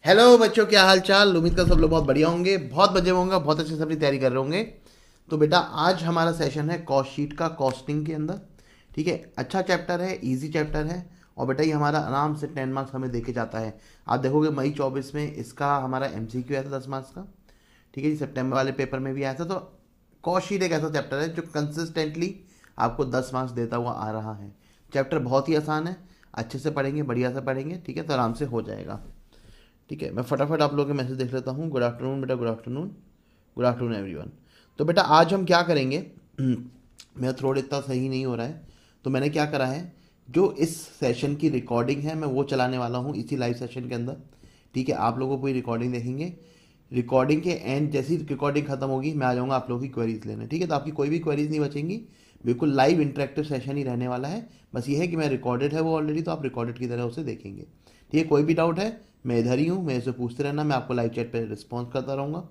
Hello बच्चों, क्या हाल चाल। उम्मीद कर सब लोग बहुत बढ़िया होंगे, बहुत बजे होंगे, बहुत अच्छे से अपनी तैयारी कर रहे होंगे। तो बेटा आज हमारा सेशन है कॉस्ट शीट का, कॉस्टिंग के अंदर। ठीक है, अच्छा चैप्टर है, इजी चैप्टर है। और बेटा ये हमारा आराम से 10 मार्क्स हमें देके जाता है। आप देखोगे मई 24 में इसका हमारा MCQ आया था 10 मार्क्स का। ठीक है जी, सितंबर वाले पेपर में भी आया था। तो कॉस्ट शीट एक ऐसा चैप्टर है जो कंसिस्टेंटली आपको 10 मार्क्स देता हुआ आ रहा है। चैप्टर बहुत ही आसान है, अच्छे से पढ़ेंगे, बढ़िया से पढ़ेंगे, ठीक है, तो आराम से हो जाएगा। ठीक है, मैं फटाफट आप लोगों के मैसेज देख लेता हूँ। गुड आफ्टरनून बेटा, good afternoon, good afternoon everyone. तो बेटा आज हम क्या करेंगे मेरा थ्रोट इतना सही नहीं हो रहा है, तो मैंने क्या करा है, जो इस सेशन की रिकॉर्डिंग है मैं वो चलाने वाला हूँ इसी लाइव सेशन के अंदर। ठीक है, आप लोगों को पूरी रिकॉर्डिंग देखेंगे। रिकॉर्डिंग के एंड जैसी रिकॉर्डिंग खत्म होगी मैं आ जाऊँगा आप लोगों की क्वेरीज लेने। ठीक है, तो आपकी कोई भी क्वेरीज नहीं बचेंगी, बिल्कुल लाइव इंटरेक्टिव सेशन ही रहने वाला है। बस ये है कि मैं रिकॉर्डेड है वो ऑलरेडी, तो आप रिकॉर्डेड की तरह उसे देखेंगे। ठीक है, कोई भी डाउट है मैं इधर ही हूँ, मेरे से पूछते रहना, मैं आपको लाइव चैट पे रिस्पॉन्स करता रहूँगा।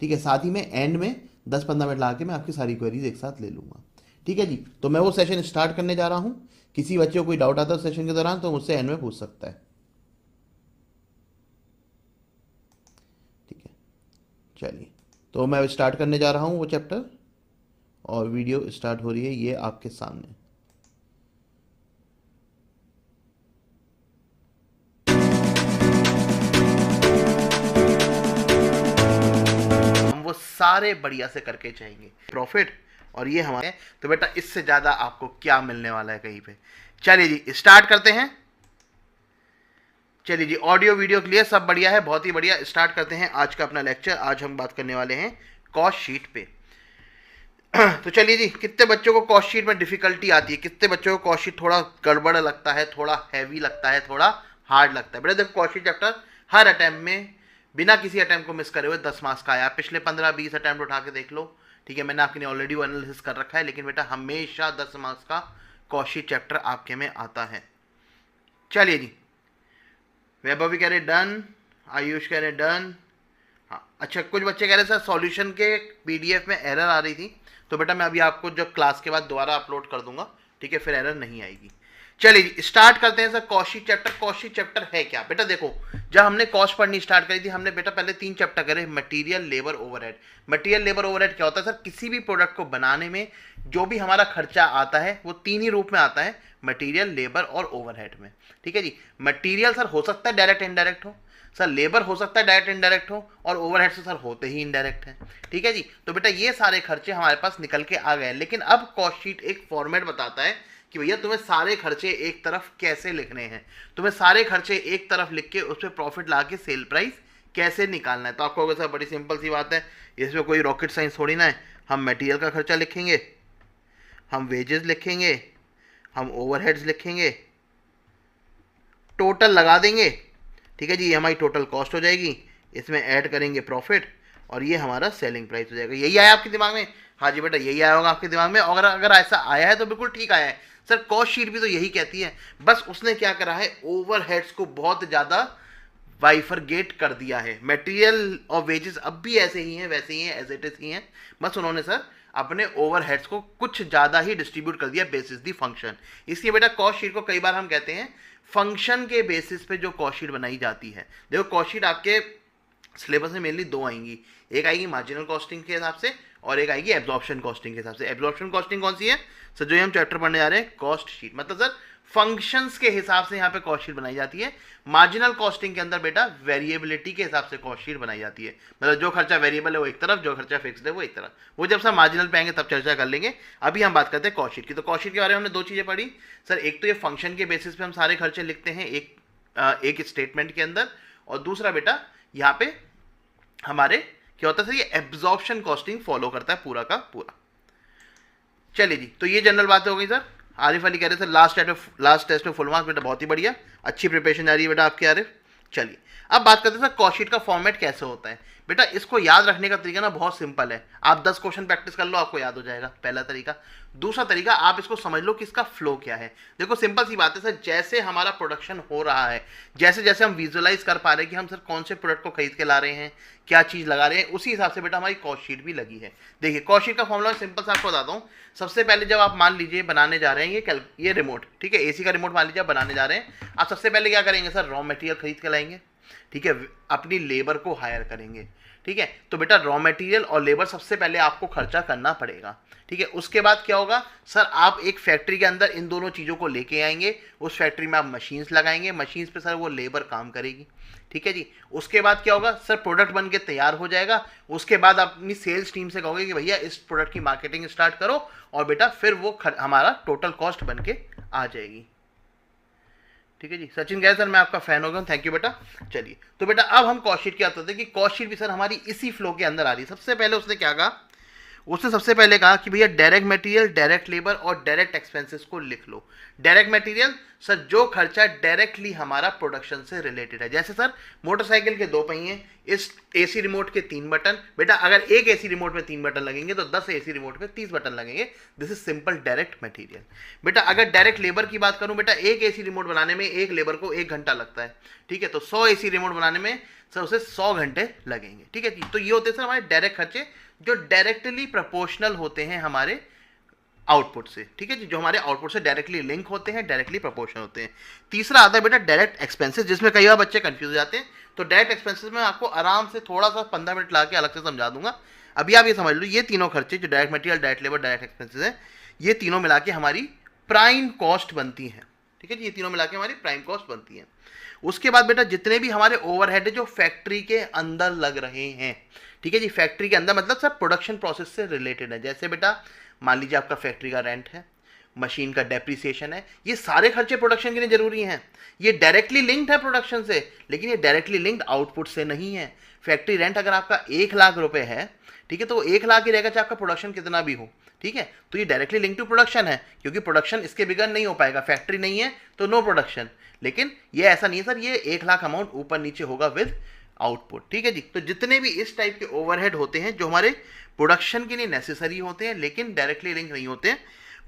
ठीक है, साथ ही में एंड में 10-15 मिनट ला के मैं आपकी सारी क्वेरीज एक साथ ले लूँगा। ठीक है जी, तो मैं वो सेशन स्टार्ट करने जा रहा हूँ। किसी बच्चे को कोई डाउट आता है सेशन के दौरान तो मुझसे एंड में पूछ सकता है। ठीक है, चलिए, तो मैं स्टार्ट करने जा रहा हूँ वो चैप्टर, और वीडियो स्टार्ट हो रही है ये आपके सामने। हम वो सारे बढ़िया से करके जाएंगे प्रॉफिट, और ये हमारे। तो बेटा इससे ज्यादा आपको क्या मिलने वाला है कहीं पे। चलिए जी स्टार्ट करते हैं। चलिए जी, ऑडियो वीडियो क्लियर, सब बढ़िया है, बहुत ही बढ़िया। स्टार्ट करते हैं आज का अपना लेक्चर। आज हम बात करने वाले हैं कॉस्ट शीट पे। तो चलिए जी, कितने बच्चों को कॉस्ट शीट में डिफिकल्टी आती है, कितने बच्चों को कॉस्ट शीट थोड़ा गड़बड़ लगता है, थोड़ा हैवी लगता है, थोड़ा हार्ड लगता है। बेटा देखो, कॉस्ट शीट चैप्टर हर अटेम्प्ट में बिना किसी अटेम्प्ट को मिस करे हुए 10 मार्क्स का आया। पिछले 15-20 अटेम्प्ट उठा के देख लो। ठीक है, मैंने आपके लिए ऑलरेडी वो एनालिसिस कर रखा है, लेकिन बेटा हमेशा 10 मार्क्स का कॉस्ट शीट चैप्टर आपके में आता है। चलिए जी, वैभव भी कह रहे डन, आयुष कह रहे डन। हाँ अच्छा, कुछ बच्चे कह रहे सर सॉल्यूशन के PDF में एरर आ रही थी। तो बेटा मैं अभी आपको जब क्लास के बाद दोबारा अपलोड कर दूंगा, ठीक है, फिर एरर नहीं आएगी। चलिए जी स्टार्ट करते हैं sir cost sheet chapter. Cost sheet chapter है क्या बेटा? देखो, जब हमने कॉस्ट पढ़नी स्टार्ट करी थी हमने बेटा पहले 3 चैप्टर करे, material, labour, overhead. Material, labour, overhead क्या होता है सर? किसी भी प्रोडक्ट को बनाने में जो भी हमारा खर्चा आता है वो 3 ही रूप में आता है, मटेरियल, लेबर और ओवरहेड में। ठीक है जी, मटेरियल सर हो सकता है डायरेक्ट इनडायरेक्ट हो, सर लेबर हो सकता है डायरेक्ट इनडायरेक्ट हो, और ओवरहेड से सर होते ही इनडायरेक्ट है। ठीक है जी, तो बेटा ये सारे खर्चे हमारे पास निकल के आ गए। लेकिन अब कॉस्ट शीट एक फॉर्मेट बताता है कि भैया तुम्हें सारे खर्चे एक तरफ कैसे लिखने हैं, तुम्हें सारे खर्चे एक तरफ लिख के उस पर प्रॉफिट ला के सेल प्राइस कैसे निकालना है। तो आपको सर बड़ी सिंपल सी बात है, इसमें कोई रॉकेट साइंस थोड़ी ना है। हम मटेरियल का खर्चा लिखेंगे, हम वेजेस लिखेंगे, हम ओवरहेड्स लिखेंगे, टोटल लगा देंगे। ठीक है जी, ये हमारी टोटल कॉस्ट हो जाएगी, इसमें ऐड करेंगे प्रॉफिट, और ये हमारा सेलिंग प्राइस हो जाएगा। यही आया आपके दिमाग में? हाँ जी बेटा, यही आया होगा आपके दिमाग में। अगर अगर ऐसा आया है तो बिल्कुल ठीक आया है। सर कॉस्ट शीट भी तो यही कहती है, बस उसने क्या करा है, ओवरहेड्स को बहुत ज़्यादा वाइफरगेट कर दिया है। मटेरियल और वेजेस अब भी ऐसे ही हैं, वैसे ही हैं, एज इट इज ही हैं, बस उन्होंने सर अपने ओवरहेड्स को कुछ ज़्यादा ही डिस्ट्रीब्यूट कर दिया बेसिस दी फंक्शन। इसलिए बेटा कॉस्ट शीट को कई बार हम कहते हैं फंक्शन के बेसिस पे जो कॉस्ट शीट बनाई जाती है। देखो कॉस्ट शीट आपके सिलेबस में मेनली 2 आएंगी, एक आएगी मार्जिनल कॉस्टिंग के हिसाब से, और एक आएगी एब्जॉर्प्शन कॉस्टिंग के हिसाब से। एब्जॉर्प्शन कॉस्टिंग कौन सी है सर? जो हम चैप्टर पढ़ने जा रहे हैं कॉस्ट शीट, मतलब सर फंक्शंस के हिसाब से यहाँ पे कॉस्ट शीट बनाई जाती है। मार्जिनल कॉस्टिंग के अंदर बेटा वेरिएबिलिटी के हिसाब से कॉस्ट शीट बनाई जाती है, मतलब जो खर्चा वेरिएबल है वो एक तरफ, जो खर्चा फिक्स्ड है वो एक तरफ। वो जब सर मार्जिनल पे आएंगे तब चर्चा कर लेंगे। अभी हम बात करते हैं कॉस्ट शीट की। तो कॉस्ट शीट के बारे में हमने 2 चीजें पढ़ी सर, एक तो ये फंक्शन के बेसिस पे हम सारे खर्चे लिखते हैं एक स्टेटमेंट के अंदर, और दूसरा बेटा यहाँ पे हमारे क्या होता है सर, ये एब्जॉर्प्शन कॉस्टिंग फॉलो करता है पूरा का पूरा। चलिए जी, तो ये जनरल बातें हो गई सर। आरिफ अली कह रहे सर लास्ट टेस्ट में फुल मार्क्स। बेटा बहुत ही बढ़िया, अच्छी प्रिपरेशन जा रही है बेटा आपकी आरिफ। चलिए अब बात करते हैं सर कॉस्ट शीट का फॉर्मेट कैसे होता है। बेटा इसको याद रखने का तरीका ना बहुत सिंपल है, आप 10 क्वेश्चन प्रैक्टिस कर लो आपको याद हो जाएगा, पहला तरीका। दूसरा तरीका, आप इसको समझ लो कि इसका फ्लो क्या है। देखो सिंपल सी बात है सर, जैसे हमारा प्रोडक्शन हो रहा है, जैसे जैसे हम विजुअलाइज कर पा रहे हैं कि हम सर कौन से प्रोडक्ट को खरीद के ला रहे हैं, क्या चीज़ लगा रहे हैं, उसी हिसाब से बेटा हमारी कॉस्ट शीट भी लगी है। देखिए कॉस्ट शीट का फॉर्मूला सिंपल सा आपको बताता हूँ। सबसे पहले जब आप मान लीजिए बनाने जा रहे हैं ये रिमोट, ठीक है, AC का रिमोट मान लीजिए आप बनाने जा रहे हैं, आप सबसे पहले क्या करेंगे सर, रॉ मटेरियल खरीद के लाएंगे। ठीक है, अपनी लेबर को हायर करेंगे। ठीक है, तो बेटा रॉ मटेरियल और लेबर सबसे पहले आपको खर्चा करना पड़ेगा। ठीक है, उसके बाद क्या होगा सर, आप एक फैक्ट्री के अंदर इन दोनों चीज़ों को लेके आएंगे, उस फैक्ट्री में आप मशीन्स लगाएंगे, मशीन्स पे सर वो लेबर काम करेगी। ठीक है जी, उसके बाद क्या होगा सर, प्रोडक्ट बन के तैयार हो जाएगा। उसके बाद आप अपनी सेल्स टीम से कहोगे कि भैया इस प्रोडक्ट की मार्केटिंग स्टार्ट करो, और बेटा फिर वो हमारा टोटल कॉस्ट बन के आ जाएगी। ठीक है जी, सचिन गया सर मैं आपका फैन हो गया हूँ, थैंक यू बेटा। चलिए, तो बेटा अब हम कॉस्ट शीट क्या होता है कि कॉस्ट शीट भी सर हमारी इसी फ्लो के अंदर आ रही है। सबसे पहले उसने क्या कहा, उसने सबसे पहले कहा कि भैया डायरेक्ट मटेरियल, डायरेक्ट लेबर और डायरेक्ट एक्सपेंसेस को लिख लो। डायरेक्ट मटेरियल सर जो खर्चा डायरेक्टली हमारा प्रोडक्शन से रिलेटेड है, जैसे सर मोटरसाइकिल के 2 पहिए, इस एसी रिमोट के 3 बटन, बेटा अगर एक एसी रिमोट में 3 बटन लगेंगे तो 10 एसी रिमोट में 30 बटन लगेंगे। This is simple direct material. बेटा अगर डायरेक्ट लेबर की बात करूं, बेटा एक एसी रिमोट बनाने में एक लेबर को 1 घंटा लगता है। ठीक है, तो 100 एसी रिमोट बनाने में सर उसे 100 घंटे लगेंगे। ठीक है जी, तो ये होते हैं सर हमारे डायरेक्ट खर्चे जो डायरेक्टली प्रोपोर्शनल होते हैं हमारे आउटपुट से। ठीक है जी, जो हमारे आउटपुट से डायरेक्टली लिंक होते हैं, डायरेक्टली प्रोपोर्शनल होते हैं। तीसरा आता है बेटा डायरेक्ट एक्सपेंसेस, जिसमें कई बार बच्चे कंफ्यूज हो जाते हैं। तो डायरेक्ट एक्सपेंसेस में आपको आराम से थोड़ा सा 15 मिनट ला के अलग से समझा दूंगा। अभी आप ये समझ लो, ये तीनों खर्चे जो direct material, direct labour, direct expenses है, ये तीनों मिला के हमारी प्राइम कॉस्ट बनती है। ठीक है जी, ये तीनों मिला के हमारी प्राइम कॉस्ट बनती है। उसके बाद बेटा जितने भी हमारे ओवरहेड है जो फैक्ट्री के अंदर लग रहे हैं, ठीक है जी, फैक्ट्री के अंदर मतलब सब प्रोडक्शन प्रोसेस से रिलेटेड है। जैसे बेटा मान लीजिए आपका फैक्ट्री का रेंट है, मशीन का डेप्रिसिएशन है, ये सारे खर्चे प्रोडक्शन के लिए जरूरी हैं। ये डायरेक्टली लिंक्ड है प्रोडक्शन से, लेकिन ये डायरेक्टली लिंक्ड आउटपुट से नहीं है। फैक्ट्री रेंट अगर आपका 1 लाख रुपए है, ठीक है, तो 1 लाख ही रहेगा चाहे आपका प्रोडक्शन कितना भी हो। ठीक है, तो ये डायरेक्टली लिंक टू प्रोडक्शन है, क्योंकि प्रोडक्शन इसके बिगैर नहीं हो पाएगा। फैक्ट्री नहीं है तो नो प्रोडक्शन। लेकिन ये ऐसा नहीं है सर, ये 1 लाख अमाउंट ऊपर नीचे होगा विद आउटपुट। ठीक है जी, तो जितने भी इस टाइप के ओवरहेड होते हैं जो हमारे प्रोडक्शन के लिए नेसेसरी होते हैं लेकिन डायरेक्टली लिंक नहीं होते हैं,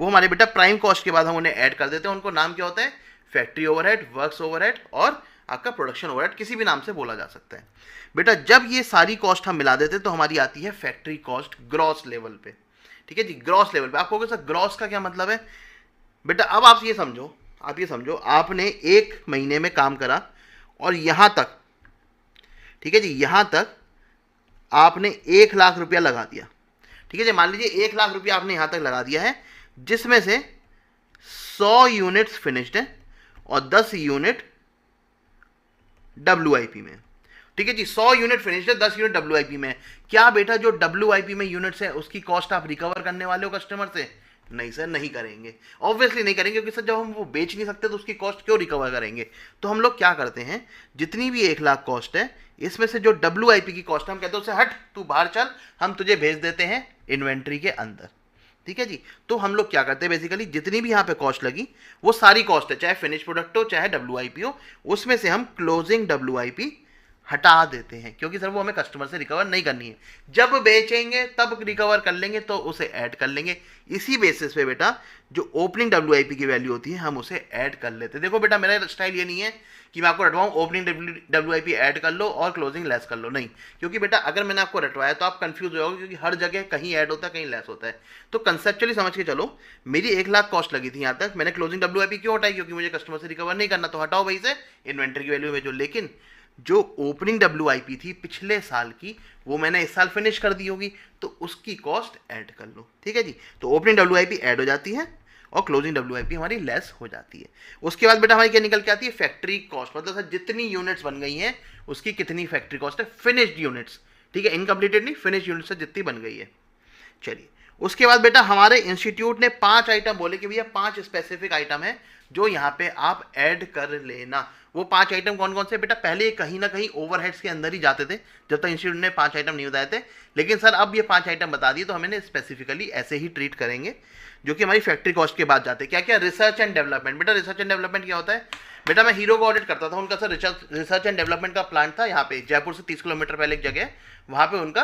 वो हमारे बेटा प्राइम कॉस्ट के बाद हम उन्हें ऐड कर देते हैं। उनको नाम क्या होता है, फैक्ट्री ओवरहेड, वर्क्स ओवरहेड और आपका प्रोडक्शन ओवरहेड, किसी भी नाम से बोला जा सकता है। बेटा जब ये सारी कॉस्ट हम मिला देते हैं तो हमारी आती है फैक्ट्री कॉस्ट ग्रॉस लेवल पे। ठीक है जी, ग्रॉस लेवल पे। आप कहोगे सर ग्रॉस का क्या मतलब है? बेटा अब आप ये समझो आपने 1 महीने में काम करा और यहां तक, ठीक है जी, यहां तक आपने 1 लाख रुपया लगा दिया। ठीक है जी, मान लीजिए 1 लाख रुपया आपने यहां तक लगा दिया है, जिसमें से 100 यूनिट्स फिनिश्ड है और 10 यूनिट WIP में। ठीक है जी, 100 यूनिट फिनिश्ड है, 10 यूनिट WIP में। क्या बेटा जो WIP में यूनिट्स है उसकी कॉस्ट आप रिकवर करने वाले हो कस्टमर से? नहीं सर, नहीं करेंगे, ऑब्वियसली नहीं करेंगे, क्योंकि सर जब हम वो बेच नहीं सकते तो उसकी कॉस्ट क्यों रिकवर करेंगे। तो हम लोग क्या करते हैं, जितनी भी 1 लाख कॉस्ट है इसमें से जो WIP की कॉस्ट हम कहते हैं उसे हट तू बाहर चल, हम तुझे भेज देते हैं इन्वेंट्री के अंदर। ठीक है जी, तो हम लोग क्या करते हैं बेसिकली, जितनी भी यहाँ पे कॉस्ट लगी वो सारी कॉस्ट है, चाहे फिनिश प्रोडक्ट हो चाहे WIP हो, उसमें से हम क्लोजिंग WIP हटा देते हैं, क्योंकि सर वो हमें कस्टमर से रिकवर नहीं करनी है। जब बेचेंगे तब रिकवर कर लेंगे तो उसे ऐड कर लेंगे। इसी बेसिस पे बेटा जो ओपनिंग WIP की वैल्यू होती है हम उसे ऐड कर लेते हैं। देखो बेटा मेरा स्टाइल ये नहीं है कि मैं आपको रटवाऊँ ओपनिंग WIP ऐड कर लो और क्लोजिंग लेस कर लो, नहीं, क्योंकि बेटा अगर मैंने आपको रटवाया तो आप कंफ्यूज हो जाओगे, क्योंकि हर जगह कहीं ऐड होता है कहीं लेस होता है। तो कंसेप्चुअली समझ के चलो, मेरी 1 लाख कॉस्ट लगी थी यहाँ तक, मैंने क्लोजिंग WIP क्यों हटाई, क्योंकि मुझे कस्टमर से रिकवर नहीं करना, तो हटाओ भाई से इन्वेंट्री की वैल्यू भेजो। लेकिन जो ओपनिंग WIP थी पिछले साल की वो मैंने इस साल फिनिश कर दी होगी, तो उसकी कॉस्ट ऐड कर लो। ठीक है जी, तो ओपनिंग WIP ऐड हो जाती है और क्लोजिंग WIP हमारी लेस हो जाती है। उसके बाद बेटा हमारी क्या निकल के आती है, फैक्ट्री कॉस्ट, मतलब सर जितनी यूनिट्स बन गई हैं उसकी कितनी फैक्ट्री कॉस्ट है, फिनिश्ड यूनिट्स। ठीक है, इनकम्प्लीटेड नहीं, फिनिश्ड यूनिट्स से जितनी बन गई है। चलिए, उसके बाद बेटा हमारे इंस्टीट्यूट ने 5 आइटम बोले कि भैया 5 स्पेसिफिक आइटम है जो यहाँ पे आप ऐड कर लेना। वो 5 आइटम कौन कौन से बेटा, पहले कहीं ना कहीं ओवरहेड्स के अंदर ही जाते थे जब तक इंस्टीट्यूट ने 5 आइटम नहीं बताए थे, लेकिन सर अब ये 5 आइटम बता दिए तो हमें स्पेसिफिकली ऐसे ही ट्रीट करेंगे, जो कि हमारी फैक्ट्री कॉस्ट के बाद जाते हैं। क्या क्या, रिसर्च एंड डेवलपमेंट। बेटा रिसर्च एंड डेवलपमेंट क्या होता है, बेटा मैं हीरो को ऑडिट करता था, उनका सर रिसर्च एंड डेवलपमेंट का प्लांट था यहाँ पे जयपुर से 30 किलोमीटर पहले एक जगह, वहाँ पे उनका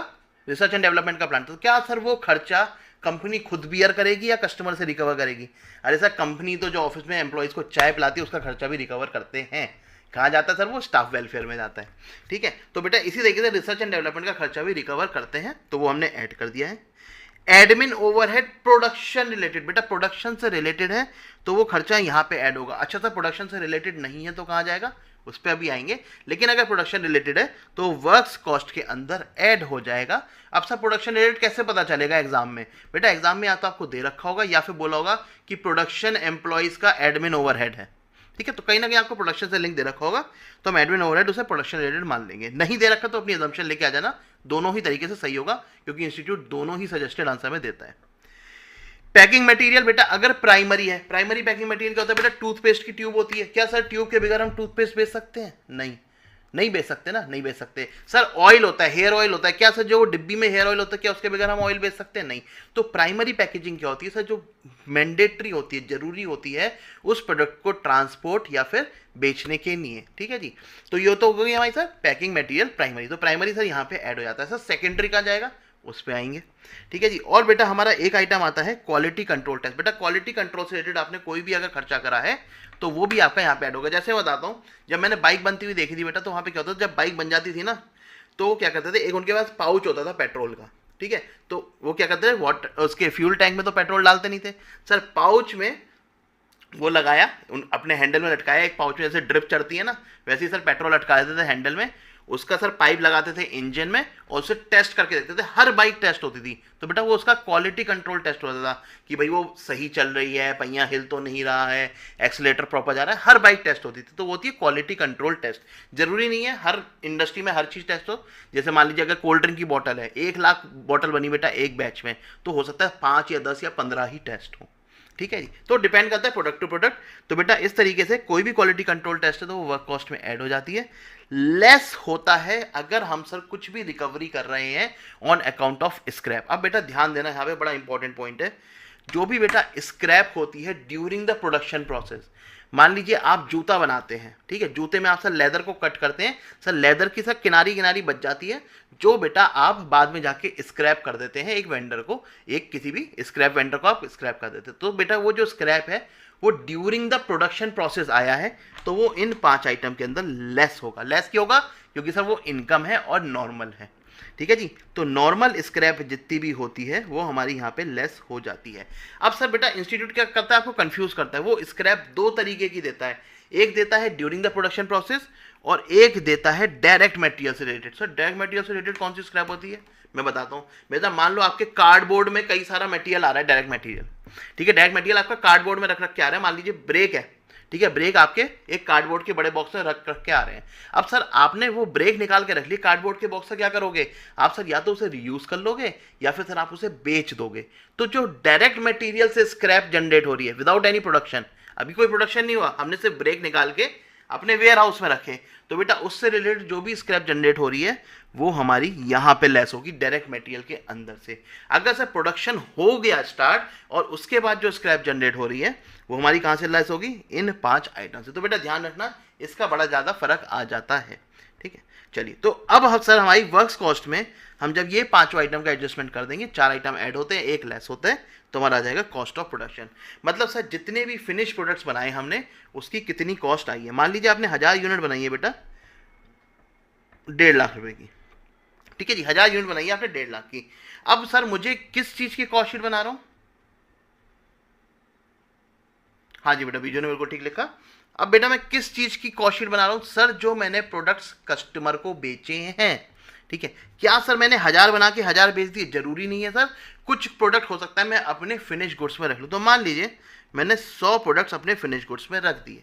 रिसर्च एंड डेवलपमेंट का प्लांट था। तो क्या सर वो खर्चा कंपनी खुद बियर करेगी या कस्टमर से रिकवर करेगी? अरे सर कंपनी तो जो ऑफिस में एम्प्लॉइज को चाय पिलाती है उसका खर्चा भी रिकवर करते हैं। कहाँ जाता है सर, वो स्टाफ वेलफेयर में जाता है। ठीक है, तो बेटा इसी तरीके से रिसर्च एंड डेवलपमेंट का खर्चा भी रिकवर करते हैं, तो वो हमने ऐड कर दिया है। एडमिन ओवरहेड प्रोडक्शन रिलेटेड, बेटा प्रोडक्शन से रिलेटेड है तो वो खर्चा यहाँ पे ऐड होगा। अच्छा सर प्रोडक्शन से रिलेटेड नहीं है तो कहाँ जाएगा, उस पर अभी आएंगे। लेकिन अगर प्रोडक्शन रिलेटेड है तो वर्क्स कॉस्ट के अंदर ऐड हो जाएगा। अब सर प्रोडक्शन रिलेटेड कैसे पता चलेगा एग्जाम में? बेटा एग्जाम में या तो आपको दे रखा होगा या फिर बोला होगा कि प्रोडक्शन एम्प्लॉयज का एडमिन ओवरहेड है, ठीक है, तो कहीं ना कहीं आपको प्रोडक्शन से लिंक दे रखा होगा, तो हम एडमिन ओवरहेड उसे प्रोडक्शन रिलेटेड मान लेंगे। नहीं दे रखा तो अपनी अजम्पशन लेके आ जाना, दोनों ही तरीके से सही होगा क्योंकि इंस्टीट्यूट दोनों ही सजेस्टेड आंसर में देता है। पैकिंग मटेरियल बेटा अगर प्राइमरी है, प्राइमरी पैकिंग मटेरियल क्या होता है बेटा? टूथपेस्ट की ट्यूब होती है। क्या सर ट्यूब के बगैर हम टूथपेस्ट बेच सकते हैं? नहीं, नहीं बेच सकते ना, नहीं बेच सकते। सर ऑयल होता है, हेयर ऑयल होता है, क्या सर जो डिब्बी में हेयर ऑयल होता है क्या उसके बगैर हम ऑयल बेच सकते हैं? नहीं। तो प्राइमरी पैकेजिंग क्या होती है सर? जो मैंडेटरी होती है, जरूरी होती है उस प्रोडक्ट को ट्रांसपोर्ट या फिर बेचने के लिए, ठीक है जी। तो ये तो हो गई हमारी सर पैकिंग मटेरियल प्राइमरी। तो प्राइमरी सर यहाँ पे ऐड हो जाता है। सर सेकेंडरी कहाँ जाएगा? उस पे आएंगे, ठीक है जी। और बेटा हमारा एक आइटम आता है क्वालिटी कंट्रोल टेस्ट। बेटा क्वालिटी कंट्रोल से रिलेटेड आपने कोई भी अगर खर्चा करा है तो वो भी आपका यहाँ पे ऐड होगा। जैसे मैं बताता हूँ, जब मैंने बाइक बनती हुई देखी थी बेटा, तो वहाँ पे क्या होता था, जब बाइक बन जाती थी ना तो वो क्या करते थे, एक उनके पास पाउच होता था पेट्रोल का, ठीक है, तो वो क्या करते थे, वाटर उसके फ्यूल टैंक में तो पेट्रोल डालते नहीं थे सर, पाउच में वो लगाया, उन अपने हैंडल में लटकाया, एक पाउच में जैसे ड्रिप चढ़ती है ना वैसे ही सर पेट्रोल लटका देते थे हैंडल में, उसका सर पाइप लगाते थे इंजन में और उसे टेस्ट करके देखते थे। हर बाइक टेस्ट होती थी, तो बेटा वो उसका क्वालिटी कंट्रोल टेस्ट होता था कि भाई वो सही चल रही है, पहिया हिल तो नहीं रहा है, एक्सीलेटर प्रॉपर जा रहा है, हर बाइक टेस्ट होती थी। तो वो होती है क्वालिटी कंट्रोल टेस्ट। जरूरी नहीं है हर इंडस्ट्री में हर चीज़ टेस्ट हो। जैसे मान लीजिए अगर कोल्ड ड्रिंक की बॉटल है, 1 लाख बॉटल बनी बेटा एक बैच में, तो हो सकता है 5 या 10 या 15 ही टेस्ट हो, ठीक है जी। तो डिपेंड करता है प्रोडक्ट टू प्रोडक्ट। तो बेटा इस तरीके से कोई भी क्वालिटी कंट्रोल टेस्ट है तो वो वर्क कॉस्ट में ऐड हो जाती है। लेस होता है अगर हम सर कुछ भी रिकवरी कर रहे हैं ऑन अकाउंट ऑफ स्क्रैप। अब बेटा ध्यान देना, यहाँ पे बड़ा इंपॉर्टेंट पॉइंट है, जो भी बेटा स्क्रैप होती है ड्यूरिंग द प्रोडक्शन प्रोसेस, मान लीजिए आप जूता बनाते हैं, ठीक है, जूते में आप सर लेदर को कट करते हैं, सर लेदर की सर किनारी किनारी बच जाती है, जो बेटा आप बाद में जाके स्क्रैप कर देते हैं एक वेंडर को, एक किसी भी स्क्रैप वेंडर को आप स्क्रैप कर देते हैं। तो बेटा वो जो स्क्रैप है वो ड्यूरिंग द प्रोडक्शन प्रोसेस आया है, तो वो इन 5 आइटम के अंदर लेस होगा। लेस क्यों होगा? क्योंकि सर वो इनकम है और नॉर्मल है, ठीक है जी। तो नॉर्मल स्क्रैप जितनी भी होती है वो हमारी यहाँ पे लेस हो जाती है। अब सर बेटा इंस्टीट्यूट क्या करता है, आपको कंफ्यूज करता है। वो स्क्रैप 2 तरीके की देता है, एक देता है ड्यूरिंग द प्रोडक्शन प्रोसेस और एक देता है डायरेक्ट मटेरियल से रिलेटेड। सर डायरेक्ट मटेरियल से रिलेटेड कौन सी स्क्रैप होती है मैं बताता हूँ। बेटा मान लो आपके कार्डबोर्ड में कई सारा मटेरियल आ रहा है, डायरेक्ट मटेरियल, ठीक है, डायरेक्ट मटेरियल आपका कार्डबोर्ड में रख के आ रहा है। मान लीजिए ब्रेक है, ठीक है, ब्रेक आपके एक कार्डबोर्ड के बड़े बॉक्स में रख के आ रहे हैं। अब सर आपने वो ब्रेक निकाल के रख ली कार्डबोर्ड के बॉक्स से, क्या करोगे आप सर, या तो उसे रीयूज कर लोगे या फिर सर आप उसे बेच दोगे। तो जो डायरेक्ट मटेरियल से स्क्रैप जनरेट हो रही है विदाउट एनी प्रोडक्शन, अभी कोई प्रोडक्शन नहीं हुआ, हमने सिर्फ ब्रेक निकाल के अपने वेयर हाउस में रखे, तो बेटा उससे रिलेटेड जो भी स्क्रैप जनरेट हो रही है वो हमारी यहाँ पे लेस होगी डायरेक्ट मटेरियल के अंदर से। अगर सर प्रोडक्शन हो गया स्टार्ट और उसके बाद जो स्क्रैप जनरेट हो रही है वो हमारी कहाँ से लेस होगी? इन 5 आइटम से। तो बेटा ध्यान रखना, इसका बड़ा ज़्यादा फर्क आ जाता है, ठीक है। चलिए, तो अब हम सर हमारी वर्क्स कॉस्ट में हम जब ये 5 आइटम का एडजस्टमेंट कर देंगे, 4 आइटम ऐड होते हैं, एक लेस होता है, तो हमारा आ जाएगा कॉस्ट ऑफ प्रोडक्शन। मतलब सर जितने भी फिनिश प्रोडक्ट्स बनाए हमने उसकी कितनी कॉस्ट आई है। मान लीजिए आपने 1000 यूनिट बनाई है बेटा 1.5 लाख रुपए की, ठीक है जी, 1000 यूनिट बनाई है आपने 1.5 लाख की। अब सर मुझे किस चीज की कॉस्ट शीट बना रहा हूं? हाँ जी बेटा, बीजू ने बिल्कुल ठीक लिखा। अब बेटा मैं किस चीज की कॉस्ट शीट बना रहा हूं? सर जो मैंने प्रोडक्ट्स कस्टमर को बेचे हैं, ठीक है। क्या सर मैंने 1000 बना के 1000 बेच दिए? जरूरी नहीं है सर, कुछ प्रोडक्ट हो सकता है मैं अपने फिनिश गुड्स में रख लूँ। तो मान लीजिए मैंने 100 प्रोडक्ट्स अपने फिनिश गुड्स में रख दिए,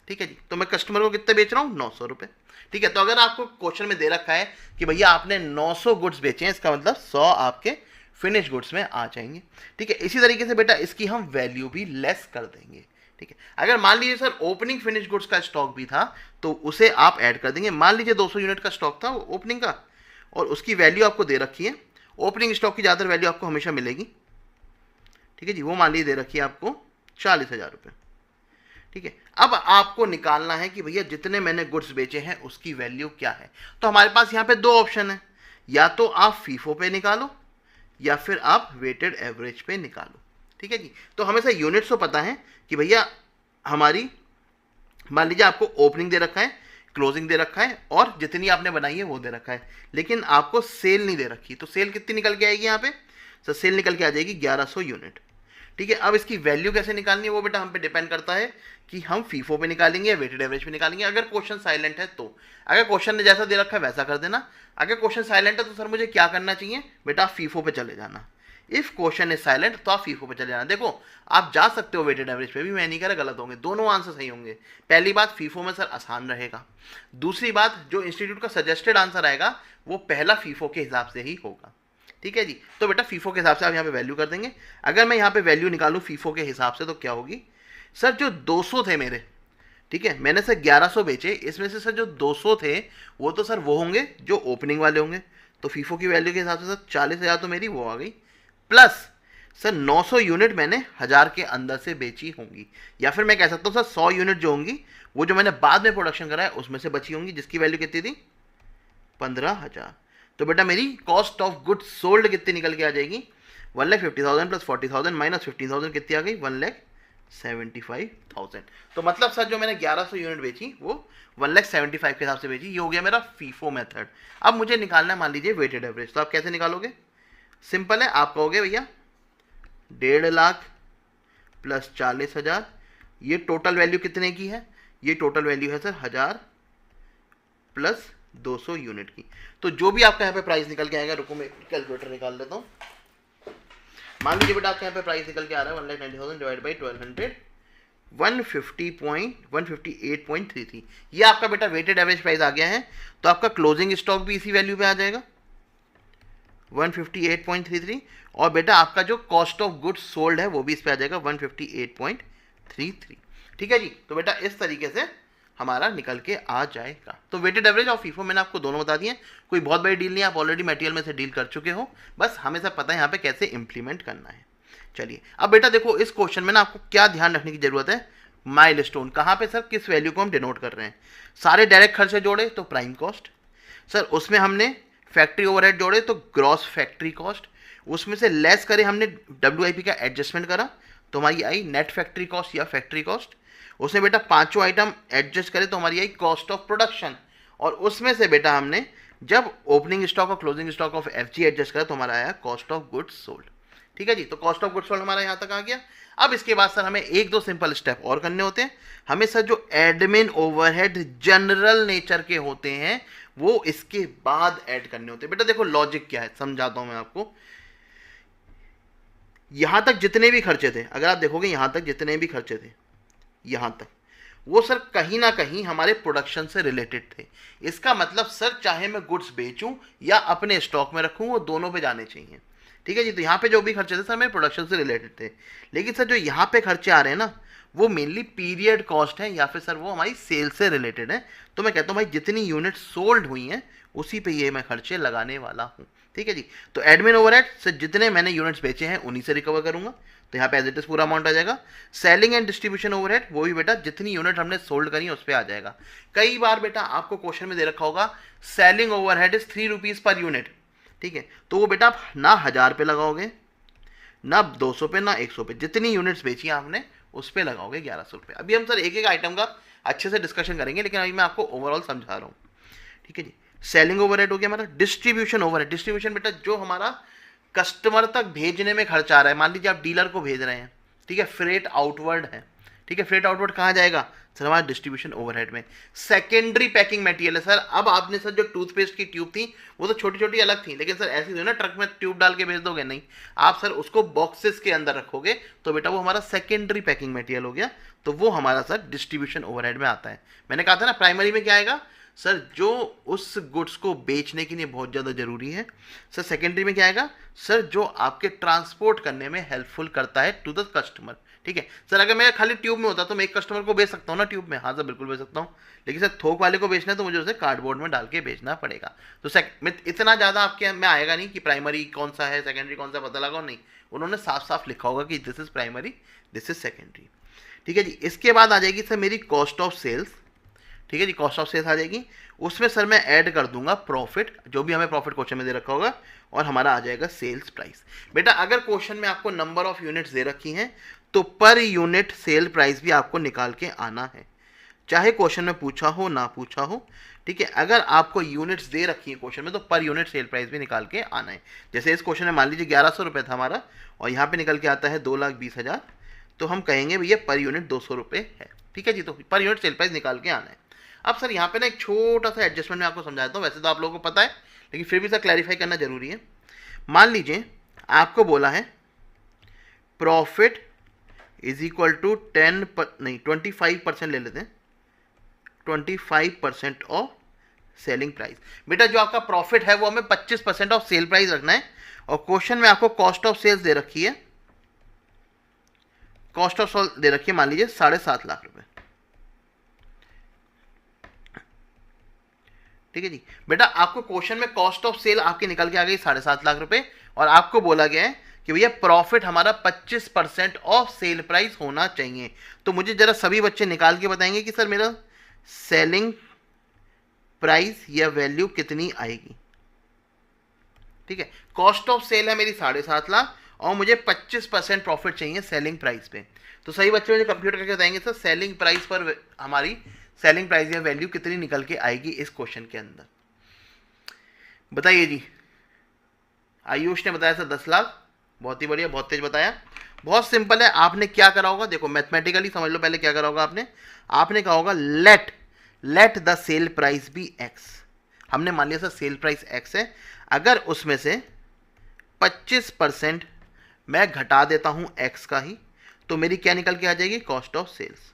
ठीक है जी, तो मैं कस्टमर को कितने बेच रहा हूँ? 900 रुपये, ठीक है। तो अगर आपको क्वेश्चन में दे रखा है कि भैया आपने 900 गुड्स बेचे हैं, इसका मतलब 100 आपके फिनिश गुड्स में आ जाएंगे, ठीक है। इसी तरीके से बेटा इसकी हम वैल्यू भी लेस कर देंगे, ठीक है। अगर मान लीजिए सर ओपनिंग फिनिश गुड्स का स्टॉक भी था तो उसे आप ऐड कर देंगे। मान लीजिए 200 यूनिट का स्टॉक था ओपनिंग का और उसकी वैल्यू आपको दे रखी है, ओपनिंग स्टॉक की ज़्यादा वैल्यू आपको हमेशा मिलेगी, ठीक है जी, वो मान लीजिए दे रखी है आपको 40,000 रुपये, ठीक है। अब आपको निकालना है कि भैया जितने मैंने गुड्स बेचे हैं उसकी वैल्यू क्या है। तो हमारे पास यहाँ पे 2 ऑप्शन है, या तो आप फीफो पे निकालो या फिर आप वेटेड एवरेज पे निकालो, ठीक है जी। तो हमें सर यूनिट्स तो पता है कि भैया हमारी, मान लीजिए आपको ओपनिंग दे रखा है, क्लोजिंग दे रखा है और जितनी आपने बनाई है वो दे रखा है, लेकिन आपको सेल नहीं दे रखी। तो सेल कितनी निकल के आएगी यहाँ पे? सर सेल निकल के आ जाएगी 1100 यूनिट, ठीक है, अब इसकी वैल्यू कैसे निकालनी है वो बेटा हम पे डिपेंड करता है कि हम फीफो पे निकालेंगे या वेटेड एवरेज पे निकालेंगे। अगर क्वेश्चन साइलेंट है तो, अगर क्वेश्चन ने जैसा दे रखा है वैसा कर देना। अगर क्वेश्चन साइलेंट है तो सर मुझे क्या करना चाहिए बेटा, आप फीफो पे चले जाना। इफ क्वेश्चन इज साइलेंट तो आप फीफो पे चले जाना। देखो आप जा सकते हो वेटेड एवरेज पे भी, मैं नहीं कह रहा गलत होंगे, दोनों आंसर सही होंगे। पहली बात फीफो में सर आसान रहेगा, दूसरी बात जो इंस्टीट्यूट का सजेस्टेड आंसर आएगा वो पहला फीफो के हिसाब से ही होगा। ठीक है जी, तो बेटा फीफो के हिसाब से आप यहाँ पे वैल्यू कर देंगे। अगर मैं यहाँ पे वैल्यू निकालूँ फीफो के हिसाब से तो क्या होगी सर, जो 200 थे मेरे, ठीक है, मैंने सर 1100 बेचे, इसमें से सर जो 200 थे वो तो सर वो होंगे जो ओपनिंग वाले होंगे, तो फीफो की वैल्यू के हिसाब से सर 40,000 तो मेरी वो आ गई, प्लस सर 900 यूनिट मैंने 1000 के अंदर से बेची होंगी, या फिर मैं कह सकता हूँ सर 100 यूनिट जो होंगी वो जो मैंने बाद में प्रोडक्शन कराया उसमें से बची होंगी, जिसकी वैल्यू कितनी थी 15,000। तो बेटा मेरी कॉस्ट ऑफ गुड्स सोल्ड कितनी निकल के आ जाएगी, 1,50,000 प्लस 40,000 माइनस 15,000 कितनी आ गई, 1,75,000। तो मतलब सर जो मैंने 1100 यूनिट बेची वो 1,75,000 के हिसाब से बेची, ये हो गया मेरा फीफो मेथड। अब मुझे निकालना है मान लीजिए वेटेड एवरेज, तो आप कैसे निकालोगे, सिंपल है, आप कहोगे भैया 1.5 लाख प्लस 40,000, ये टोटल वैल्यू कितने की है, ये टोटल वैल्यू है सर 1000 प्लस 200 यूनिट की। तो जो भी आपका यहाँ पे प्राइस निकल के आएगा, रुको मैं कैलकुलेटर निकाल लेता हूँ। मान लीजिए बेटा आपके यहाँ पे प्राइस निकल के आ रहा है 1,90,000 डिवाइड बाई 1200, 158.33, ये आपका बेटा वेटेड एवरेज प्राइस आ गया है। तो आपका क्लोजिंग स्टॉक भी इसी वैल्यू पे आ जाएगा 158.33, और बेटा आपका जो कॉस्ट ऑफ गुड्स सोल्ड है वो भी इस पे आ जाएगा 158.33। ठीक है जी, तो बेटा इस तरीके से हमारा निकल के आ जाएगा। तो वेटेड एवरेज और फीफो मैंने आपको दोनों बता दिए, कोई बहुत बड़ी डील नहीं, आप ऑलरेडी मटेरियल में से डील कर चुके हो, बस हमें सब पता है यहाँ पे कैसे इंप्लीमेंट करना है। चलिए अब बेटा देखो इस क्वेश्चन में ना आपको क्या ध्यान रखने की जरूरत है, माइलस्टोन कहाँ पे सर, किस वैल्यू को हम डिनोट कर रहे हैं। सारे डायरेक्ट खर्चे जोड़े तो प्राइम कॉस्ट, सर उसमें हमने फैक्ट्री ओवरहेड जोड़े तो ग्रॉस फैक्ट्री कॉस्ट, उसमें से लेस करे हमने WIP का एडजस्टमेंट करा तो हमारी आई नेट फैक्ट्री कॉस्ट या फैक्ट्री कॉस्ट, उसमें बेटा पांचों आइटम एडजस्ट करें तो हमारी आई कॉस्ट ऑफ प्रोडक्शन, और उसमें से बेटा हमने जब ओपनिंग स्टॉक और closing stock of FG adjust करा तो हमारा आया कॉस्ट ऑफ गुड्स सोल्ड। ठीक है जी, तो कॉस्ट ऑफ गुड्स सोल्ड हमारा यहाँ तक आ गया। अब इसके बाद सर हमें एक दो सिंपल स्टेप और करने होते हैं, हमें सर जो एडमिन ओवरहेड जनरल नेचर के होते हैं वो इसके बाद ऐड करने होते हैं। बेटा देखो लॉजिक क्या है समझाता हूं मैं आपको। यहां तक जितने भी खर्चे थे, अगर आप देखोगे यहां तक जितने भी खर्चे थे यहां तक, वो सर कहीं ना कहीं हमारे प्रोडक्शन से रिलेटेड थे। इसका मतलब सर चाहे मैं गुड्स बेचूं या अपने स्टॉक में रखूं वो दोनों पे जाने चाहिए। ठीक है जी, तो यहाँ पे जो भी खर्चे थे सर मेरे प्रोडक्शन से रिलेटेड थे, लेकिन सर जो यहाँ पे खर्चे आ रहे हैं ना वो मेनली पीरियड कॉस्ट है या फिर सर वो हमारी सेल से रिलेटेड है। तो मैं कहता हूँ भाई जितनी यूनिट सोल्ड हुई हैं उसी पे ये मैं खर्चे लगाने वाला हूँ। ठीक है जी, तो एडमिन ओवरहेड से जितने मैंने यूनिट्स बेचे हैं उन्हीं से रिकवर करूंगा, तो यहाँ पे एज इट इज पूरा अमाउंट आ जाएगा। सेलिंग एंड डिस्ट्रीब्यूशन ओवरहेड वो भी बेटा जितनी यूनिट हमने सोल्ड करी है उस पर आ जाएगा। कई बार बेटा आपको क्वेश्चन में दे रखा होगा selling overhead is 3 rupees per unit, ठीक है, तो वो बेटा आप ना 1000 पे लगाओगे ना 200 पे ना 100 पे, जितनी यूनिट्स बेची आपने उस पे लगाओगे 1100 रुपये। अभी हम सर एक एक आइटम का अच्छे से डिस्कशन करेंगे, लेकिन अभी मैं आपको ओवरऑल समझा रहा हूँ। ठीक है जी, सेलिंग ओवरहेड हो गया हमारा। डिस्ट्रीब्यूशन ओवरहेड, डिस्ट्रीब्यूशन बेटा जो हमारा कस्टमर तक भेजने में खर्च आ रहा है, मान लीजिए आप डीलर को भेज रहे हैं, ठीक है, फ्रेट आउटवर्ड है, ठीक है, फ्रेट आउटवर्ड कहाँ जाएगा सर हमारा डिस्ट्रीब्यूशन ओवरहेड में। सेकेंडरी पैकिंग मटेरियल है सर, अब आपने सर जो टूथपेस्ट की ट्यूब थी वो तो छोटी छोटी अलग थी, लेकिन सर ऐसी ना ट्रक में ट्यूब डाल के भेज दोगे, नहीं, आप सर उसको बॉक्सेस के अंदर रखोगे तो बेटा वो हमारा सेकेंडरी पैकिंग मटेरियल हो गया, तो वो हमारा सर डिस्ट्रीब्यूशन ओवरहेड में आता है। मैंने कहा था ना प्राइमरी में क्या आएगा सर, जो उस गुड्स को बेचने के लिए बहुत ज़्यादा जरूरी है। सर सेकेंडरी में क्या आएगा सर, जो आपके ट्रांसपोर्ट करने में हेल्पफुल करता है टू द कस्टमर। ठीक है सर, अगर मैं खाली ट्यूब में होता तो मैं एक कस्टमर को बेच सकता हूँ ना ट्यूब में, हाँ सर बिल्कुल बेच सकता हूँ, लेकिन सर थोक वाले को बेचना है तो मुझे उसे कार्डबोर्ड में डाल के बेचना पड़ेगा। तो इतना ज़्यादा आपके में आएगा नहीं कि प्राइमरी कौन सा है सेकेंडरी कौन सा पता लगाओ, नहीं, उन्होंने साफ साफ लिखा होगा कि this is primary this is secondary. ठीक है जी, इसके बाद आ जाएगी सर मेरी कॉस्ट ऑफ सेल्स। ठीक है जी, कॉस्ट ऑफ सेल्स आ जाएगी, उसमें सर मैं ऐड कर दूंगा प्रॉफिट, जो भी हमें प्रॉफिट क्वेश्चन में दे रखा होगा, और हमारा आ जाएगा सेल्स प्राइस। बेटा अगर क्वेश्चन में आपको नंबर ऑफ यूनिट्स दे रखी हैं तो पर यूनिट सेल प्राइस भी आपको निकाल के आना है। चाहे क्वेश्चन में पूछा हो ना पूछा हो, ठीक है। अगर आपको यूनिट्स दे रखी है क्वेश्चन में तो पर यूनिट सेल प्राइस भी निकाल के आना है। जैसे इस क्वेश्चन में मान लीजिए 1100 रुपये था हमारा और यहाँ पे निकल के आता है 2,20,000, तो हम कहेंगे भैया पर यूनिट 200 रुपये है, ठीक है जी। तो पर यूनिट सेल प्राइस निकाल के आना है। अब सर यहाँ पे ना एक छोटा सा एडजस्टमेंट मैं आपको समझाता हूँ, वैसे तो आप लोगों को पता है लेकिन फिर भी सर क्लैरिफाई करना जरूरी है। मान लीजिए आपको बोला है प्रॉफिट इज इक्वल टू 25% ले लेते हैं, 25% ऑफ सेलिंग प्राइस। बेटा जो आपका प्रॉफिट है वो हमें 25% ऑफ सेल प्राइस रखना है और क्वेश्चन में आपको कॉस्ट ऑफ सेल्स दे रखी है, कॉस्ट ऑफ सेल दे रखी है मान लीजिए 7.5 लाख रुपए, ठीक है जी। बेटा आपको क्वेश्चन में कॉस्ट ऑफ सेल आपकी निकल के आ गई 7.5 लाख रुपए और आपको बोला गया है कि भैया प्रॉफिट हमारा 25% ऑफ सेल प्राइस होना चाहिए। तो मुझे जरा सभी बच्चे निकाल के बताएंगे कि सर मेरा सेलिंग प्राइस या वैल्यू कितनी आएगी, ठीक है। कॉस्ट ऑफ सेल है मेरी 7.5 लाख और मुझे 25% प्रॉफिट चाहिए सेलिंग प्राइस पे। तो सही बच्चे मुझे कंप्यूटर करके बताएंगे सर सेलिंग प्राइस पर हमारी सेलिंग प्राइस या वैल्यू कितनी निकल के आएगी इस क्वेश्चन के अंदर, बताइए जी। आयुष ने बताया सर 10 लाख, बहुत ही बढ़िया, बहुत तेज बताया। बहुत सिंपल है, आपने क्या करा होगा देखो मैथमेटिकली समझ लो, पहले क्या करा होगा आपने कहा होगा let the sale price be X. हमने मान लिया सर सेल प्राइस एक्स है, अगर उसमें से 25% मैं घटा देता हूं एक्स का ही तो मेरी क्या निकल के आ जाएगी कॉस्ट ऑफ सेल्स,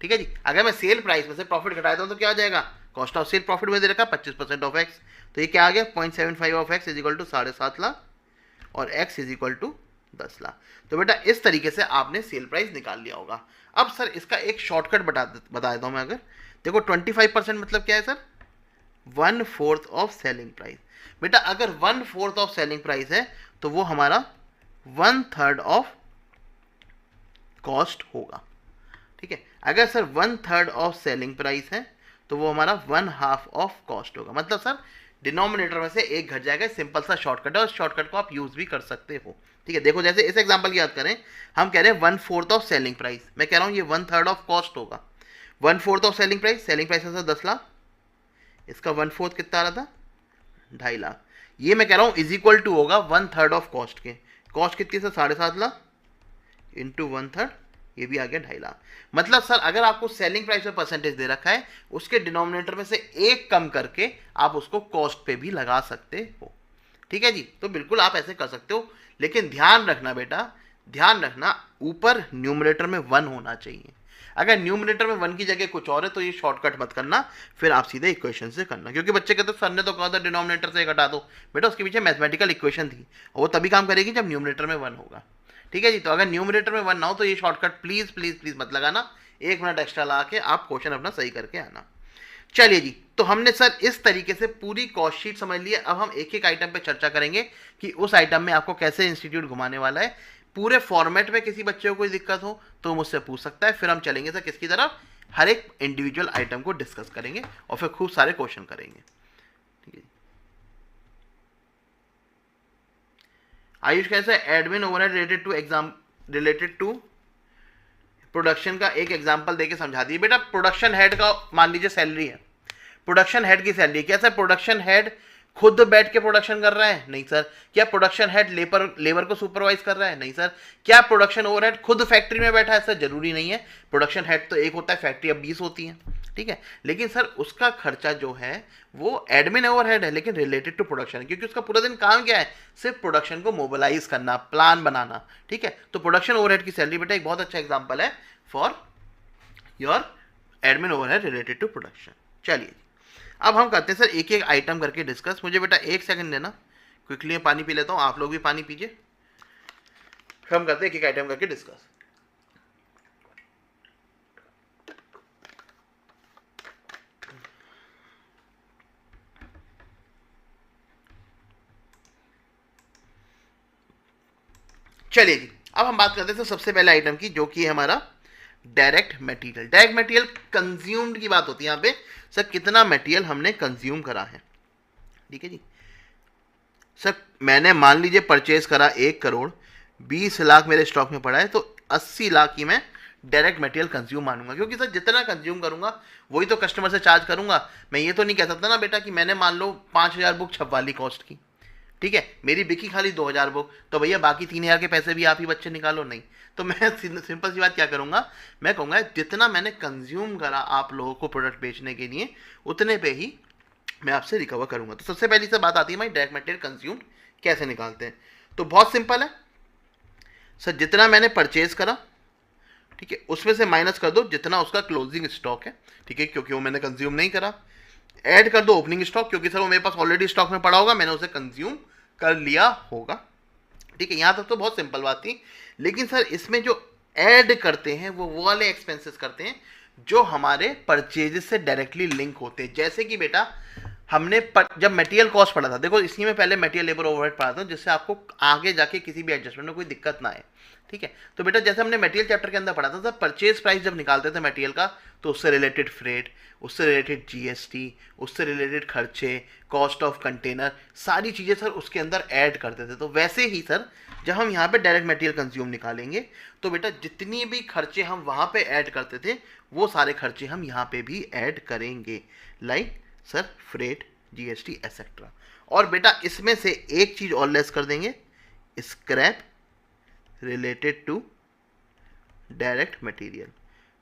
ठीक है जी। अगर मैं सेल प्राइस में से प्रॉफिट घटा देता हूं तो क्या आ जाएगा कॉस्ट ऑफ सेल, प्रॉफिट में दे रखा 25% ऑफ एक्स, तो ये क्या आ गया 0.75 of X is equal to 7.5 lakh और x is equal to 10 lakh. तो बेटा इस तरीके से आपने सेल प्राइस निकाल लिया होगा। अब सर इसका एक शॉर्टकट बता देता हूं मैं। अगर देखो 25% मतलब क्या है सर 1/4 ऑफ सेलिंग प्राइस। बेटा अगर 1/4 ऑफ सेलिंग प्राइस है तो वो हमारा 1/3 ऑफ कॉस्ट होगा, ठीक है। अगर सर 1/3 ऑफ सेलिंग प्राइस है तो वो हमारा 1/2 ऑफ कॉस्ट होगा। मतलब सर डिनोमिनेटर में से एक घट जाएगा। सिंपल सा शॉर्टकट है और शॉर्टकट को आप यूज भी कर सकते हो, ठीक है। देखो जैसे इस एग्जांपल की याद करें, हम कह रहे हैं 1/4 ऑफ सेलिंग प्राइस, मैं कह रहा हूं ये 1/3 ऑफ कॉस्ट होगा। 1/4 ऑफ सेलिंग प्राइस है सर 10 लाख, इसका 1/4 कितना आ रहा था 2.5 लाख। ये मैं कह रहा हूं इज इक्वल टू होगा 1/3 ऑफ कॉस्ट के। कॉस्ट कितनी सर 7.5 लाख इंटू 1/3, ये भी आ गया 2.5 लाख। मतलब सर अगर आपको सेलिंग प्राइस में परसेंटेज दे रखा है उसके डिनोमिनेटर में से एक कम करके आप उसको कॉस्ट पे भी लगा सकते हो, ठीक है जी। तो बिल्कुल आप ऐसे कर सकते हो, लेकिन ध्यान रखना बेटा, ध्यान रखना ऊपर न्यूमरेटर में 1 होना चाहिए। अगर न्यूमरेटर में 1 की जगह कुछ और है तो ये शॉर्टकट मत करना, फिर आप सीधे इक्वेशन से करना। क्योंकि बच्चे कहते सर ने तो कहा था डिनोमिनेटर से घटा दो, बेटा उसके पीछे मैथमेटिकल इक्वेशन थी और वो तभी काम करेगी जब न्यूमरेटर में 1 होगा, ठीक है जी। तो अगर न्यूमरेटर में 1 ना हो तो ये शॉर्टकट प्लीज प्लीज प्लीज मत लगाना, 1 मिनट एक्स्ट्रा ला के आप क्वेश्चन अपना सही करके आना। चलिए जी, तो हमने सर इस तरीके से पूरी कॉस्ट शीट समझ ली है। अब हम एक एक आइटम पे चर्चा करेंगे कि उस आइटम में आपको कैसे इंस्टीट्यूट घुमाने वाला है। पूरे फॉर्मेट में किसी बच्चे को कोई दिक्कत हो तो मुझसे पूछ सकता है, फिर हम चलेंगे सर किसकी तरफ, हर एक इंडिविजुअल आइटम को डिस्कस करेंगे और फिर खूब सारे क्वेश्चन करेंगे, ठीक है। आयुष कैसे admin overhead related to production का एक एग्जांपल देके समझा दिए। बेटा प्रोडक्शन हेड का मान लीजिए सैलरी है, प्रोडक्शन हेड की सैलरी, क्या सर प्रोडक्शन हेड खुद बैठ के प्रोडक्शन कर रहा है, नहीं सर। क्या प्रोडक्शन हेड लेबर को सुपरवाइज कर रहा है, नहीं सर। क्या प्रोडक्शन ओवरहेड खुद फैक्ट्री में बैठा है, सर जरूरी नहीं है। प्रोडक्शन हेड तो एक होता है, फैक्ट्री अब 20 होती है, ठीक है। लेकिन सर उसका खर्चा जो है वो एडमिन ओवरहेड है लेकिन रिलेटेड टू प्रोडक्शन, क्योंकि उसका पूरा दिन काम क्या है, सिर्फ प्रोडक्शन को मोबिलाइज करना, प्लान बनाना, ठीक है। तो प्रोडक्शन ओवरहेड की सैलरी बेटा एक बहुत अच्छा एग्जांपल है for your admin overhead related to production. चलिए अब हम करते हैं सर एक एक आइटम करके डिस्कस। मुझे बेटा 1 सेकंड देना, क्विकली मैं पानी पी लेता हूँ, आप लोग भी पानी पीजिए, फिर हम करते हैं एक एक आइटम करके डिस्कस। चलिए जी, अब हम बात करते हैं सबसे पहले आइटम की, जो कि है हमारा direct material. Direct material consumed की बात होती है यहाँ पे, सर कितना मटेरियल हमने कंज्यूम करा है, ठीक है जी। सर मैंने मान लीजिए परचेज करा 1 करोड़, 20 लाख मेरे स्टॉक में पड़ा है, तो 80 लाख ही मैं डायरेक्ट मटेरियल कंज्यूम मानूंगा, क्योंकि सर जितना कंज्यूम करूंगा वही तो कस्टमर से चार्ज करूंगा। मैं ये तो नहीं कह सकता ना बेटा कि मैंने मान लो 5,000 बुक छपवा ली कॉस्ट की, ठीक है, मेरी बिकी खाली 2,000 बुक, तो भैया बाकी 3,000 के पैसे भी आप ही बच्चे निकालो, नहीं। तो मैं सिंपल सी बात क्या करूंगा, मैं कहूँगा जितना मैंने कंज्यूम करा आप लोगों को प्रोडक्ट बेचने के लिए, उतने पे ही मैं आपसे रिकवर करूंगा। तो सबसे पहली से बात आती है भाई डायरेक्ट मटेरियल कंज्यूम कैसे निकालते हैं। तो बहुत सिंपल है सर, जितना मैंने परचेज करा, ठीक है, उसमें से माइनस कर दो जितना उसका क्लोजिंग स्टॉक है, ठीक है, क्योंकि वो मैंने कंज्यूम नहीं करा। ऐड कर दो ओपनिंग स्टॉक, क्योंकि सर वो मेरे पास ऑलरेडी स्टॉक में पड़ा होगा, मैंने उसे कंज्यूम कर लिया होगा, ठीक है। यहाँ तक तो बहुत सिंपल बात थी। लेकिन सर इसमें जो ऐड करते हैं वो वाले एक्सपेंसेस करते हैं जो हमारे परचेजेस से डायरेक्टली लिंक होते हैं। जैसे कि बेटा हमने जब मटेरियल कॉस्ट पढ़ा था, देखो इसी में पहले मटेरियल लेबर ओवरहेड पढ़ा था, जिससे आपको आगे जाके किसी भी एडजस्टमेंट में कोई दिक्कत ना आए, ठीक है। तो बेटा जैसे हमने मटेरियल चैप्टर के अंदर पढ़ा था, सर परचेज प्राइस जब निकालते थे मटेरियल का, तो उससे रिलेटेड फ्रेट, उससे रिलेटेड जीएसटी, उससे रिलेटेड खर्चे, कॉस्ट ऑफ कंटेनर, सारी चीज़ें सर उसके अंदर ऐड करते थे। तो वैसे ही सर जब हम यहाँ पे डायरेक्ट मटेरियल कंज्यूम निकालेंगे, तो बेटा जितनी भी खर्चे हम वहाँ पे ऐड करते थे वो सारे खर्चे हम यहाँ पे भी ऐड करेंगे, like sir freight, GST etcetera. और बेटा इसमें से एक चीज़ और लेस कर देंगे, scrap related to direct material.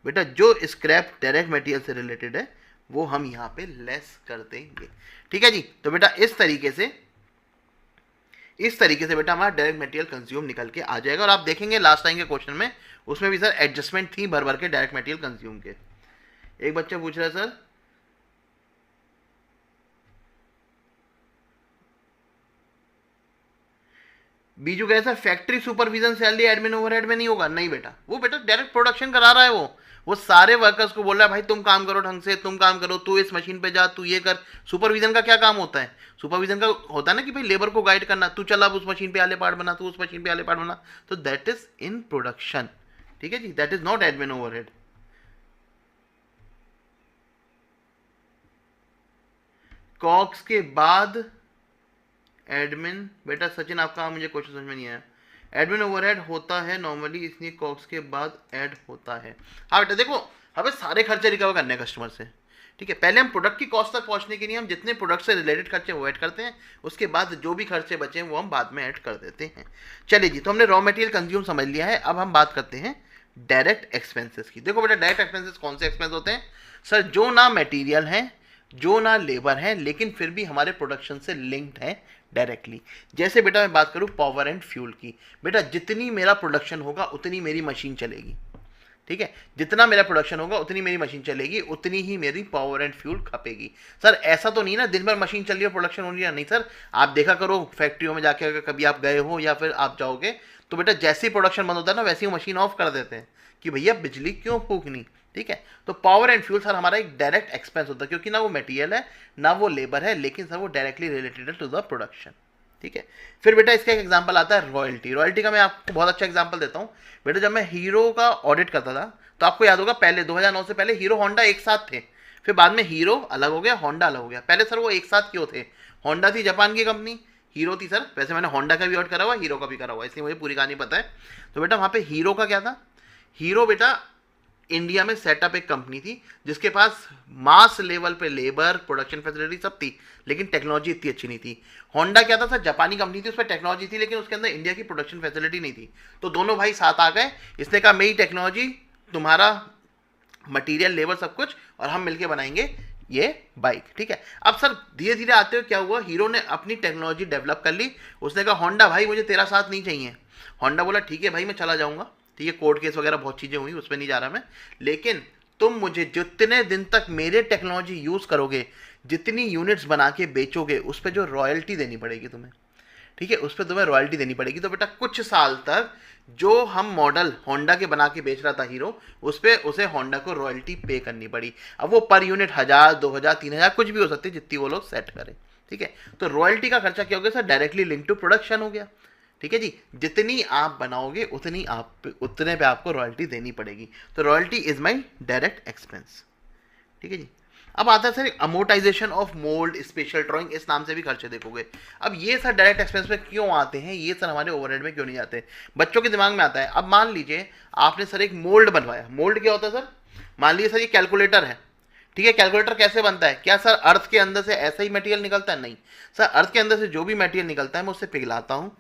बेटा जो स्क्रैप डायरेक्ट मटेरियल से रिलेटेड है वो हम यहाँ पे लेस कर देंगे, ठीक है जी। तो बेटा इस तरीके से बेटा हमारा डायरेक्ट मटेरियल कंज्यूम निकल के आ जाएगा। और आप देखेंगे लास्ट टाइम के क्वेश्चन में उसमें भी सर एडजस्टमेंट थी भर भर के डायरेक्ट मटेरियल कंज्यूम के। एक बच्चा पूछ रहा है सर बीजू कहे sir factory supervision salary admin overhead में नहीं होगा, नहीं बेटा, वो बेटा डायरेक्ट प्रोडक्शन करा रहा है, वो सारे वर्कर्स को बोल रहा है भाई तुम काम करो ढंग से, तुम काम करो, तू इस मशीन पे जा, तू ये कर। सुपरविजन का क्या काम होता है? सुपरविजन का होता है ना कि भाई लेबर को गाइड करना, तू चल अब उस मशीन पे आले पार्ट बना, तू उस मशीन पे आले पार्ट बना। तो दैट इज इन प्रोडक्शन, ठीक है जी, that is not admin overhead. कॉक्स के बाद एडमिन, बेटा सचिन आपका मुझे क्वेश्चन समझ में नहीं आया। एडमिन ओवरहेड होता है नॉर्मली, इसलिए कॉक्स के बाद ऐड होता है। हाँ बेटा देखो हमें सारे खर्चे रिकवर करने हैं कस्टमर से, ठीक है। पहले हम प्रोडक्ट की कॉस्ट तक पहुंचने के लिए हम जितने प्रोडक्ट से रिलेटेड खर्चे वो ऐड करते हैं, उसके बाद जो भी खर्चे बचे हैं वो हम बाद में ऐड कर देते हैं। चलिए जी, तो हमने रॉ मटेरियल कंज्यूम समझ लिया है। अब हम बात करते हैं डायरेक्ट एक्सपेंसेस की। देखो बेटा डायरेक्ट एक्सपेंसेस कौन से एक्सपेंस होते हैं सर? जो ना मटेरियल है, जो ना लेबर है, लेकिन फिर भी हमारे प्रोडक्शन से लिंक्ड है डायरेक्टली। जैसे बेटा मैं बात करूं पावर एंड फ्यूल की, बेटा जितनी मेरा प्रोडक्शन होगा उतनी मेरी मशीन चलेगी, ठीक है। जितना मेरा प्रोडक्शन होगा उतनी मेरी मशीन चलेगी, उतनी ही मेरी पावर एंड फ्यूल खपेगी। सर ऐसा तो नहीं ना दिन भर मशीन चल रही है प्रोडक्शन हो रही है, नहीं सर। आप देखा करो फैक्ट्रियों में जाके, अगर कभी आप गए हो या फिर आप जाओगे, तो बेटा जैसे ही प्रोडक्शन बंद होता है ना वैसे ही मशीन ऑफ कर देते हैं कि भैया बिजली क्यों फूकनी, ठीक है। तो पावर एंड फ्यूल सर हमारा एक डायरेक्ट एक्सपेंस होता है, क्योंकि ना वो मटेरियल है ना वो लेबर है, लेकिन सर वो directly related to the production, ठीक है। फिर बेटा इसका एक एग्जांपल आता है रॉयल्टी। रॉयल्टी का मैं आपको बहुत अच्छा एग्जांपल देता हूँ। बेटा जब मैं हीरो का ऑडिट करता था तो आपको याद होगा पहले 2009 से पहले हीरो होंडा एक साथ थे, फिर बाद में हीरो अलग हो गया, होंडा अलग हो गया। पहले सर वो एक साथ क्यों थे? होंडा थी जापान की कंपनी, हीरो थी सर, वैसे मैंने होंडा का भी ऑडिट करा हुआ, हीरो का भी करा हुआ, इसलिए मुझे पूरी कहानी पता है। तो बेटा वहाँ पे हीरो का क्या था? हीरो बेटा इंडिया में सेटअप एक कंपनी थी जिसके पास मास लेवल पे लेबर, प्रोडक्शन फैसिलिटी सब थी, लेकिन टेक्नोलॉजी इतनी अच्छी नहीं थी। होंडा क्या था सर? जापानी कंपनी थी, उस पर टेक्नोलॉजी थी, लेकिन उसके अंदर इंडिया की प्रोडक्शन फैसिलिटी नहीं थी। तो दोनों भाई साथ आ गए, इसने कहा मेरी टेक्नोलॉजी, तुम्हारा मटेरियल, लेबर सब कुछ, और हम मिलके बनाएंगे ये बाइक, ठीक है। अब सर धीरे धीरे आते हुए क्या हुआ, हीरो ने अपनी टेक्नोलॉजी डेवलप कर ली। उसने कहा होंडा भाई मुझे तेरा साथ नहीं चाहिए। होंडा बोला ठीक है भाई मैं चला जाऊंगा, ठीक है, कोर्ट केस वगैरह बहुत चीज़ें हुई, उसमें नहीं जा रहा मैं, लेकिन तुम मुझे जितने दिन तक मेरे टेक्नोलॉजी यूज़ करोगे, जितनी यूनिट्स बना के बेचोगे, उस पर जो रॉयल्टी देनी पड़ेगी तुम्हें, ठीक है, उस पर तुम्हें रॉयल्टी देनी पड़ेगी। तो बेटा कुछ साल तक जो हम मॉडल होंडा के बना के बेच रहा था हीरो, उस पर उसे होंडा को रॉयल्टी पे करनी पड़ी। अब वो पर यूनिट 1000, 2000, 3000 कुछ भी हो सकती है, जितनी वो लोग सेट करें, ठीक है। तो रॉयल्टी का खर्चा क्या हो गया sir? Directly link to production हो गया, ठीक है जी। जितनी आप बनाओगे उतने पे आपको रॉयल्टी देनी पड़ेगी। तो royalty is my direct expense, ठीक है जी। अब आता है sir amortisation of mould, special drawing, इस नाम से भी खर्चे देखोगे। अब ये सर डायरेक्ट एक्सपेंस में क्यों आते हैं, ये सर हमारे ओवरहेड में क्यों नहीं आते, बच्चों के दिमाग में आता है। अब मान लीजिए आपने सर एक मोल्ड बनवाया, मोल्ड क्या होता है सर, मान लीजिए सर ये कैलकुलेटर है, ठीक है, कैलकुलेटर कैसे बनता है, क्या सर अर्थ के अंदर से ऐसा ही मटेरियल निकलता है, नहीं सर, अर्थ के अंदर से जो भी मटेरियल निकलता है मैं उससे पिघलाता हूँ,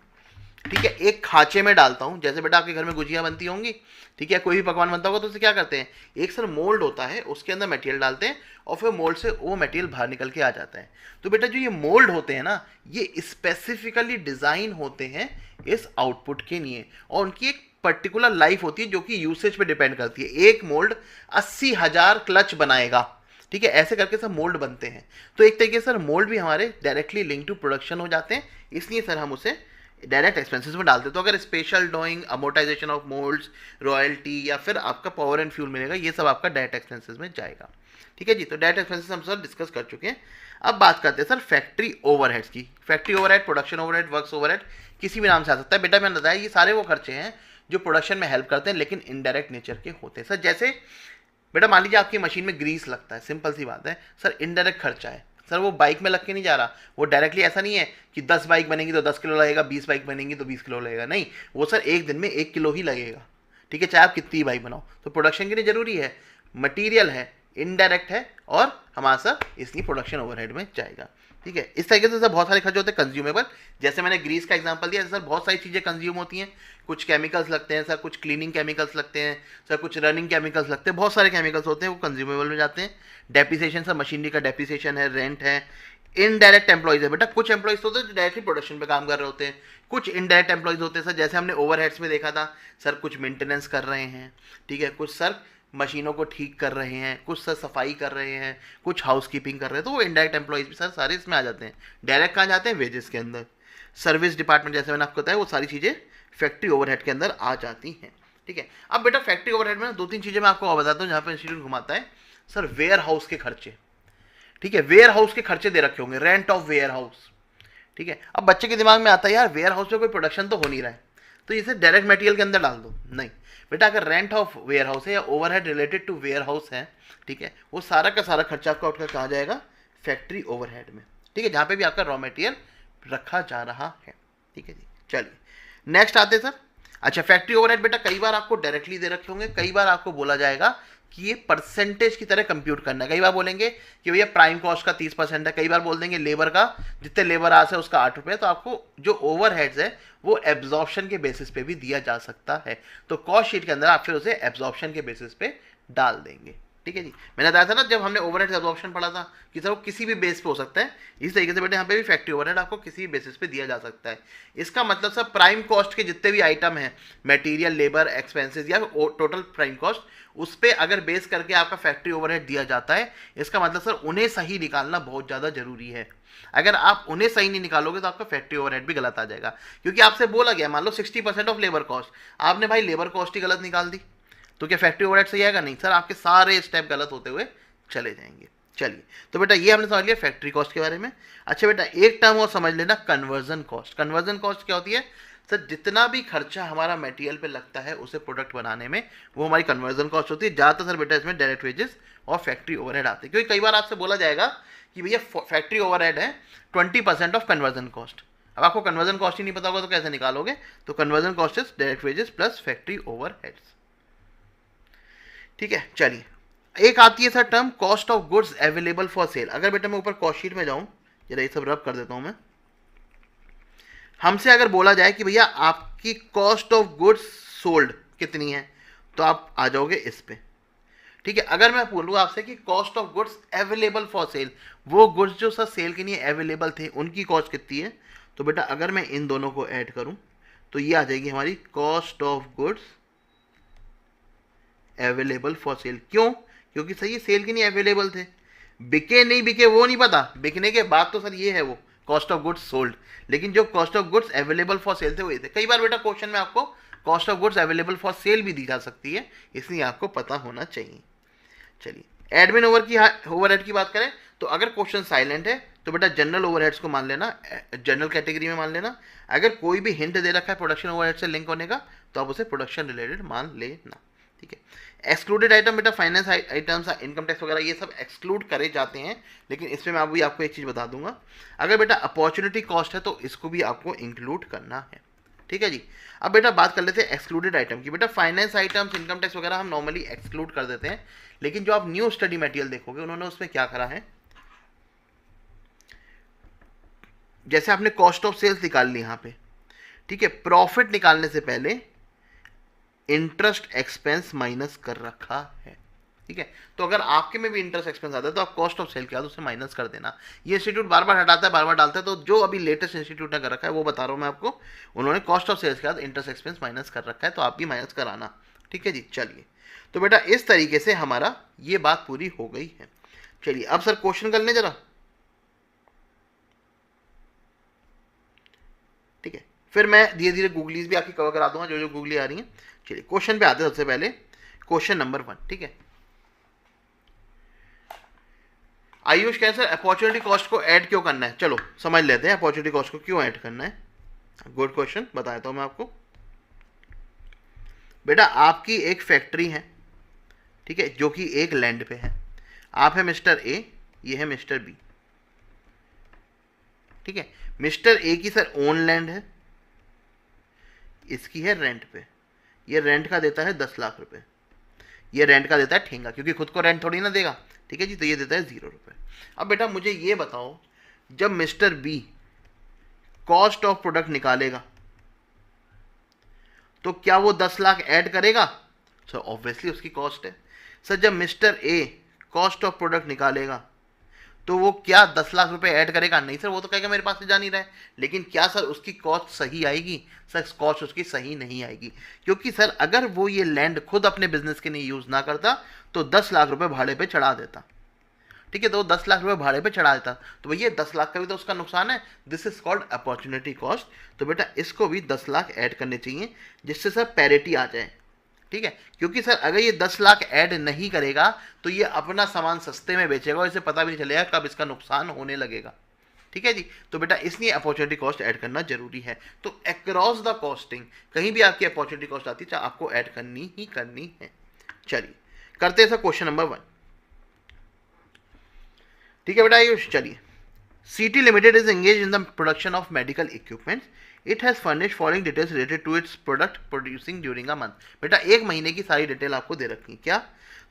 ठीक है, एक खांचे में डालता हूँ, जैसे बेटा आपके घर में गुजिया बनती होंगी, ठीक है, कोई भी पकवान बनता होगा तो उसे क्या करते हैं, एक सर मोल्ड होता है, उसके अंदर मटेरियल डालते हैं और फिर मोल्ड से वो मटेरियल बाहर निकल के आ जाता है। तो बेटा जो ये मोल्ड होते हैं ना, ये स्पेसिफिकली डिज़ाइन होते हैं इस आउटपुट के लिए, और उनकी एक पर्टिकुलर लाइफ होती है जो कि यूसेज पे डिपेंड करती है। एक मोल्ड 80,000 क्लच बनाएगा, ठीक है, ऐसे करके सर मोल्ड बनते हैं। तो एक तरीके से सर मोल्ड भी हमारे डायरेक्टली लिंक टू प्रोडक्शन हो जाते हैं, इसलिए सर हम उसे डायरेक्ट एक्सपेंसेस में डालते हैं। तो अगर special drawing, amortisation of moulds, royalty या फिर आपका पावर एंड फ्यूल मिलेगा, ये सब आपका डायरेक्ट एक्सपेंसेस में जाएगा, ठीक है जी। तो डायरेक्ट एक्सपेंसेस हम सर डिस्कस कर चुके हैं। अब बात करते हैं सर फैक्ट्री ओवरहेड्स की। Factory overhead, production overhead, works overhead, किसी भी नाम से आ सकता है। बेटा मैंने बताया ये सारे वो खर्चे हैं जो प्रोडक्शन में हेल्प करते हैं लेकिन इनडायरेक्ट नेचर के होते हैं। सर जैसे बेटा मान लीजिए आपकी मशीन में ग्रीस लगता है, सिंपल सी बात है सर, इनडायरेक्ट खर्चा है सर, वो बाइक में लग के नहीं जा रहा, वो डायरेक्टली ऐसा नहीं है कि 10 बाइक बनेंगी तो 10 किलो लगेगा, 20 बाइक बनेंगी तो 20 किलो लगेगा, नहीं, वो सर एक दिन में 1 किलो ही लगेगा, ठीक है, चाहे आप कितनी बाइक बनाओ। तो प्रोडक्शन के लिए जरूरी है, मटीरियल है, इनडायरेक्ट है और हमारा सर इसलिए प्रोडक्शन ओवरहेड में जाएगा, ठीक है। इस तरीके से सर बहुत सारे खर्च होते हैं कंज्यूमेबल, जैसे मैंने ग्रीस का एग्जांपल दिया, सर बहुत सारी चीज़ें कंज्यूम होती हैं, कुछ केमिकल्स लगते हैं सर, कुछ क्लीनिंग केमिकल्स लगते हैं सर, कुछ रनिंग केमिकल्स लगते हैं, बहुत सारे केमिकल्स होते हैं वो कंज्यूमेबल में जाते हैं। डेप्रिसिएशन सर, मशीनरी का डेप्रिसिएशन है, रेंट है। इनडायरेक्ट एम्प्लॉइज है बेटा, कुछ एम्प्लॉइज होते हैं जो डायरेक्टली प्रोडक्शन पे काम कर रहे होते हैं, कुछ इनडायरेक्ट एम्प्लॉइज होते हैं सर, जैसे हमने ओवरहेड्स में देखा था सर, कुछ मेंटेनेंस कर रहे हैं, ठीक है, कुछ सर मशीनों को ठीक कर रहे हैं, कुछ सर सफाई कर रहे हैं, कुछ हाउसकीपिंग कर रहे हैं, तो वो इनडायरेक्ट एम्प्लॉइज भी सर सारे इसमें आ जाते हैं। डायरेक्ट कहाँ जाते हैं, वेजेस के अंदर। सर्विस डिपार्टमेंट जैसे मैंने आपको बताया, वो सारी चीज़ें फैक्ट्री ओवरहेड के अंदर आ जाती हैं, ठीक है। अब बेटा फैक्ट्री ओवरहेड में 2-3 चीज़ें मैं आपको और बताता हूँ जहाँ पर इंस्टीट्यूट घुमाता है सर। वेयर हाउस के खर्चे, ठीक है, वेयर हाउस के खर्चे दे रखे होंगे, रेंट ऑफ वेयर हाउस, ठीक है। अब बच्चे के दिमाग में आता है यार वेयर हाउस में कोई प्रोडक्शन तो हो नहीं रहा है, तो इसे डायरेक्ट मटेरियल के अंदर डाल दो, नहीं बेटा, अगर रेंट ऑफ वेयर हाउस है या overhead related to warehouse है, ठीक है, वो सारा का सारा खर्चा आपका उठकर कहाँ जाएगा, फैक्ट्री ओवरहेड में, ठीक है, जहाँ पे भी आपका रॉ मटेरियल रखा जा रहा है, ठीक है जी। चलिए नेक्स्ट आते हैं सर। अच्छा, फैक्ट्री ओवरहेड बेटा कई बार आपको डायरेक्टली दे रखे होंगे, कई बार आपको बोला जाएगा कि ये परसेंटेज की तरह कंप्यूट करना है। कई बार बोलेंगे कि भैया प्राइम कॉस्ट का 30% है, कई बार बोल देंगे लेबर का, जितने लेबर आवर्स है उसका 8 रुपये। तो आपको जो ओवरहेड्स है वो एब्जॉर्प्शन के बेसिस पे भी दिया जा सकता है, तो कॉस्ट शीट के अंदर आप फिर उसे एब्जॉर्प्शन के बेसिस पे डाल देंगे, ठीक है जी। मैंने बताया था ना जब हमने ओवरहेड एब्जॉर्प्शन पढ़ा था कि सर वो किसी भी बेस पे हो सकता है, इस तरीके से बेटे यहाँ पे भी फैक्ट्री ओवरहेड आपको किसी भी बेसिस पे दिया जा सकता है। इसका मतलब सर प्राइम कॉस्ट के जितने भी आइटम हैं, मटेरियल, लेबर, एक्सपेंसेस या टोटल प्राइम कॉस्ट, उस पर अगर बेस करके आपका फैक्ट्री ओवरहेड दिया जाता है, इसका मतलब सर उन्हें सही निकालना बहुत ज़्यादा जरूरी है। अगर आप उन्हें सही नहीं निकालोगे तो आपका फैक्ट्री ओवरहेड भी गलत आ जाएगा, क्योंकि आपसे बोला गया मान लो 60% ऑफ लेबर कॉस्ट, आपने भाई लेबर कॉस्ट ही गलत निकाल दी, तो क्या फैक्ट्री ओवरहेड सही आएगा, नहीं सर, आपके सारे स्टेप गलत होते हुए चले जाएंगे। चलिए, तो बेटा ये हमने समझ लिया फैक्ट्री कॉस्ट के बारे में। अच्छा बेटा एक टर्म और समझ लेना, कन्वर्जन कॉस्ट। कन्वर्जन कॉस्ट क्या होती है सर, जितना भी खर्चा हमारा मटेरियल पे लगता है उसे प्रोडक्ट बनाने में, वो हमारी कन्वर्जन कॉस्ट होती है। ज़्यादातर सर बेटा इसमें डायरेक्ट वेजेस और फैक्ट्री ओवरहेड आते हैं, क्योंकि कई बार आपसे बोला जाएगा कि भैया फैक्ट्री ओवरहेड है 20% ऑफ कन्वर्जन कॉस्ट। अब आपको कन्वर्जन कॉस्ट ही नहीं पता होगा तो कैसे निकालोगे, तो conversion cost is direct wages plus factory overheads, ठीक है। चलिए एक आती है sir term cost of goods available for sale. अगर बेटा मैं ऊपर कॉस्ट शीट में जाऊं, जरा ये सब रब कर देता हूं मैं, हमसे अगर बोला जाए कि भैया आपकी कॉस्ट ऑफ गुड्स सोल्ड कितनी है, तो आप आ जाओगे इस पे, ठीक है। अगर मैं बोलूँ आपसे कि cost of goods available for sale, वो गुड्स जो सर सेल के लिए अवेलेबल थे उनकी कॉस्ट कितनी है, तो बेटा अगर मैं इन दोनों को ऐड करूं तो ये आ जाएगी हमारी cost of goods available for sale. क्यों, क्योंकि सर ये सेल के लिए अवेलेबल थे, बिके नहीं बिके वो नहीं पता, बिकने के बाद तो सर ये है वो कॉस्ट ऑफ गुड्स सोल्ड, लेकिन जो cost of goods available for sale थे वो ये थे। कई बार बेटा क्वेश्चन में आपको cost of goods available for sale भी दी जा सकती है, इसलिए आपको पता होना चाहिए। चलिए एडमिन ओवरहेड की बात करें तो अगर क्वेश्चन साइलेंट है तो बेटा जनरल ओवरहेड्स को मान लेना, जनरल कैटेगरी में मान लेना। अगर कोई भी हिंट दे रखा है प्रोडक्शन ओवरहेड से लिंक होने का तो आप उसे प्रोडक्शन रिलेटेड मान लेना, ठीक है। एक्सक्लूडेड आइटम बेटा फाइनेंस आइटम्स, इनकम टैक्स वगैरह ये सब एक्सक्लूड करे जाते हैं, लेकिन इसमें मैं अभी आपको एक चीज़ बता दूंगा, अगर बेटा अपॉर्चुनिटी कॉस्ट है तो इसको भी आपको इंक्लूड करना है। ठीक है जी। अब बेटा बात कर लेते हैं एक्सक्लूडेड आइटम की। बेटा फाइनेंस आइटम्स, इनकम टैक्स वगैरह हम नॉर्मली एक्सक्लूड कर देते हैं, लेकिन जो आप न्यू स्टडी मटेरियल देखोगे उन्होंने उसमें क्या करा है, जैसे आपने कॉस्ट ऑफ सेल्स निकाल ली यहाँ पे, ठीक है, प्रॉफिट निकालने से पहले इंटरेस्ट एक्सपेंस माइनस कर रखा है। ठीक है, तो अगर आपके में भी इंटरेस्ट एक्सपेंस आता है तो आप कॉस्ट ऑफ सेल के बाद उसे माइनस कर देना। ये इंस्टीट्यूट बार बार हटाता है, बार बार डालता है, तो जो अभी लेटेस्ट इंस्टीट्यूट ने कर रखा है वो बता रहा हूँ मैं आपको, उन्होंने कॉस्ट ऑफ सेल्स के बाद इंटरेस्ट एक्सपेंस माइनस कर रखा है, तो आप भी माइनस कराना। ठीक है जी। चलिए, तो बेटा इस तरीके से हमारा ये बात पूरी हो गई है। चलिए अब सर क्वेश्चन कर लें जरा। ठीक है, फिर मैं धीरे धीरे गूगलीज भी आपकी कवर करा दूंगा जो जो गूगली आ रही हैं। चलिए क्वेश्चन पे आते हैं। सबसे पहले क्वेश्चन नंबर 1। ठीक है, आयुष कह सर अपॉर्चुनिटी कॉस्ट को ऐड क्यों करना है, चलो समझ लेते हैं अपॉर्चुनिटी कॉस्ट को क्यों ऐड करना है। गुड क्वेश्चन, बताता हूं मैं आपको। बेटा आपकी एक फैक्ट्री है, ठीक है, जो कि एक लैंड पे है। आप है मिस्टर ए, ये है मिस्टर बी। ठीक है, मिस्टर ए की सर ओन लैंड है, इसकी है रेंट पे। ये रेंट का देता है 10 लाख रुपए, ये रेंट का देता है ठेंगा, क्योंकि खुद को रेंट थोड़ी ना देगा। ठीक है जी, तो ये देता है 0 रुपए। अब बेटा मुझे ये बताओ, जब mister B cost of product निकालेगा तो क्या वो 10 लाख ऐड करेगा? सर ऑब्वियसली उसकी कॉस्ट है। सर जब mister A cost of product निकालेगा तो वो क्या 10 लाख रुपए ऐड करेगा? नहीं सर, वो तो कहेगा मेरे पास से जा नहीं रहा है। लेकिन क्या सर उसकी कॉस्ट सही आएगी? सर कॉस्ट उसकी सही नहीं आएगी, क्योंकि सर अगर वो ये लैंड खुद अपने बिजनेस के लिए यूज ना करता तो 10 लाख रुपए भाड़े पे चढ़ा देता। ठीक है, तो 10 लाख रुपए भाड़े पे चढ़ा देता, तो भैया 10 लाख का भी तो उसका नुकसान है। This is called opportunity cost. तो बेटा इसको भी 10 लाख ऐड करने चाहिए, जिससे सर पैरिटी आ जाए। ठीक है, क्योंकि सर अगर ये 10 लाख ऐड नहीं करेगा तो ये अपना सामान सस्ते में बेचेगा और इसे पता भी नहीं चलेगा कब इसका नुकसान होने लगेगा। ठीक है जी, तो बेटा इसलिए अपॉर्चुनिटी कॉस्ट ऐड करना जरूरी है। तो अक्रॉस द कॉस्टिंग कहीं भी आपकी अपॉर्चुनिटी कॉस्ट आती है आपको ऐड करनी ही करनी है। चलिए करते हैं सर क्वेश्चन नंबर 1। ठीक है बेटा आयुष, चलिए। CT Limited is engaged in the production of medical equipment. It has furnished following details related to its product producing during a month. बेटा एक महीने की सारी डिटेल आपको दे रखी है। क्या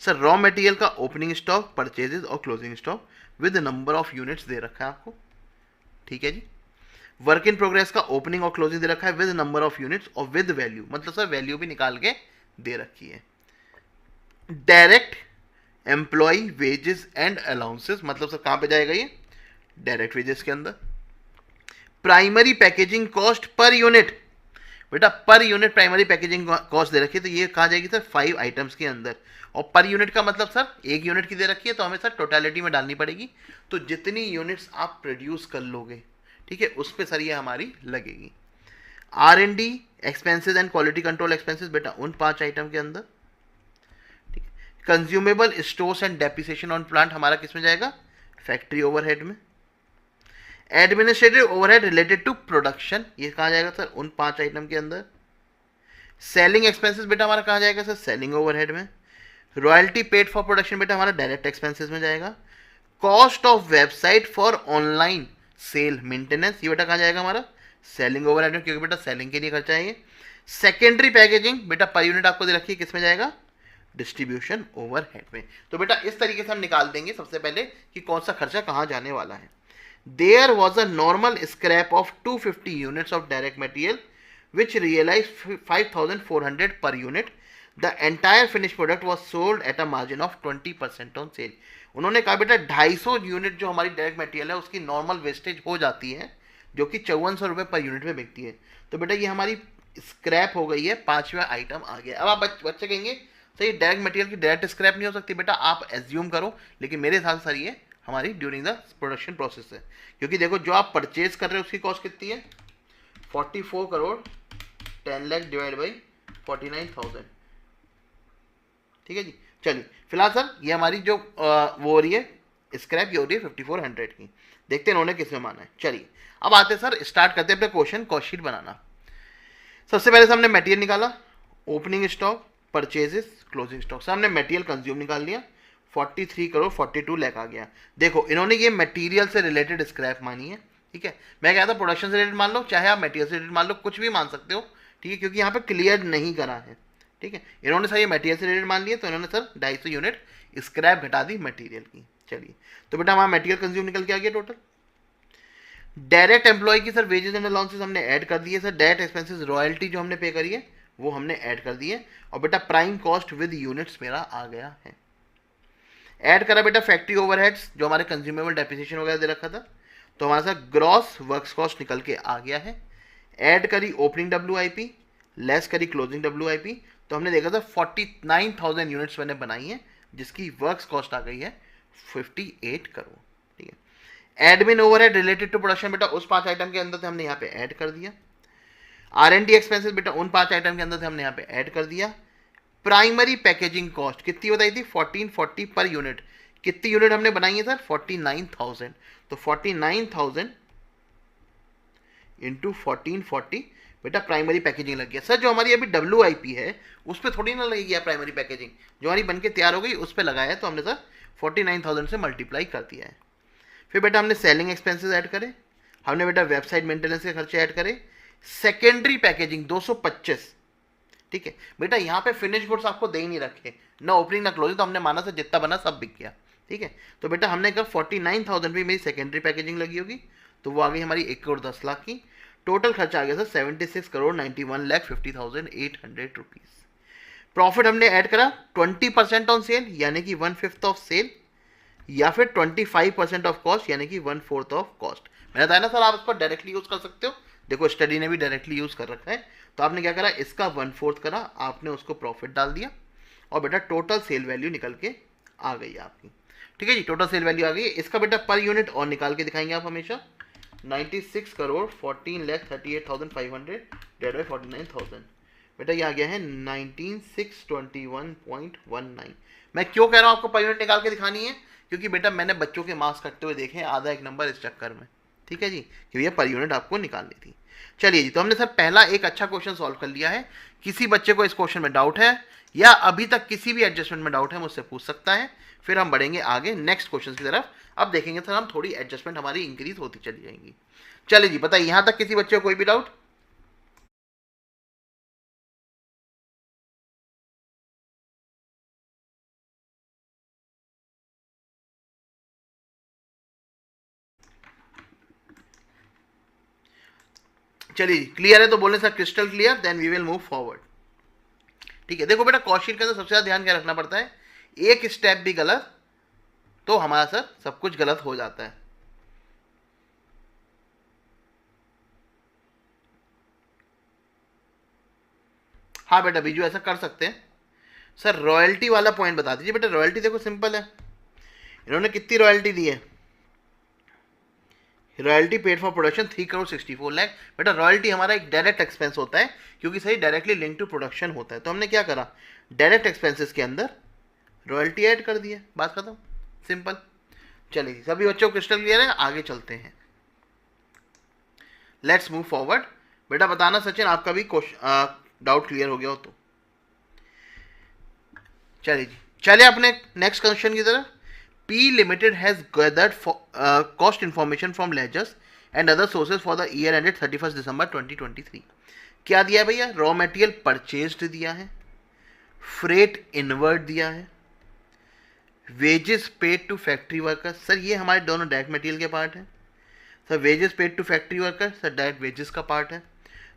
सर? रॉ मटेरियल का ओपनिंग स्टॉक, परचेजेस और closing stock with number of units दे रखा है आपको। ठीक है जी। वर्क इन प्रोग्रेस का ओपनिंग और क्लोजिंग दे रखा है विद नंबर ऑफ यूनिट्स और विद वैल्यू, मतलब सर वैल्यू भी निकाल के दे रखी है। Direct employ wages and allowances, मतलब सर कहां पे जाएगा ये? डायरेक्ट वेजेस के अंदर। प्राइमरी पैकेजिंग कॉस्ट पर यूनिट, बेटा पर यूनिट प्राइमरी पैकेजिंग कॉस्ट दे रखी है, तो ये कहाँ जाएगी सर? 5 आइटम्स के अंदर। और पर यूनिट का मतलब सर एक यूनिट की दे रखी है तो हमें सर टोटलिटी में डालनी पड़ेगी, तो जितनी यूनिट्स आप प्रोड्यूस कर लोगे, ठीक है, उस पर सर ये हमारी लगेगी। R&D expenses and quality control expenses, बेटा उन 5 आइटम के अंदर। ठीक है, consumable stores and depreciation on plant हमारा किस में जाएगा? फैक्ट्री ओवरहेड में। Administrative overhead related to production, ये कहाँ जाएगा सर? उन 5 आइटम के अंदर। सेलिंग एक्सपेंसेस बेटा हमारा कहाँ जाएगा सर? सेलिंग ओवरहेड में। रॉयल्टी पेड फॉर प्रोडक्शन बेटा हमारा डायरेक्ट एक्सपेंसेस में जाएगा। Cost of website for online sale maintenance, ये बेटा कहाँ जाएगा हमारा? सेलिंग ओवरहेड में, क्योंकि बेटा सेलिंग के लिए खर्चा है ये। सेकेंडरी पैकेजिंग बेटा पर यूनिट आपको दे रखी है, किस में जाएगा? डिस्ट्रीब्यूशन ओवरहेड में। तो बेटा इस तरीके से हम निकाल देंगे सबसे पहले कि कौन सा खर्चा कहाँ जाने वाला है। There was a normal scrap of 250 units of direct material which realized 5,400 per unit. The entire finished product was sold at a margin of 20% on sale. उन्होंने कहा बेटा 250 यूनिट जो हमारी डायरेक्ट मटेरियल है उसकी नॉर्मल वेस्टेज हो जाती है, जो कि 5400 रुपये पर यूनिट में बिकती है। तो बेटा ये हमारी स्क्रैप हो गई है, 5वां आइटम आ गया। अब आप बच्चे कहेंगे सही डायरेक्ट मटेरियल की डायरेक्ट स्क्रैप नहीं हो सकती। बेटा आप एज्यूम करो, लेकिन मेरे हिसाब से सर ये हमारी ड्यूरिंग द प्रोडक्शन प्रोसेस है, क्योंकि देखो जो आप परचेज कर रहे हो उसकी कॉस्ट कितनी है? 44 करोड़ 10 लाख डिवाइड बाई 49,000। ठीक है जी। चलिए फिलहाल सर ये हमारी जो वो हो रही है स्क्रैप, ये हो रही है 5400 की। देखते हैं इन्होंने किस में माना है। चलिए अब आते हैं सर, स्टार्ट करते हैं अपने क्वेश्चन कॉस्ट शीट बनाना। सबसे पहले से हमने मटेरियल निकाला, opening stock, purchases closing stock से हमने मटेरियल कंज्यूम निकाल लिया, 43 करोड़ 42 लाख आ गया। देखो इन्होंने ये मटेरियल से रिलेटेड स्क्रैप मानी है, ठीक है। मैं कहता प्रोडक्शन से रिलेटेड मान लो, चाहे आप मटेरियल से रिलेटेड मान लो, कुछ भी मान सकते हो, ठीक है, क्योंकि यहाँ पे क्लियर नहीं करा है, ठीक है। इन्होंने सर ये मटेरियल से रिलेटेड मान लिया, तो इन्होंने सर 250 यूनिट स्क्रैप घटा दी मटेरियल की। चलिए, तो बेटा हमारा मटेरियल कंज्यूम निकल के आ गया टोटल। डायरेक्ट एम्प्लॉय की सर वेजेस एंड अलाउंसेस हमने ऐड कर दिए सर, डायरेक्ट एक्सपेंसेस रॉयल्टी जो हमने पे करी है वो हमने ऐड कर दी है, और बेटा प्राइम कॉस्ट विद यूनिट्स मेरा आ गया है। ऐड करा बेटा फैक्ट्री ओवरहेड्स, जो हमारे कंज्यूमेबल डेप्रिसिएशन वगैरह दे रखा था, तो हमारा सर ग्रॉस वर्क्स कॉस्ट निकल के आ गया है। ऐड करी ओपनिंग WIP, लेस करी क्लोजिंग WIP, तो हमने देखा था 49,000 यूनिट्स मैंने बनाई है, जिसकी वर्क्स कॉस्ट आ गई है 58 करोड़, ठीक है। Admin overhead related to production बेटा उस 5 आइटम के अंदर से हमने यहाँ पे ऐड कर दिया। R&D एक्सपेंसेस बेटा उन 5 आइटम के अंदर से हमने यहाँ पे ऐड कर दिया। प्राइमरी पैकेजिंग कॉस्ट कितनी बताई थी, 1440 पर यूनिट। कितनी यूनिट हमने बनाई है सर, 49,000, तो 49,000 इंटू 1440 बेटा प्राइमरी पैकेजिंग लग गया। सर जो हमारी अभी WIP है उस पर थोड़ी ना लगेगी प्राइमरी पैकेजिंग, जो हमारी बनके तैयार हो गई उस पर लगाया है, तो हमने सर 49,000 से मल्टीप्लाई कर दिया है। फिर बेटा हमने सेलिंग एक्सपेंसेस ऐड करे, हमने बेटा वेबसाइट मेंटेनेंस के खर्चे ऐड करे, सेकेंडरी पैकेजिंग 225, ठीक है। बेटा यहाँ पे फिनिश गुड्स आपको दे ही नहीं रखे, ना ओपनिंग ना क्लोजिंग, तो हमने माना सर जितना बना सब बिक गया, ठीक है। तो बेटा हमने कहा 49,000 भी मेरी सेकेंडरी पैकेजिंग लगी होगी, तो वो आ गई हमारी 1 करोड़ 10 लाख की। टोटल खर्चा आ गया सर 76 करोड़ 91,50,800 रुपीज़। प्रॉफिट हमने ऐड करा 20% ऑन सेल, यानी कि 1/5 ऑफ सेल, या फिर 25% ऑफ कॉस्ट, यानी कि 1/4 ऑफ कॉस्ट। मैंने बताया ना सर आप इसको डायरेक्टली यूज़ कर सकते हो, देखो स्टडी ने भी डायरेक्टली यूज़ कर रखा है। तो आपने क्या करा, इसका 1/4 करा, आपने उसको प्रॉफिट डाल दिया, और बेटा टोटल सेल वैल्यू निकल के आ गई आपकी, ठीक है जी। टोटल सेल वैल्यू आ गई। इसका बेटा पर यूनिट और निकाल के दिखाएंगे आप हमेशा, 96 करोड़ 14,38,500 डिवाइड बाई 49,000, बेटा ये आ गया है 19,621.19। मैं क्यों कह रहा हूँ आपको पर यूनिट निकाल के दिखानी है, क्योंकि बेटा मैंने बच्चों के मार्क्स कटते हुए देखे आधा एक नंबर इस चक्कर में, ठीक है जी, कि ये पर यूनिट आपको निकालनी थी। चलिए जी, तो हमने सर पहला एक अच्छा क्वेश्चन सॉल्व कर लिया है। किसी बच्चे को इस क्वेश्चन में डाउट है या अभी तक किसी भी एडजस्टमेंट में डाउट है, मुझसे पूछ सकता है। फिर हम बढ़ेंगे आगे नेक्स्ट क्वेश्चन की तरफ। अब देखेंगे सर हम थोड़ी एडजस्टमेंट हमारी इंक्रीज होती चली जाएंगी। चलिए जी, बताइए यहां तक किसी बच्चे को कोई भी डाउट? चलिए क्लियर है तो बोलने sir crystal clear, then we will move forward, ठीक है। देखो बेटा कॉस्ट शीट के अंदर सबसे ज्यादा ध्यान क्या रखना पड़ता है, एक स्टेप भी गलत तो हमारा सर सब कुछ गलत हो जाता है। हाँ बेटा बीजू ऐसा कर सकते हैं सर। रॉयल्टी वाला पॉइंट बता दीजिए बेटा। रॉयल्टी देखो सिंपल है, इन्होंने कितनी रॉयल्टी दी है, royalty paid for production 3 crore 64 lakh. बेटा रॉयल्टी हमारा एक डायरेक्ट एक्सपेंस होता है, क्योंकि सही डायरेक्टली लिंक टू प्रोडक्शन होता है। तो हमने क्या करा, डायरेक्ट एक्सपेंसेस के अंदर रॉयल्टी ऐड कर दी है, बात खत्म, सिंपल। चलिए सभी बच्चों को क्रिस्टल क्लियर है, आगे चलते हैं, लेट्स मूव फॉरवर्ड। बेटा बताना सचिन आपका भी डाउट क्लियर हो गया हो तो। चलिए जी, चलिए अपने नेक्स्ट क्वेश्चन की तरफ। P Limited has gathered cost information from ledgers and other sources for the year ended 31st December 2023। क्या दिया है भैया, रॉ मटेरियल परचेज्ड दिया है, फ्रेट इनवर्ड दिया है, wages paid to factory worker, sir ये हमारे दोनों डायरेक्ट मटेरियल के पार्ट हैं sir. Wages paid to factory worker sir direct wages का पार्ट है।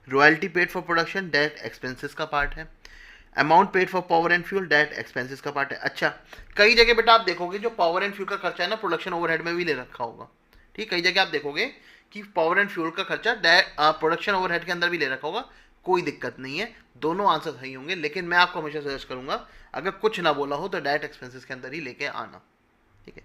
Royalty paid for production direct expenses का पार्ट है। Amount paid for power and fuel direct expenses का पार्ट है। अच्छा, कई जगह बेटा आप देखोगे जो पावर एंड फ्यूल का खर्चा है ना प्रोडक्शन ओवरहेड में भी ले रखा होगा, ठीक। कई जगह आप देखोगे कि पावर एंड फ्यूल का खर्चा प्रोडक्शन ओवरहेड के अंदर भी ले रखा होगा, कोई दिक्कत नहीं है, दोनों आंसर सही होंगे। लेकिन मैं आपको हमेशा सजेस्ट करूंगा अगर कुछ ना बोला हो तो डायरेक्ट एक्सपेंसेस के अंदर ही लेके आना, ठीक है।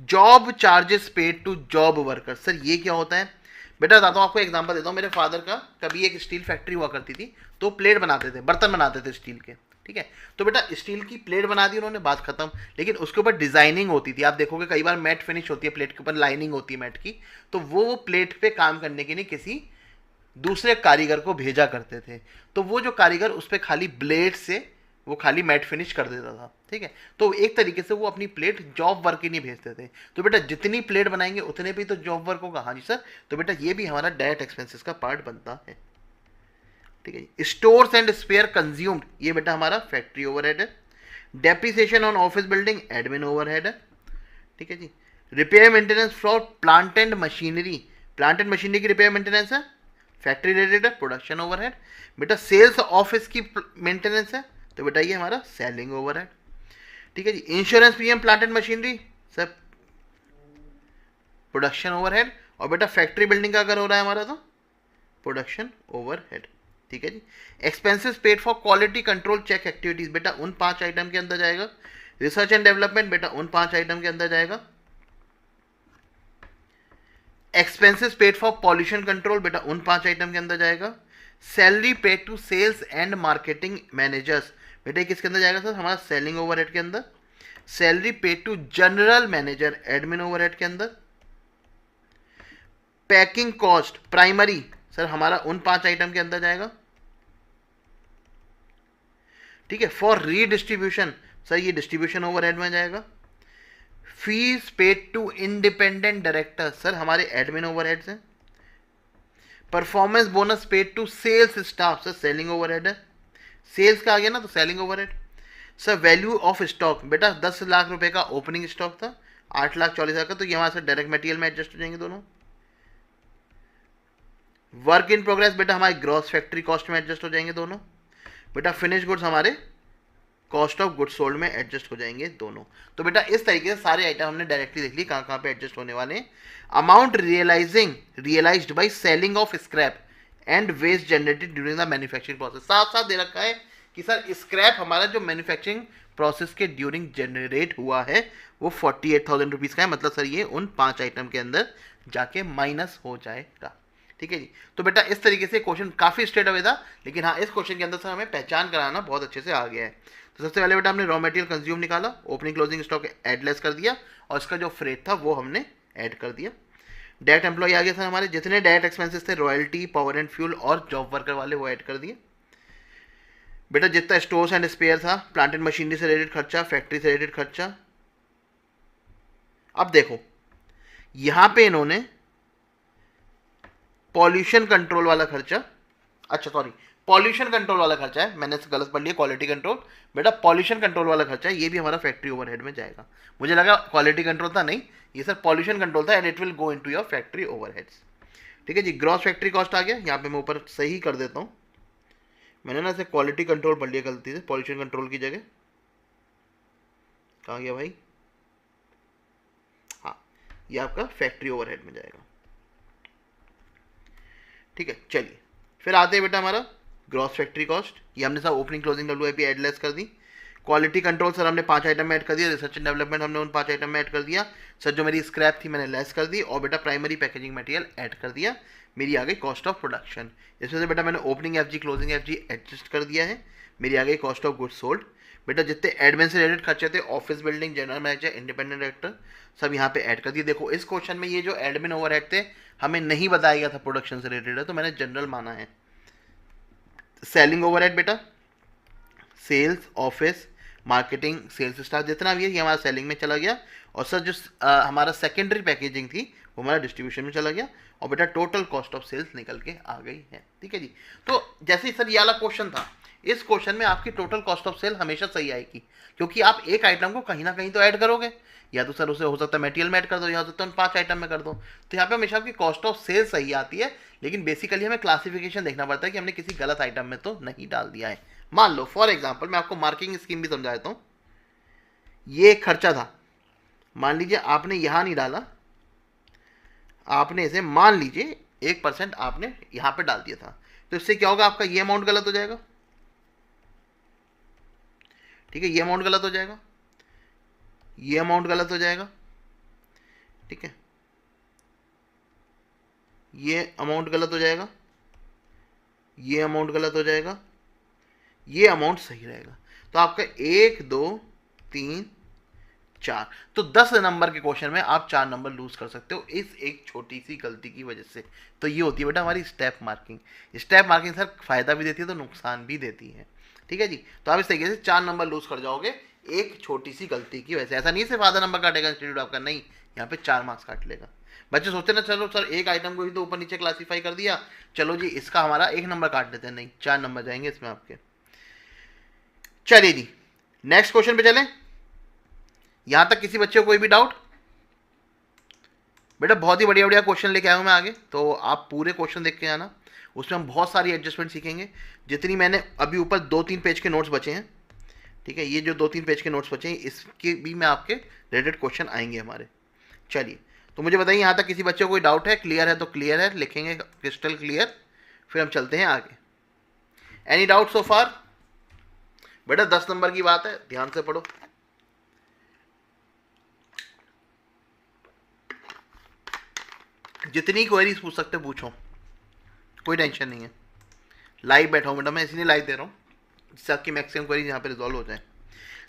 Job charges paid to job worker, sir ये क्या होता है बेटा, बताता हूँ आपको एग्जांपल देता हूँ। मेरे फादर का कभी एक स्टील फैक्ट्री हुआ करती थी, तो प्लेट बनाते थे, बर्तन बनाते थे स्टील के, ठीक है। तो बेटा स्टील की प्लेट बना दी उन्होंने, बात खत्म। लेकिन उसके ऊपर डिजाइनिंग होती थी, आप देखोगे कई बार मैट फिनिश होती है, प्लेट के ऊपर लाइनिंग होती है मैट की, तो वो प्लेट पे काम करने के लिए किसी दूसरे कारीगर को भेजा करते थे। तो वो जो कारीगर उस पर खाली ब्लेड से वो खाली मैट फिनिश कर देता था, ठीक है। तो एक तरीके से वो अपनी प्लेट जॉब वर्क ही नहीं भेजते थे। तो बेटा जितनी प्लेट बनाएंगे उतने पे तो जॉब वर्क होगा। हाँ जी सर, तो बेटा ये भी हमारा डायरेक्ट एक्सपेंसेस का पार्ट बनता है, ठीक है जी। स्टोर्स एंड स्पेयर कंज्यूम्ड, ये बेटा हमारा फैक्ट्री ओवरहेड है। Depreciation on office building admin overhead है, ठीक है जी। Repair maintenance for plant and machinery, plant and machinery की रिपेयर मेंटेनेंस है, फैक्ट्री रिलेटेड है, प्रोडक्शन ओवरहेड। बेटा सेल्स ऑफिस की मेंटेनेंस है, तो बेटा ये हमारा सेलिंग ओवरहेड, ठीक है जी। Insurance premium plant and machinery sir production overhead. और बेटा फैक्ट्री बिल्डिंग का अगर हो रहा है हमारा तो प्रोडक्शन ओवरहेड, ठीक है जी। Expenses paid for quality control check activities, बेटा उन 5 आइटम के अंदर जाएगा। रिसर्च एंड डेवलपमेंट बेटा उन 5 आइटम के अंदर जाएगा। Expenses paid for pollution control बेटा उन 5 आइटम के अंदर जाएगा। Salary paid to sales and marketing managers, बेटा किसके अंदर जाएगा सर, हमारा सेलिंग ओवरहेड के अंदर। Salary paid to general manager admin overhead के अंदर। पैकिंग कॉस्ट प्राइमरी सर हमारा उन 5 आइटम के अंदर जाएगा, ठीक है। फॉर रीडिस्ट्रीब्यूशन सर ये डिस्ट्रीब्यूशन ओवरहेड में जाएगा। Fees paid to independent director sir हमारे एडमिन ओवरहेड्स हैं। Performance bonus paid to sales staff sir selling overhead है। सेल्स का आ गया ना तो selling overhead. Sir value of stock बेटा 10 लाख रुपए का ओपनिंग स्टॉक था, 8,40,000 का, तो ये हमारे डायरेक्ट मटेरियल में एडजस्ट हो जाएंगे दोनों। वर्क इन प्रोग्रेस बेटा हमारे ग्रॉस फैक्ट्री कॉस्ट में एडजस्ट हो जाएंगे दोनों। बेटा फिनिश गुड्स हमारे कॉस्ट ऑफ गुड्स सोल्ड में एडजस्ट हो जाएंगे दोनों। तो बेटा इस तरीके से सारे आइटम हमने डायरेक्टली देख लिए कहाँ कहाँ पे एडजस्ट होने वाले हैं। Amount realised by selling of scrap and waste generated during the manufacturing process, साथ साथ दे रखा है कि सर स्क्रैप हमारा जो मैन्युफैक्चरिंग प्रोसेस के ड्यूरिंग जनरेट हुआ है वो 48,000 रुपीज़ का है। मतलब सर ये उन 5 आइटम के अंदर जाके माइनस हो जाएगा, ठीक है जी। तो बेटा इस तरीके से क्वेश्चन काफ़ी स्ट्रेट अवे था, लेकिन हाँ इस क्वेश्चन के अंदर सर हमें पहचान कराना बहुत अच्छे से आ गया है। तो सबसे पहले बेटा हमने रॉ मटेरियल कंज्यूम निकाला, opening closing stock add less कर दिया, और इसका जो फ्रेट था वो हमने ऐड कर दिया। डायरेक्ट एम्प्लॉय आ गया सर हमारे, जितने डायरेक्ट एक्सपेंसेस थे रॉयल्टी पावर एंड फ्यूल और जॉब वर्कर वाले वो ऐड कर दिए। बेटा जितना स्टोर्स एंड स्पेयर था, प्लांट एंड मशीनरी से रिलेटेड खर्चा, फैक्ट्री से रिलेटेड खर्चा। अब देखो यहां पे इन्होंने पॉल्यूशन कंट्रोल वाला खर्चा, अच्छा सॉरी पॉल्यूशन कंट्रोल वाला खर्चा है, मैंने गलत पढ़ लिया, क्वालिटी कंट्रोल। बेटा पॉल्यूशन कंट्रोल वाला खर्चा है, ये भी हमारा फैक्ट्री ओवरहेड में जाएगा। मुझे लगा क्वालिटी कंट्रोल था, नहीं ये सर पॉल्यूशन कंट्रोल था, and it will go into your factory overheads, ठीक है जी। ग्रॉस फैक्ट्री कॉस्ट आ गया, यहाँ पे मैं ऊपर सही कर देता हूँ, मैंने ना इसे क्वालिटी कंट्रोल पढ़ लिया गलती से, पॉल्यूशन कंट्रोल की जगह कहाँ गया भाई, हाँ ये आपका फैक्ट्री ओवरहेड में जाएगा, ठीक है। चलिए फिर आते हैं बेटा हमारा ग्रॉस फैक्ट्री कॉस्ट, ये हमने सब opening closing WIP add less कर दी। क्वालिटी कंट्रोल सर हमने 5 आइटम में ऐड कर दिया। रिसर्च एंड डेवलपमेंट हमने उन 5 आइटम में ऐड कर दिया सर, जो मेरी स्क्रैप थी मैंने लेस कर दी, और बेटा प्राइमरी पैकेजिंग मटेरियल ऐड कर दिया, मेरी आ गई कॉस्ट ऑफ प्रोडक्शन। इसमें से बेटा मैंने opening FG closing FG adjust कर दिया है, मेरी आ गई कॉस्ट ऑफ गुड्स सोल्ड। बेटा जितने एडमिन से रिलेटेड खर्चे थे, office building, general manager, independent director, सब यहाँ पे ऐड कर दिए। देखो इस क्वेश्चन में ये जो एडमिन ओवरहेड थे हमें नहीं बताया गया था प्रोडक्शन से रिलेटेड है, तो मैंने जनरल माना है। सेलिंग ओवरहेड बेटा sales office marketing sales staff जितना भी है ये हमारा सेलिंग में चला गया, और सर जो हमारा सेकेंडरी पैकेजिंग थी वो हमारा डिस्ट्रीब्यूशन में चला गया, और बेटा टोटल कॉस्ट ऑफ सेल्स निकल के आ गई है, ठीक है जी। तो जैसे सर ये वाला क्वेश्चन था, इस क्वेश्चन में आपकी टोटल कॉस्ट ऑफ सेल हमेशा सही आएगी, क्योंकि आप एक आइटम को कहीं ना कहीं तो ऐड करोगे, या तो सर उसे हो सकता है मटेरियल में ऐड कर दो, या हो सकता है 5 आइटम में कर दो, तो यहाँ पे हमेशा आपकी कॉस्ट ऑफ सेल सही आती है। लेकिन बेसिकली हमें क्लासिफिकेशन देखना पड़ता है कि हमने किसी गलत आइटम में तो नहीं डाल दिया है। मान लो फॉर एग्जाम्पल मैं आपको मार्किंग स्कीम भी समझा देता हूँ, ये एक खर्चा था, मान लीजिए आपने यहाँ नहीं डाला, आपने इसे मान लीजिए 1% आपने यहाँ पे डाल दिया था, तो इससे क्या होगा, आपका ये अमाउंट गलत हो जाएगा, ठीक है, ये अमाउंट गलत हो जाएगा, ये अमाउंट गलत हो जाएगा, ठीक है, ये अमाउंट गलत हो जाएगा, ये अमाउंट गलत हो जाएगा, ये अमाउंट सही रहेगा। तो आपका 1 2 3 4, तो 10 नंबर के क्वेश्चन में आप 4 नंबर लूज कर सकते हो इस एक छोटी सी गलती की वजह से। तो ये होती है बेटा हमारी step marking. Step marking sir फायदा भी देती है तो नुकसान भी देती है। ठीक है जी। तो आप इस तरीके से 4 नंबर लूज कर जाओगे एक छोटी सी गलती की वजह से। ऐसा नहीं सिर्फ आधा नंबर काटेगा इंस्टीट्यूट आपका, नहीं, यहाँ पे 4 मार्क्स काट लेगा। बच्चे सोचते ना चलो सर एक आइटम को ही तो ऊपर नीचे क्लासीफाई कर दिया, चलो जी इसका हमारा 1 नंबर काट देते हैं, नहीं 4 नंबर जाएंगे इसमें आपके। चलिए जी नेक्स्ट क्वेश्चन पे चलें। यहां तक किसी बच्चे को कोई भी डाउट? बेटा बहुत ही बढ़िया बढ़िया क्वेश्चन लेके आया हूं मैं आगे, तो आप पूरे क्वेश्चन देख के आना, उसमें हम बहुत सारी एडजस्टमेंट सीखेंगे। जितनी मैंने अभी ऊपर 2-3 पेज के नोट्स बचे हैं, ठीक है, ये जो 2-3 पेज के नोट्स बचे हैं इसके भी मैं आपके रिलेटेड क्वेश्चन आएंगे हमारे। चलिए तो मुझे बताइए यहाँ तक किसी बच्चे को कोई डाउट है? क्लियर है तो क्लियर है लिखेंगे, क्रिस्टल क्लियर, फिर हम चलते हैं आगे। एनी डाउट सो फार? बेटा 10 नंबर की बात है, ध्यान से पढ़ो। जितनी क्वेरीज पूछ सकते पूछो, कोई टेंशन नहीं है। लाइव बैठा हूं बेटा मैं, इसलिए लाइव दे रहा हूं जिससे आपकी मैक्सिमम क्वेरीज यहाँ पे रिजॉल्व हो जाए।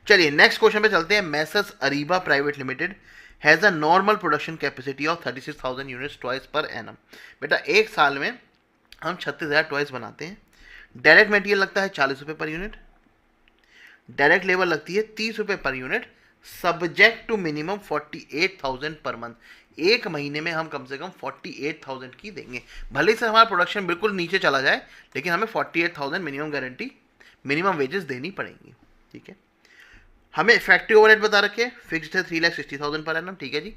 चलिए नेक्स्ट क्वेश्चन पे चलते हैं। Messrs Ariba private limited has a normal production capacity of 36,000 units toys per annum. बेटा एक साल में हम 36,000 टॉयज बनाते हैं। डायरेक्ट मटेरियल लगता है 40 रुपये पर यूनिट, डायरेक्ट लेबर लगती है 30 रुपये per unit, subject to minimum 48,000 per month. एक महीने में हम कम से कम 48,000 की देंगे। भले से हमारा प्रोडक्शन बिल्कुल नीचे चला जाए, लेकिन हमें 48,000 मिनिमम गारंटी, मिनिमम वेजेस देनी पड़ेंगी, ठीक है। हमें फैक्ट्री ओवरहेड बता रखे, फिक्स्ड है 3,60,000 पर एनम, ठीक है जी।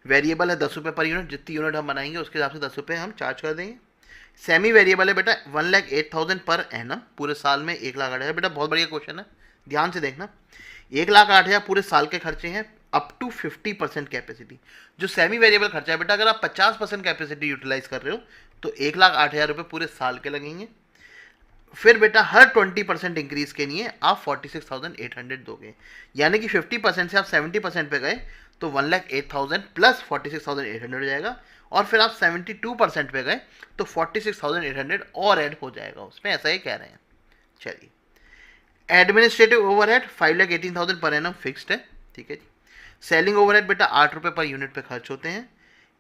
वेरिएबल है 10 रुपये पर यूनिट, जितनी यूनिट हम बनाएंगे उसके हिसाब से 10 रुपये हम चार्ज कर देंगे। सेमी वेरिएबल है बेटा 1,08,000 पर एनम, पूरे साल में 1,08,000। बेटा बहुत बढ़िया क्वेश्चन है, ध्यान से देखना। 1,08,000 पूरे साल के खर्चे हैं अप टू 50% कैपेसिटी। जो सेमी वेरिएबल खर्चा है बेटा, अगर आप 50% कैपेसिटी यूटिलाइज कर रहे हो तो 1,08,000 रुपये पूरे साल के लगेंगे। फिर बेटा हर 20% इंक्रीज के लिए आप 46,800 दोगे, यानी कि 50% से आप 70% पे गए तो 1,08,000 प्लस 46,800 हो जाएगा, और फिर आप 72% पे गए तो 46,800 और ऐड हो जाएगा उसमें, ऐसा ही कह रहे हैं। चलिए administrative overhead 5,18,000 per annum fixed है, ठीक है जी। सेलिंग ओवरहेड बेटा 8 रुपये पर यूनिट पे खर्च होते हैं।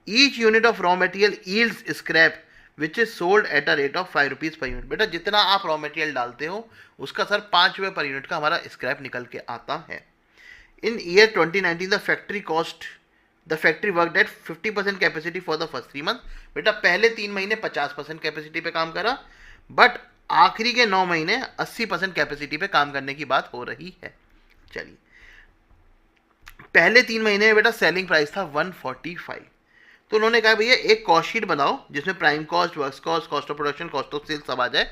Each unit of raw material yields scrap which is sold at a rate of 5 rupees per unit. बेटा जितना आप रॉ मटेरियल डालते हो उसका सर 5 रुपये पर यूनिट का हमारा स्क्रैप निकल के आता है। In year 2019 the factory work at 50% capacity for the first 3 month. बेटा पहले 3 महीने 50% कैपेसिटी पे काम करा, बट आखिरी के 9 महीने 80% कैपेसिटी पे काम करने की बात हो रही है। चलिए पहले 3 महीने में बेटा सेलिंग प्राइस था 145, तो उन्होंने कहा भैया एक कॉस्ट शीट बनाओ जिसमें prime cost, works cost, cost of production, cost of sales सब आ जाए,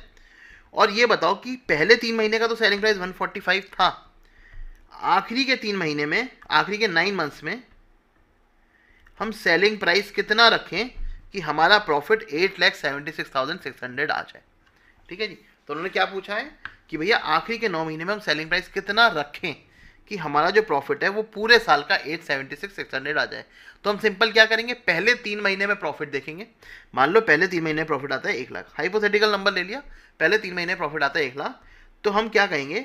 और ये बताओ कि पहले 3 महीने का तो सेलिंग प्राइस 145 था, आखिरी के 3 महीने में, आखिरी के 9 मंथ्स में हम सेलिंग प्राइस कितना रखें कि हमारा प्रॉफिट 8,76,600 आ जाए, ठीक है जी। तो उन्होंने क्या पूछा है कि भैया आखिरी के 9 महीने में हम सेलिंग प्राइस कितना रखें कि हमारा जो प्रॉफिट है वो पूरे साल का 8,76,600 आ जाए। तो हम सिंपल क्या करेंगे, पहले 3 महीने में प्रॉफिट देखेंगे। मान लो पहले 3 महीने प्रॉफिट आता है 1 लाख, हाइपोथेटिकल नंबर ले लिया, पहले 3 महीने प्रॉफिट आता है 1 लाख, तो हम क्या कहेंगे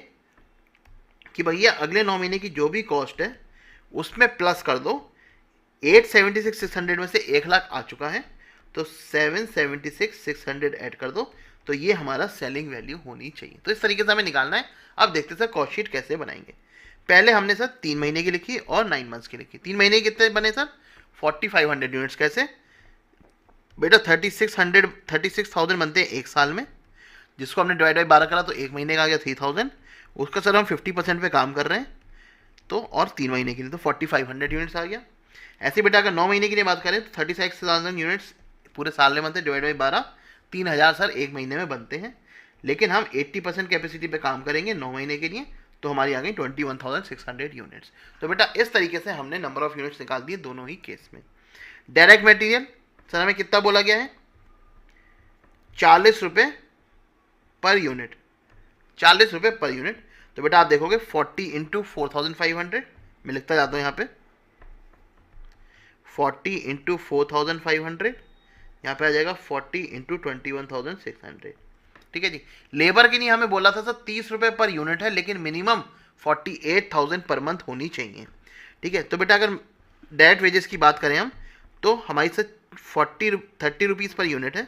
कि भैया अगले 9 महीने की जो भी कॉस्ट है उसमें प्लस कर दो। 8,76,600 में से 1 लाख आ चुका है तो 7,76,600 ऐड कर दो, तो ये हमारा सेलिंग वैल्यू होनी चाहिए। तो इस तरीके से हमें निकालना है। अब देखते सर कॉस्ट शीट कैसे बनाएंगे। पहले हमने सर 3 महीने की लिखी और 9 मंथ्स की लिखी। 3 महीने कितने बने सर? 4,500 यूनिट्स। कैसे बेटा? 36,000 बनते हैं एक साल में, जिसको हमने डिवाइड बाई 12 करा तो एक महीने का आ गया 3,000। उसका सर हम 50% पे काम कर रहे हैं, तो और 3 महीने के लिए तो 4,500 यूनिट्स आ गया। ऐसे बेटा अगर 9 महीने के लिए बात करें तो 36,000 यूनिट्स पूरे साल में बनते हैं, डिवाइड बाई 12, 3,000 सर एक महीने में बनते हैं। लेकिन हम 80% कैपेसिटी पे काम करेंगे 9 महीने के लिए, तो हमारी आ गई 21,600 यूनिट्स। तो बेटा इस तरीके से हमने नंबर ऑफ यूनिट्स निकाल दिए दोनों ही केस में। डायरेक्ट मटेरियल सर हमें कितना बोला गया है? 40 रुपये पर यूनिट, 40 रुपये पर यूनिट। तो बेटा आप देखोगे 40 इंटू 4,500, मैं लिखता जाता हूँ यहाँ पे 40 इंटू 4,500, यहाँ पे आ जाएगा 40 इंटू 21,600, ठीक है जी। लेबर की नहीं हमें बोला था सर 30 रुपये पर यूनिट है, लेकिन मिनिमम 48,000 पर मंथ होनी चाहिए, ठीक है। तो बेटा अगर डायरेक्ट वेजेस की बात करें हम, तो हमारी सर 30 रुपीज़ पर यूनिट है,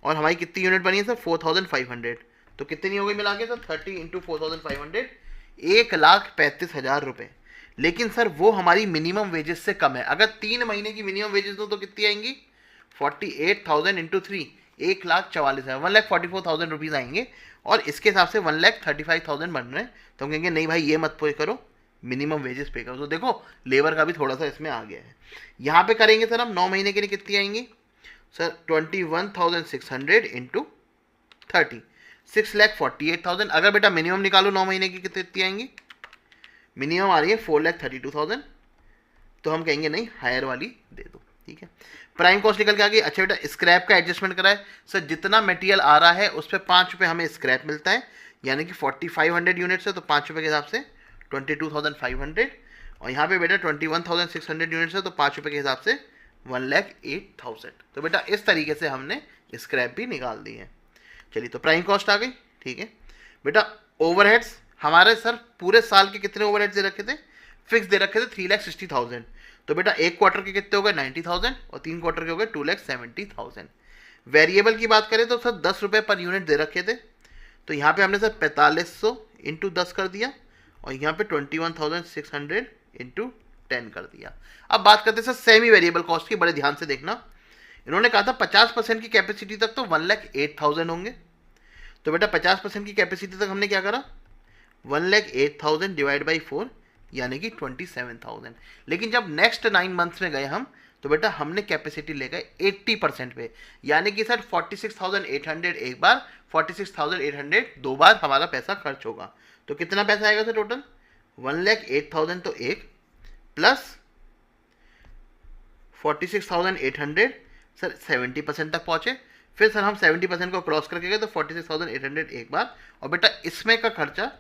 और हमारी कितनी यूनिट बनी है सर 4500, तो कितनी हो गई मिला के सर 30 इंटू 4500, 1,35,000 रुपये। लेकिन सर वो हमारी मिनिमम वेजेस से कम है। अगर 3 महीने की मिनिमम वेजेस दो तो कितनी आएंगी 48,000 इंटू 3, 1,44,000, 1,44,000 रुपीज़ आएंगे। और इसके हिसाब से 1,35,000 बन रहे हैं, तो हम कहेंगे नहीं भाई ये मत पे करो, मिनिमम वेजेस पे करो। तो देखो लेबर का भी थोड़ा सा इसमें आ गया है। यहाँ पे करेंगे सर हम 9 महीने के लिए कितनी आएंगी सर 21,600 इंटू 30, 6,48,000। अगर बेटा मिनिमम निकालो 9 महीने की कितनी आएंगी, मिनिमम आ रही है 4,32,000, तो हम कहेंगे नहीं हायर वाली दे दो। ठीक है, प्राइम कॉस्ट निकल के आ गई। अच्छा बेटा स्क्रैप का एडजस्टमेंट करा है सर, जितना मटेरियल आ रहा है उस पर 5 रुपये हमें स्क्रैप मिलता है, यानी कि 4500 यूनिट्स है तो 5 रुपये के हिसाब से 22,500, और यहाँ पे बेटा 21,600 यूनिट्स है तो 5 रुपये के हिसाब से 1,08,000। तो बेटा इस तरीके से हमने स्क्रैप भी निकाल दी है। चलिए तो प्राइम कॉस्ट आ गई। ठीक है बेटा, ओवरहेड्स हमारे सर पूरे साल के कितने ओवरहेड्स दे रखे थे, फिक्स दे रखे थे 3,60,000। तो बेटा एक क्वार्टर के कितने हो गए 90,000 और 3 क्वार्टर के हो गए 2,70,000। वेरिएबल की बात करें तो सर 10 रुपये पर यूनिट दे रखे थे, तो यहाँ पे हमने सर 4500 इंटू 10 कर दिया, और यहाँ पे 21,600 इंटू 10 कर दिया। अब बात करते हैं सर सेमी वेरिएबल कॉस्ट की, बड़े ध्यान से देखना। इन्होंने कहा था 50% की कैपेसिटी तक तो 1,08,000 होंगे। तो बेटा 50% की कैपेसिटी तक हमने क्या करा 1,08,000 डिवाइड बाई 4, यानी कि 27,000। लेकिन जब नेक्स्ट 9 मंथ्स में गए हम, तो बेटा हमने कैपेसिटी ले गए 80% पे, यानी कि सर 46,800 एक बार, 46,800 दो बार हमारा पैसा खर्च होगा। तो कितना पैसा आएगा सर टोटल 1,08,000 तो एक, प्लस 46,800 सर 70% तक पहुंचे। फिर सर हम 70% को क्रॉस करके गए तो 46,800 एक बार, और बेटा इसमें का खर्चा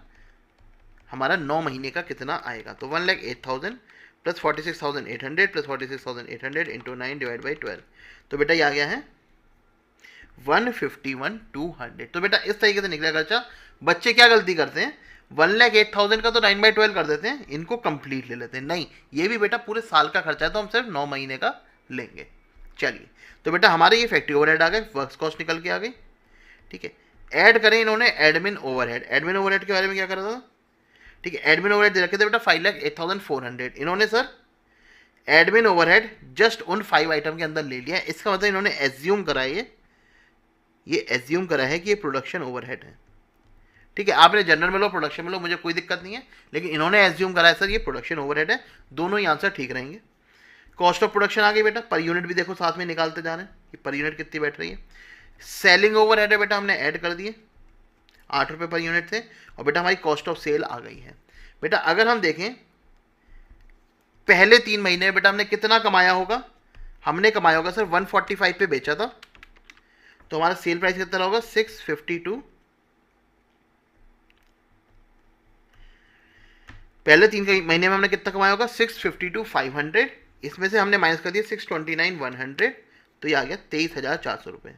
हमारा 9 महीने का कितना आएगा, तो 1,08,000 plus 46,800 plus 46,800 into 9 divide by 12, तो बेटा ये आ गया है 151,200। तो बेटा इस तरीके से निकला खर्चा। बच्चे क्या गलती करते हैं 1,08,000 का तो 9/12 कर देते हैं, इनको कंप्लीट ले लेते हैं। नहीं, ये भी बेटा पूरे साल का खर्चा है, तो हम सिर्फ 9 महीने का लेंगे। चलिए तो बेटा हमारे ये फैक्ट्री ओवरहेड आ गए, वर्क्स कॉस्ट निकल के आ गई। ठीक है, ऐड करें इन्होंने एडमिन ओवरहेड। एडमिन ओवरहेड के बारे में क्या करा था, ठीक है, एडमिन ओवरहेड दे रखे थे बेटा 5,08,400। इन्होंने सर एडमिन ओवरहेड जस्ट उन 5 आइटम के अंदर ले लिया है। इसका मतलब इन्होंने एज्यूम करा है, ये एज्यूम करा है कि ये प्रोडक्शन ओवरहेड है। ठीक है, आपने जनरल में लो प्रोडक्शन में लो, मुझे कोई दिक्कत नहीं है, लेकिन इन्होंने एज्यूम करा है सर ये प्रोडक्शन ओवरहेड है। दोनों ही आंसर ठीक रहेंगे। कॉस्ट ऑफ प्रोडक्शन आ गई बेटा, पर यूनिट भी देखो साथ में निकालते जा रहे हैं कि पर यूनिट कितनी बैठ रही है। सेलिंग ओवरहेड है बेटा, हमने ऐड कर दिए, 8 रुपये पर यूनिट थे, और बेटा हमारी कॉस्ट ऑफ सेल आ गई है। बेटा अगर हम देखें पहले 3 महीने में बेटा हमने कितना कमाया होगा, हमने कमाया होगा सर 145 पे बेचा था, तो हमारा सेल प्राइस कितना होगा 652। पहले 3 महीने में हमने कितना कमाया होगा 652,500, इसमें से हमने माइनस कर दिया 629,100, तो ये आ गया 23,400 रुपये।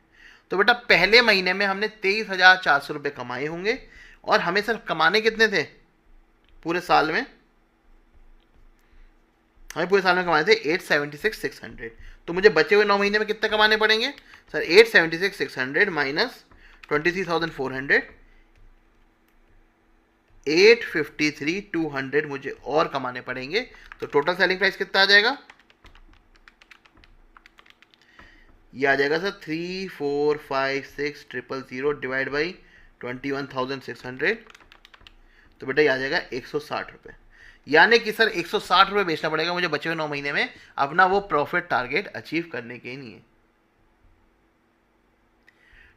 तो बेटा पहले महीने में हमने 23,400 रुपये कमाए होंगे, और हमें सर कमाने कितने थे पूरे साल में, हमें पूरे साल में कमाए थे 876,600। तो मुझे बचे हुए 9 महीने में कितने कमाने पड़ेंगे सर 876,600 माइनस 23,400, 853,200 मुझे और कमाने पड़ेंगे। तो टोटल सेलिंग प्राइस कितना आ जाएगा, ये आ जाएगा सर 3456000 डिवाइड बाई 21,600, तो बेटा ये आ जाएगा 160 रुपये। यानी कि सर 160 रुपये बेचना पड़ेगा मुझे बचे हुए 9 महीने में अपना वो प्रॉफिट टारगेट अचीव करने के लिए।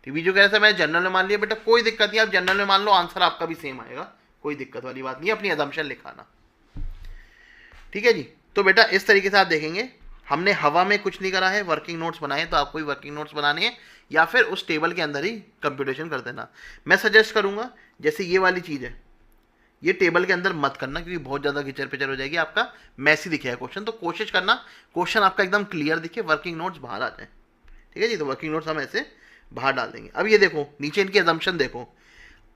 टीवी जो कह रहे थे मैं जनरल में मान लिया, बेटा कोई दिक्कत नहीं, आप जनरल में मान लो, आंसर आपका भी सेम आएगा, कोई दिक्कत वाली बात नहीं, अपनी अजम्पशन लिखाना। ठीक है जी, तो बेटा इस तरीके से आप देखेंगे हमने हवा में कुछ नहीं करा है, वर्किंग नोट्स बनाए, तो आपको भी वर्किंग नोट्स बनाने हैं या फिर उस टेबल के अंदर ही कंप्यूटेशन कर देना। मैं सजेस्ट करूंगा जैसे ये वाली चीज़ है, ये टेबल के अंदर मत करना, क्योंकि बहुत ज़्यादा खिचर पिचर हो जाएगी, आपका मैसी दिखेगा क्वेश्चन। तो कोशिश करना क्वेश्चन आपका एकदम क्लियर दिखे, वर्किंग नोट्स बाहर आ जाए। ठीक है जी, तो वर्किंग नोट्स हम ऐसे बाहर डाल देंगे। अब ये देखो नीचे इनकी अजम्पशन देखो,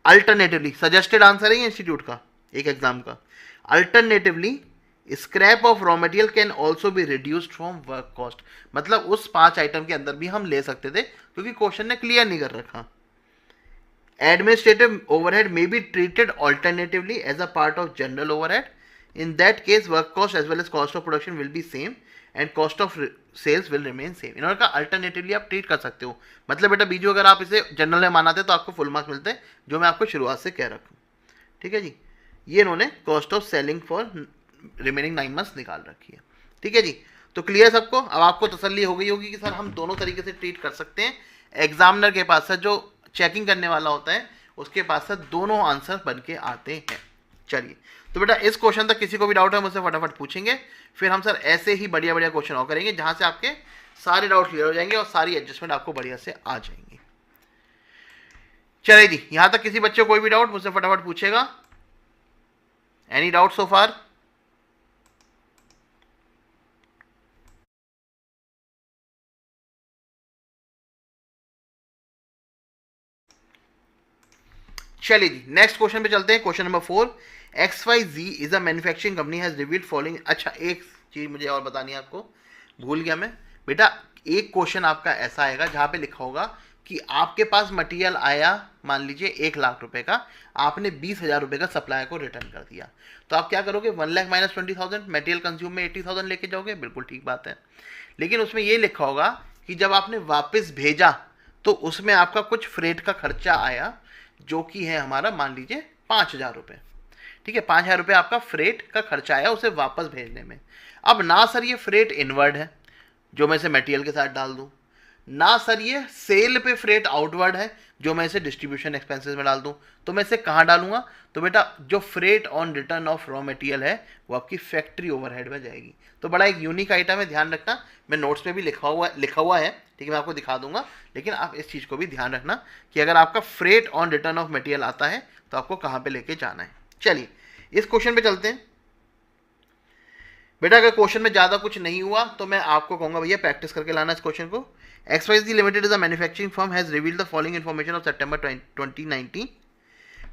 अल्टरनेटिवली सजेस्टेड आंसर है ये इंस्टीट्यूट का एक एग्जाम का। Alternatively scrap of raw material can also be reduced from work cost, मतलब उस 5 आइटम के अंदर भी हम ले सकते थे, क्योंकि क्वेश्चन ने क्लियर नहीं कर रखा। Administrative overhead may be treated alternatively as a part of general overhead. In that case, work cost as well as cost of production will be same and cost of sales will remain same. इन्होंने कहा alternatively आप treat कर सकते हो, मतलब बेटा बीजू अगर आप इसे जनरल में मानाते तो आपको फुल मार्क्स मिलते, जो मैं आपको शुरुआत से कह रखा हूँ। ठीक है जी, ये इन्होंने cost of selling for remaining 9 months निकाल रखी है। ठीक है जी, तो क्लियर सबको? अब आपको तसल्ली हो गई होगी कि सर हम दोनों तरीके से ट्रीट कर सकते हैं। एग्जामिनर के पास से जो चेकिंग करने वाला होता है उसके पास से दोनों आंसर बन के आते हैं। चलिए, तो बेटा इस क्वेश्चन तक किसी को भी डाउट है मुझसे फटाफट पूछेंगे, फिर हम सर ऐसे ही बढ़िया बढ़िया क्वेश्चन और करेंगे जहां से आपके सारे डाउट क्लियर हो जाएंगे और सारी एडजस्टमेंट आपको बढ़िया से आ जाएंगी। चलिए जी, यहां तक किसी बच्चे को कोई भी डाउट मुझसे फटाफट पूछेगा? एनी डाउट सो फार? चलिए जी, नेक्स्ट क्वेश्चन पे चलते हैं। Question number 4, XYZ is a manufacturing company has revealed following. अच्छा, एक चीज मुझे और बतानी है आपको, भूल गया मैं। बेटा एक क्वेश्चन आपका ऐसा आएगा जहां पे लिखा होगा कि आपके पास मटेरियल आया, मान लीजिए 1 लाख रुपए का, आपने 20,000 रुपए का सप्लायर को रिटर्न कर दिया, तो आप क्या करोगे? 1 लाख माइनस 20,000, मटेरियल कंज्यूम में 80,000 लेके जाओगे, बिल्कुल ठीक बात है। लेकिन उसमें ये लिखा होगा कि जब आपने वापस भेजा तो उसमें आपका कुछ फ्रेट का खर्चा आया, जो कि है हमारा मान लीजिए 5,000 रुपये। ठीक है, 5,000 रुपये आपका फ्रेट का खर्चा आया उसे वापस भेजने में। अब ना सर ये फ्रेट इनवर्ड है जो मैं इसे मटेरियल के साथ डाल दूं, ना सर ये सेल पे फ्रेट आउटवर्ड है जो मैं इसे डिस्ट्रीब्यूशन एक्सपेंसेस में डाल दूं, तो मैं इसे कहाँ डालूंगा? तो बेटा जो freight on return of raw material है वो आपकी फैक्ट्री ओवरहेड में जाएगी। तो बड़ा एक यूनिक आइटम है, ध्यान रखना। मैं नोट्स में भी लिखा हुआ है, ठीक है, मैं आपको दिखा दूंगा, लेकिन आप इस चीज़ को भी ध्यान रखना कि अगर आपका freight on return of material आता है तो आपको कहाँ पे लेके जाना है। चलिए इस क्वेश्चन पे चलते हैं। बेटा अगर क्वेश्चन में ज़्यादा कुछ नहीं हुआ तो मैं आपको कहूँगा भैया प्रैक्टिस करके लाना इस क्वेश्चन को। XYZ limited is a manufacturing firm has revealed the following information of सितंबर 2019।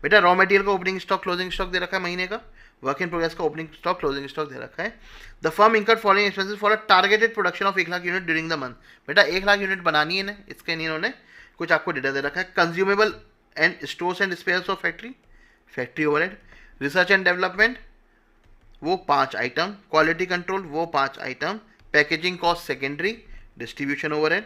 बेटा रॉ मटेरियल का ओपनिंग स्टॉक क्लोजिंग स्टॉक दे रखा है महीने का, वर्क इन प्रोग्रेस का ओपनिंग स्टॉक क्लोजिंग स्टॉक दे रखा है। The firm incurred following expenses for a targeted production of 1 lakh unit during the month. बेटा 1 लाख यूनिट बनानी है ना, इसके लिए इन्होंने कुछ आपको डेटा दे रखा है। Consumable and stores and spares of factory overhead, research and development वो 5 आइटम, क्वालिटी कंट्रोल वो 5 item, packaging cost secondary, distribution overhead.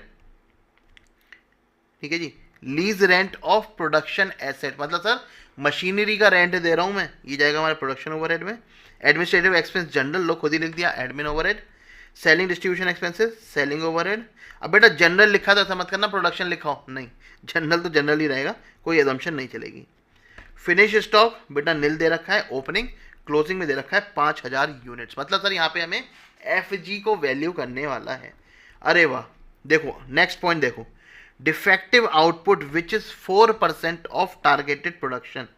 ठीक है जी, lease rent of production asset, मतलब सर मशीनरी का रेंट दे रहा हूं मैं, ये जाएगा हमारे प्रोडक्शन ओवरहेड में। एडमिनिस्ट्रेटिव एक्सपेंस जनरल, लोग खुद ही लिख दिया admin overhead. Selling distribution expenses selling overhead. अब बेटा जनरल लिखा था, ऐसा मत करना प्रोडक्शन लिखा हो, नहीं, जनरल तो जनरल ही रहेगा, कोई एजम्पशन नहीं चलेगी। फिनिश स्टॉक बेटा नील दे रखा है, ओपनिंग क्लोजिंग में दे रखा है 5,000 यूनिट्स, मतलब सर यहाँ पे हमें FG को वैल्यू करने वाला है। अरे वाह, देखो नेक्स्ट पॉइंट देखो, defective output which is 4% of targeted production.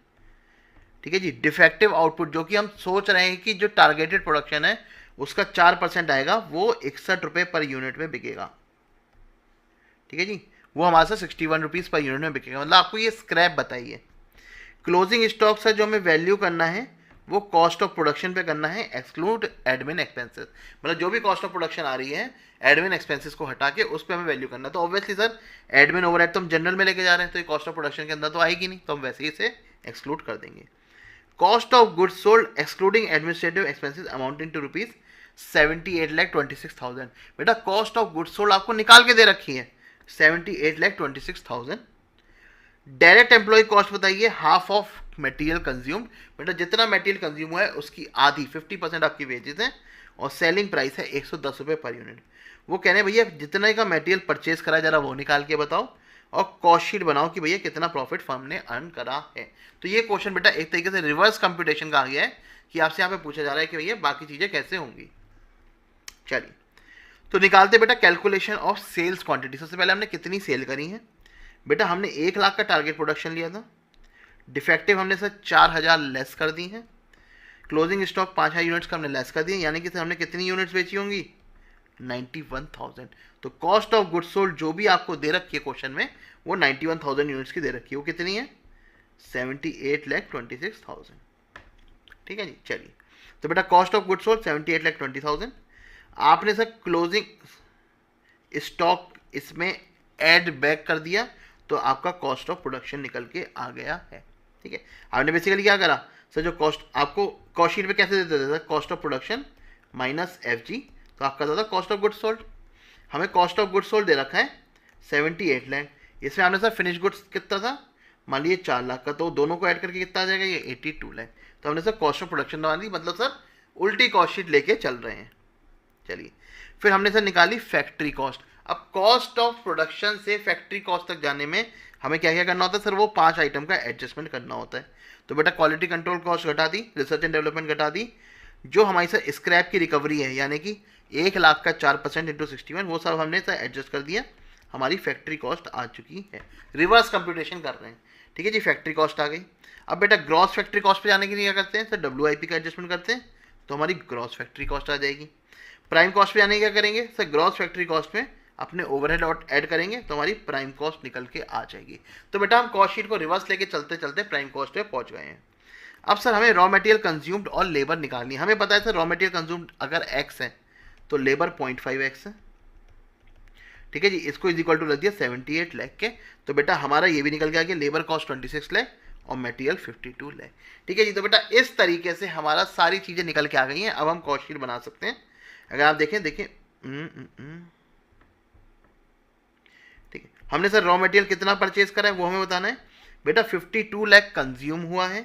ठीक है जी, डिफेक्टिव आउटपुट जो कि हम सोच रहे हैं कि जो टारगेटेड प्रोडक्शन है उसका 4% आएगा, वो 61 रुपये पर यूनिट में बिकेगा। ठीक है जी, वो हमारे साथ 61 रुपीज़ पर यूनिट में बिकेगा, मतलब आपको ये स्क्रैप बताइए। क्लोजिंग स्टॉक से जो हमें वैल्यू करना है वो कॉस्ट ऑफ प्रोडक्शन पे करना है, एक्सक्लूड एडमिन एक्सपेंसेस, मतलब जो भी कॉस्ट ऑफ प्रोडक्शन आ रही है एडमिन एक्सपेंसेस को हटा के उस पर हमें वैल्यू करना है। तो ऑब्वियसली सर एडमिन ओवरहेड तो हम जनरल में लेके जा रहे हैं, तो ये कॉस्ट ऑफ प्रोडक्शन के अंदर तो आएगी नहीं, तो हम वैसे ही इसे एक्सक्लूड कर देंगे। Cost of goods sold excluding administrative expenses amounting to rupees 78,26,000। बेटा कॉस्ट ऑफ गुड्स सोल्ड आपको निकाल के दे रखी है 78,26,000। डायरेक्ट एम्प्लॉय कॉस्ट बताइए, हाफ ऑफ मटेरियल कंज्यूम्ड, बेटा जितना मटेरियल कंज्यूम हुआ है उसकी आधी 50% आपकी वेजेस हैं, और सेलिंग प्राइस है 110 रुपये पर यूनिट। वो कह रहे हैं भैया जितना का मटेरियल परचेज करा जरा वो निकाल के बताओ, और कॉस्ट शीट बनाओ कि भैया कितना प्रॉफिट फर्म ने अर्न करा है। तो ये क्वेश्चन बेटा एक तरीके से रिवर्स कंप्यूटेशन का आ गया है कि आपसे यहाँ पे पूछा जा रहा है कि भैया बाकी चीज़ें कैसे होंगी। चलिए तो निकालते बेटा कैलकुलेशन ऑफ सेल्स क्वांटिटी। सबसे पहले हमने कितनी सेल करी है बेटा, हमने 1 लाख का टारगेट प्रोडक्शन लिया था, डिफेक्टिव हमने सर 4,000 लेस कर दी हैं, क्लोजिंग स्टॉक 5,000 यूनिट्स का हमने लेस कर दिए, यानी कि सर हमने कितनी यूनिट्स बेची होंगी 91,000। तो कॉस्ट ऑफ गुड्स सोल्ड जो भी आपको दे रखी है क्वेश्चन में वो 91,000 यूनिट्स की दे रखी है, वो कितनी है 78,26,000। ठीक है जी, चलिए तो बेटा कॉस्ट ऑफ गुड सोल्ड 78,20,000। आपने सर क्लोजिंग स्टॉक इसमें ऐड बैक कर दिया तो आपका कॉस्ट ऑफ प्रोडक्शन निकल के आ गया है। ठीक है, आपने बेसिकली क्या करा सर, जो कॉस्ट आपको कॉस्ट शीट पे कैसे देते थे, cost of production minus F G, तो आपका था कॉस्ट ऑफ गुड्स सोल्ड। हमें कॉस्ट ऑफ गुड्स सोल्ड दे रखा है 78 लाख, इसमें आपने सर फिनिश गुड्स कितना था, मान लीजिए 4 लाख का, तो दोनों को ऐड करके कितना आ जाएगा, ये 82 लाख। तो हमने सर कॉस्ट ऑफ प्रोडक्शन बना दी, मतलब सर उल्टी कॉस्ट शीट लेके चल रहे हैं। चलिए, फिर हमने सर निकाली फैक्ट्री कॉस्ट। अब कॉस्ट ऑफ प्रोडक्शन से फैक्ट्री कॉस्ट तक जाने में हमें क्या क्या करना होता है सर, वो 5 आइटम का एडजस्टमेंट करना होता है। तो बेटा क्वालिटी कंट्रोल कॉस्ट घटा दी, रिसर्च एंड डेवलपमेंट घटा दी, जो हमारी सर स्क्रैप की रिकवरी है यानी कि 1 लाख का 4% इंटू 61, वो सब हमने सर एडजस्ट कर दिया, हमारी फैक्ट्री कॉस्ट आ चुकी है। रिवर्स कंप्यूटेशन कर रहे हैं। ठीक है जी, फैक्ट्री कॉस्ट आ गई। अब बेटा ग्रॉस फैक्ट्री कॉस्ट पे जाने के लिए क्या करते हैं सर, WIP का एडजस्टमेंट करते हैं, तो हमारी ग्रॉस फैक्ट्री कॉस्ट आ जाएगी। प्राइम कॉस्ट पे जाने क्या करेंगे सर, ग्रॉस फैक्ट्री कॉस्ट में अपने ओवरहेड और ऐड करेंगे तो हमारी प्राइम कॉस्ट निकल के आ जाएगी। तो बेटा हम कॉस्ट शीट को रिवर्स लेके चलते चलते प्राइम कॉस्ट पे पहुंच गए हैं। अब सर हमें रॉ मटेरियल कंज्यूम्ड और लेबर निकालनी है। हमें पता है सर रॉ मटेरियल कंज्यूम्ड अगर x है तो लेबर 0.5x है। ठीक है जी, इसको इज इक्वल टू रख दिया 78 लाख के, तो बेटा हमारा ये भी निकल के आ गया, लेबर कॉस्ट 26 लाख और मटेरियल 52 लाख। ठीक है जी, तो बेटा इस तरीके से हमारा सारी चीज़ें निकल के आ गई हैं। अब हम कॉस्ट शीट बना सकते हैं। अगर आप देखें ठीक है, हमने सर रॉ मटेरियल कितना परचेज करा है वो हमें बताना है। बेटा 52 लाख कंज्यूम हुआ है,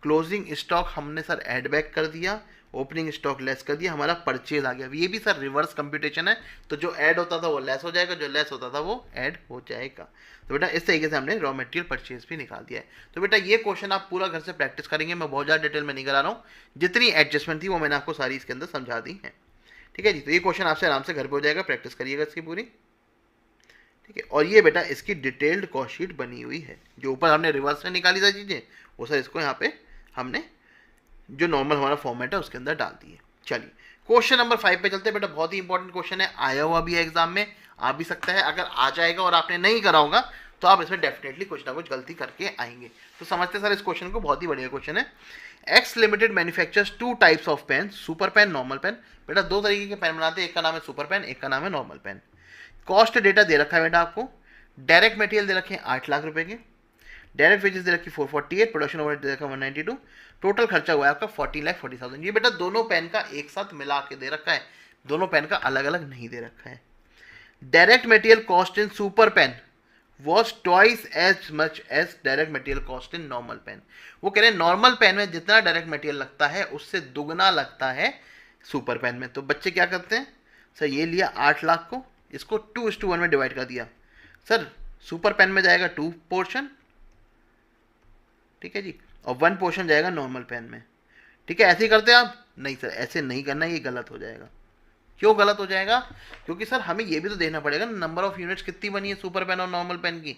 क्लोजिंग स्टॉक हमने सर ऐड बैक कर दिया, ओपनिंग स्टॉक लेस कर दिया, हमारा परचेज आ गया। ये भी सर रिवर्स कंप्यूटेशन है, तो जो ऐड होता था वो लेस हो जाएगा, जो लेस होता था वो ऐड हो जाएगा। तो बेटा इस तरीके से हमने रॉ मटेरियल परचेज भी निकाल दिया है। तो बेटा ये क्वेश्चन आप पूरा घर से प्रैक्टिस करेंगे, मैं बहुत ज़्यादा डिटेल में नहीं करा रहा हूँ, जितनी एडजस्टमेंट थी वो मैंने आपको सारी इसके अंदर समझा दी है। ठीक है जी, तो ये क्वेश्चन आपसे आराम से घर पर हो जाएगा, प्रैक्टिस करिएगा इसकी पूरी। ठीक है, और ये बेटा इसकी डिटेल्ड कॉस्ट शीट बनी हुई है, जो ऊपर हमने रिवर्स में निकाली था चीज़ें, वो सर इसको यहाँ पे हमने जो नॉर्मल हमारा फॉर्मेट है उसके अंदर डाल दिए। चलिए क्वेश्चन नंबर 5 पे चलते हैं। बेटा बहुत ही इंपॉर्टेंट क्वेश्चन है, आया हुआ भी है एग्जाम में, आ भी सकता है। अगर आ जाएगा और आपने नहीं करा होगा तो आप इसमें डेफिनेटली कुछ ना कुछ गलती करके आएंगे। तो समझते सर इस क्वेश्चन को, बहुत ही बढ़िया क्वेश्चन है। X limited manufactures 2 types of pen, super pen, normal pen. बेटा 2 तरीके के पेन बनाते हैं, एक का नाम है सुपर पेन, एक का नाम है नॉर्मल पेन। कॉस्ट डेटा दे रखा है बेटा आपको, डायरेक्ट मटेरियल दे रखे हैं 8 लाख रुपए के, डायरेक्ट वेजेस दे रखी 448, प्रोडक्शन ओवरहेड दे रखा 192, टोटल खर्चा हुआ है आपका 40,40,000। ये बेटा दोनों पेन का एक साथ मिला के दे रखा है, दोनों पेन का अलग अलग नहीं दे रखा है। Direct material cost in super pen was twice as much as direct material cost in normal pen. वो कह रहे हैं नॉर्मल पेन में जितना डायरेक्ट मटेरियल लगता है उससे दुगना लगता है सुपर पेन में। तो बच्चे क्या करते हैं सर, ये लिया 8 लाख को, इसको 2:1 में डिवाइड कर दिया। सर सुपर पेन में जाएगा 2 पोर्शन, ठीक है जी, और 1 पोर्शन जाएगा नॉर्मल पेन में। ठीक है, ऐसे ही करते हैं आप? नहीं सर, ऐसे नहीं करना, ये गलत हो जाएगा। क्यों गलत हो जाएगा? क्योंकि सर हमें ये भी तो देखना पड़ेगा ना, नंबर ऑफ यूनिट्स कितनी बनी है सुपर पेन और नॉर्मल पेन की।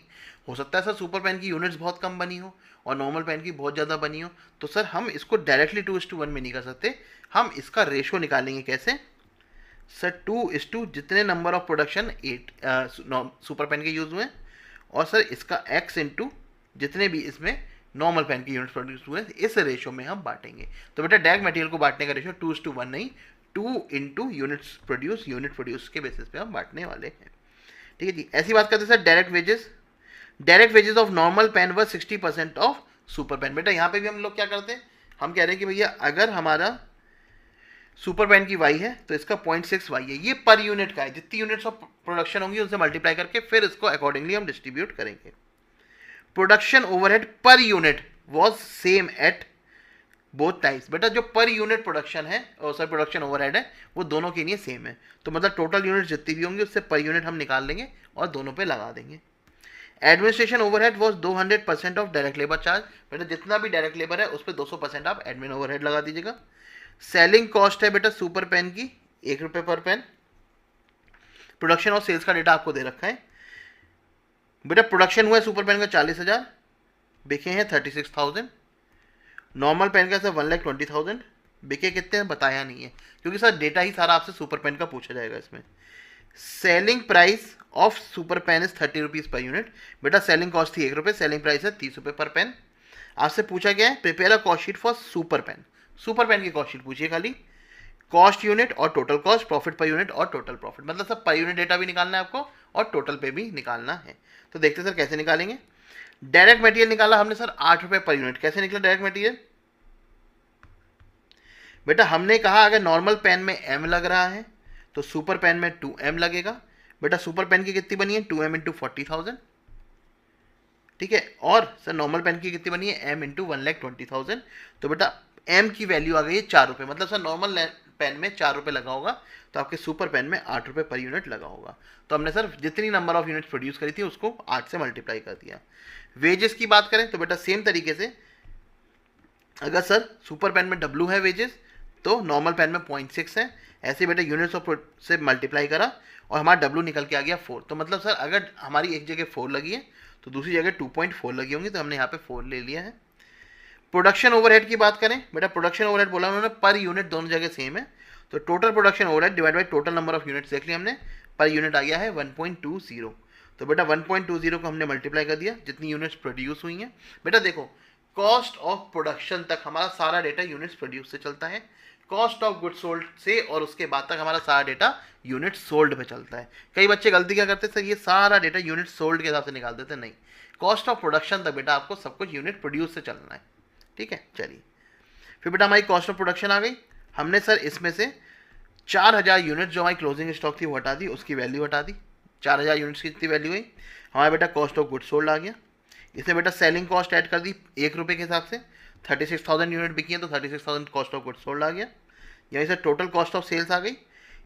हो सकता है सर सुपर पेन की यूनिट्स बहुत कम बनी हो और नॉर्मल पेन की बहुत ज़्यादा बनी हो, तो सर हम इसको डायरेक्टली 2:1 में नहीं कर सकते, हम इसका रेशो निकालेंगे। कैसे सर? 2:, जितने number of production 8 super pen के यूज़ हुए, और सर इसका x इंटू जितने भी इसमें नॉर्मल पेन की यूनिट्स प्रोड्यूस हुए, इस रेशो में हम बांटेंगे। तो बेटा डायरेक्ट मटेरियल को बांटने का रेशो 2:1 नहीं, 2 into units produce, unit produce के बेसिस पे हम बांटने वाले हैं। ठीक है जी, ऐसी बात करते हैं sir direct wages of normal pen व 60% ऑफ सुपर पेन। बेटा यहाँ पे भी हम लोग क्या करते हैं, हम कह रहे हैं कि भैया अगर हमारा सुपर पेन की वाई है तो इसका 0.6 वाई है, ये पर यूनिट का है, जितनी यूनिट्स ऑफ प्रोडक्शन होंगी उनसे मल्टीप्लाई करके फिर इसको अकॉर्डिंगली हम डिस्ट्रीब्यूट करेंगे। Production overhead per unit was same at both types. बेटा जो पर यूनिट प्रोडक्शन है और सर प्रोडक्शन ओवरहेड है वो दोनों के लिए सेम है, तो मतलब टोटल यूनिट जितनी भी होंगी उससे पर यूनिट हम निकाल लेंगे और दोनों पे लगा देंगे। Administration overhead was 200% of direct labour charge. बेटा जितना भी डायरेक्ट लेबर है उस पर 200% आप एडमिन ओवरहेड लगा दीजिएगा। सेलिंग कॉस्ट है बेटा सुपर पेन की 1 रुपये पर पेन। प्रोडक्शन और सेल्स का डेटा आपको दे रखा है। बेटा प्रोडक्शन हुआ है सुपर पेन का 40,000, बिके हैं 36,000। नॉर्मल पेन का सर 1,20,000, बिके कितने हैं बताया नहीं है, क्योंकि सर डेटा ही सारा आपसे सुपर पेन का पूछा जाएगा इसमें। Selling price of super pen is 30 rupees per unit. बेटा सेलिंग कॉस्ट थी 1 रुपये, सेलिंग प्राइस है 30 रुपये पर पेन। आपसे पूछा गया है prepare a cost sheet for super pen. Super pen की कॉस्ट शीट पूछिए खाली, कॉस्ट यूनिट और total cost, profit per unit और टोटल प्रॉफिट, मतलब सब पर यूनिट डेटा भी निकालना है आपको और टोटल पे भी निकालना है। तो देखते सर कैसे निकालेंगे। डायरेक्ट मटेरियल निकाला हमने सर 8 रुपये पर यूनिट। कैसे निकला डायरेक्ट मटेरियल? बेटा हमने कहा अगर नॉर्मल पेन में एम लग रहा है तो सुपर पेन में 2m लगेगा। बेटा सुपर पेन की कितनी बनी है? 2m इंटू 40,000, ठीक है। और सर नॉर्मल पेन की कितनी बनी है? m into 1,20,000। तो बेटा m की वैल्यू आ गई है 4 रुपये, मतलब सर नॉर्मल पेन में 4 रुपये लगा होगा तो आपके सुपर पेन में 8 रुपये पर यूनिट लगा होगा। तो हमने सर जितनी नंबर ऑफ यूनिट्स प्रोड्यूस करी थी उसको 8 से मल्टीप्लाई कर दिया। वेजेस की बात करें तो बेटा सेम तरीके से, अगर सर सुपर पेन में W है वेजेस तो नॉर्मल पेन में 0.6 है, ऐसे बेटा यूनिट्स ऑफ से मल्टीप्लाई करा और हमारा W निकल के आ गया 4। तो मतलब सर अगर हमारी एक जगह 4 लगी है तो दूसरी जगह 2.4 लगी होंगी, तो हमने यहाँ पे 4 ले लिया है। प्रोडक्शन ओवरहेड की बात करें, बेटा प्रोडक्शन ओवरहेड बोला उन्होंने पर यूनिट दोनों जगह सेम है, तो total production overhead divide by total number of units देख लिया हमने, पर यूनिट आ गया है 1.20। तो बेटा 1.20 को हमने मल्टीप्लाई कर दिया जितनी यूनिट्स प्रोड्यूस हुई हैं। बेटा देखो कॉस्ट ऑफ प्रोडक्शन तक हमारा सारा डेटा यूनिट्स प्रोड्यूस से चलता है, कॉस्ट ऑफ गुड सोल्ड से और उसके बाद तक हमारा सारा डेटा यूनिट सोल्ड पे चलता है। कई बच्चे गलती क्या करते हैं सर, ये सारा डेटा यूनिट सोल्ड के हिसाब से निकाल देते हैं। नहीं, कॉस्ट ऑफ प्रोडक्शन तक बेटा आपको सब कुछ यूनिट प्रोड्यूस से चलना है, ठीक है। चलिए फिर बेटा हमारी कॉस्ट ऑफ प्रोडक्शन आ गई। हमने सर इसमें से 4000 यूनिट जो हमारी क्लोजिंग स्टॉक थी वो हटा दी, उसकी वैल्यू हटा दी। 4000 यूनिट्स की कितनी वैल्यू हुई? हमारा बेटा कॉस्ट ऑफ गुड सोल्ड आ गया। इसमें बेटा सेलिंग कॉस्ट ऐड कर दी 1 रुपये के हिसाब से, 36,000 यूनिट बिकी है तो 36,000 कॉस्ट ऑफ गुड सोल्ड आ गया। यहीं से टोटल कॉस्ट ऑफ सेल्स आ गई।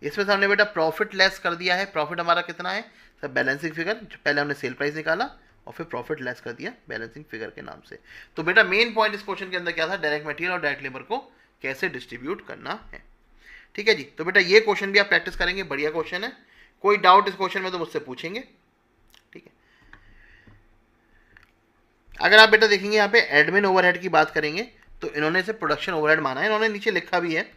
इसमें से हमने बेटा प्रॉफिट लेस कर दिया है। प्रॉफिट हमारा कितना है सर? बैलेंसिंग फिगर, पहले हमने सेल प्राइस निकाला और फिर प्रॉफिट लेस कर दिया बैलेंसिंग फिगर के नाम से। तो बेटा मेन पॉइंट इस क्वेश्चन के अंदर क्या था? डायरेक्ट मटेरियल और डायरेक्ट लेबर को कैसे डिस्ट्रीब्यूट करना है, ठीक है जी। तो बेटा ये क्वेश्चन भी आप प्रैक्टिस करेंगे, बढ़िया क्वेश्चन है। कोई डाउट इस क्वेश्चन में तो मुझसे पूछेंगे, ठीक है। अगर आप बेटा देखेंगे यहाँ पे एडमिन ओवरहेड की बात करेंगे तो इन्होंने इसे प्रोडक्शन ओवरहेड माना है, इन्होंने नीचे लिखा भी है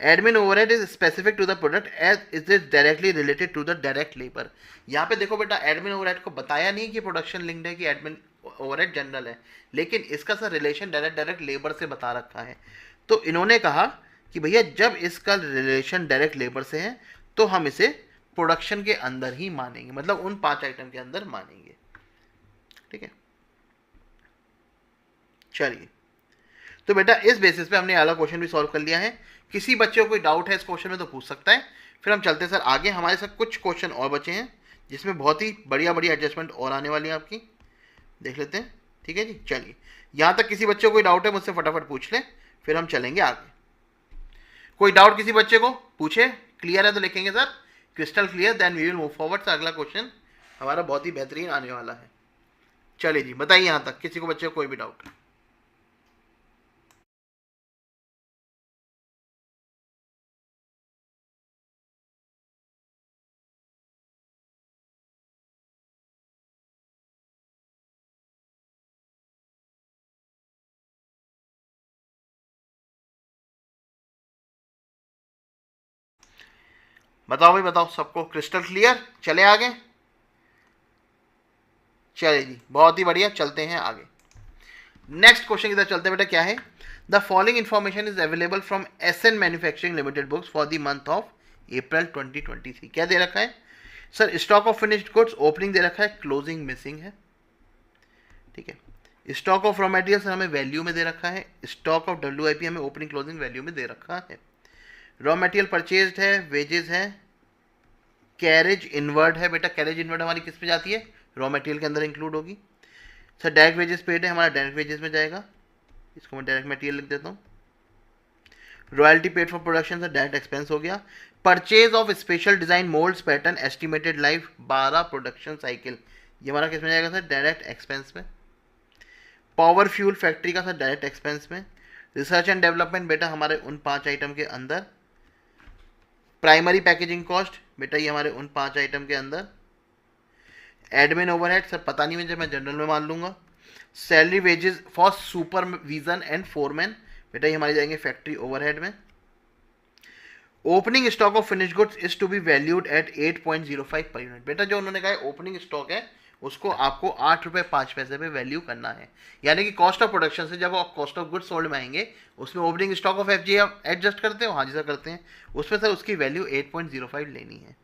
admin overhead is specific to the product as is is directly related to the direct labour. यहाँ पे देखो बेटा एडमिन ओवरहेड को बताया नहीं कि प्रोडक्शन लिंक्ड है कि एडमिन ओवरहेड जनरल है, लेकिन इसका सर रिलेशन डायरेक्ट लेबर से बता रखा है। तो इन्होंने कहा कि भैया जब इसका रिलेशन डायरेक्ट लेबर से है तो हम इसे प्रोडक्शन के अंदर ही मानेंगे, मतलब उन 5 आइटम के अंदर मानेंगे, ठीक है। चलिए तो बेटा इस बेसिस पे हमने अगला क्वेश्चन भी सॉल्व कर लिया है। किसी बच्चे को कोई डाउट है इस क्वेश्चन में तो पूछ सकता है। फिर हम चलते हैं सर आगे, हमारे साथ कुछ क्वेश्चन और बचे हैं जिसमें बहुत ही बढ़िया बढ़िया एडजस्टमेंट और आने वाली है आपकी, देख लेते हैं, ठीक है जी। चलिए यहाँ तक किसी बच्चे को कोई डाउट है मुझसे फटाफट पूछ लें, फिर हम चलेंगे आगे। कोई डाउट किसी बच्चे को पूछे? क्लियर है तो लिखेंगे sir crystal clear, then we will move forward. अगला क्वेश्चन हमारा बहुत ही बेहतरीन आने वाला है। चलिए जी बताइए यहाँ तक किसी को बच्चे को कोई भी डाउट? बताओ भाई बताओ, सबको क्रिस्टल क्लियर? चले आगे, चलिए जी बहुत ही बढ़िया, चलते हैं आगे। नेक्स्ट क्वेश्चन की तरफ चलते हैं बेटा। क्या है? The following information is available from SN manufacturing limited books for the month of April 2023। क्या दे रखा है सर? Stock of finished goods opening दे रखा है, क्लोजिंग मिसिंग है, ठीक है। स्टॉक ऑफ रॉ मटेरियल हमें वैल्यू में दे रखा है, स्टॉक ऑफ WIP हमें ओपनिंग क्लोजिंग वैल्यू में दे रखा है। रॉ मटेरियल परचेज्ड है, वेजेस है, कैरेज इनवर्ड है। बेटा कैरेज इनवर्ड हमारी किस पे जाती है? रॉ मटेरियल के अंदर इंक्लूड होगी। सर डायरेक्ट वेजेस पेड है, हमारा डायरेक्ट वेजेस में जाएगा, इसको मैं डायरेक्ट मटेरियल लिख देता हूँ। Royalty paid for production sir direct expense हो गया। Purchase of special design moulds pattern estimated life 12 production cycle, ये हमारा किस में जाएगा सर? डायरेक्ट एक्सपेंस में। पावर फ्यूल फैक्ट्री का सर डायरेक्ट एक्सपेंस में। रिसर्च एंड डेवलपमेंट बेटा हमारे उन 5 आइटम के अंदर। प्राइमरी पैकेजिंग कॉस्ट बेटा ये हमारे उन 5 आइटम के अंदर। एडमिन ओवरहेड सर पता नहीं मुझे, मैं जनरल में मान लूंगा। Salary wages for supervision and foreman बेटा ये हमारे जाएंगे फैक्ट्री ओवरहेड में। Opening stock of finish goods is to be valued at 8.05 per unit. बेटा जो उन्होंने कहा है ओपनिंग स्टॉक है उसको आपको 8 रुपये 5 पैसे पे वैल्यू करना है। यानी कि कॉस्ट ऑफ प्रोडक्शन से जब आप कॉस्ट ऑफ गुड्स सोल्ड में आएंगे, उसमें opening stock of F G आप एडजस्ट करते हो, हाँ जी सर करते हैं, उसमें सर उसकी वैल्यू 8.05 लेनी है।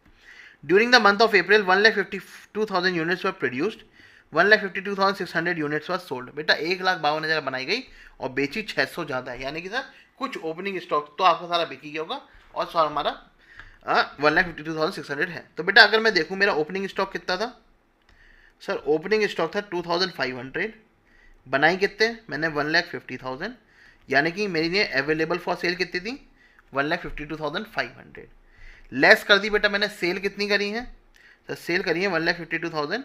During the month of April 1,52,000 units were produced, 1,52,600 units were sold. बेटा 1,52,000 बनाई गई और बेची 600 ज़्यादा है, यानी कि सर कुछ ओपनिंग स्टॉक तो आपका सारा बिकी गया होगा और सर हमारा 1,52,600 है। तो बेटा अगर मैं देखूँ मेरा ओपनिंग स्टॉक कितना था, सर ओपनिंग स्टॉक था 2,500, बनाई कितने मैंने 1,50,000, यानी कि मेरी लिए अवेलेबल फॉर सेल कितनी थी 1,52,500। लेस कर दी बेटा मैंने, सेल कितनी करी है सर, सेल करी है 1,52,000,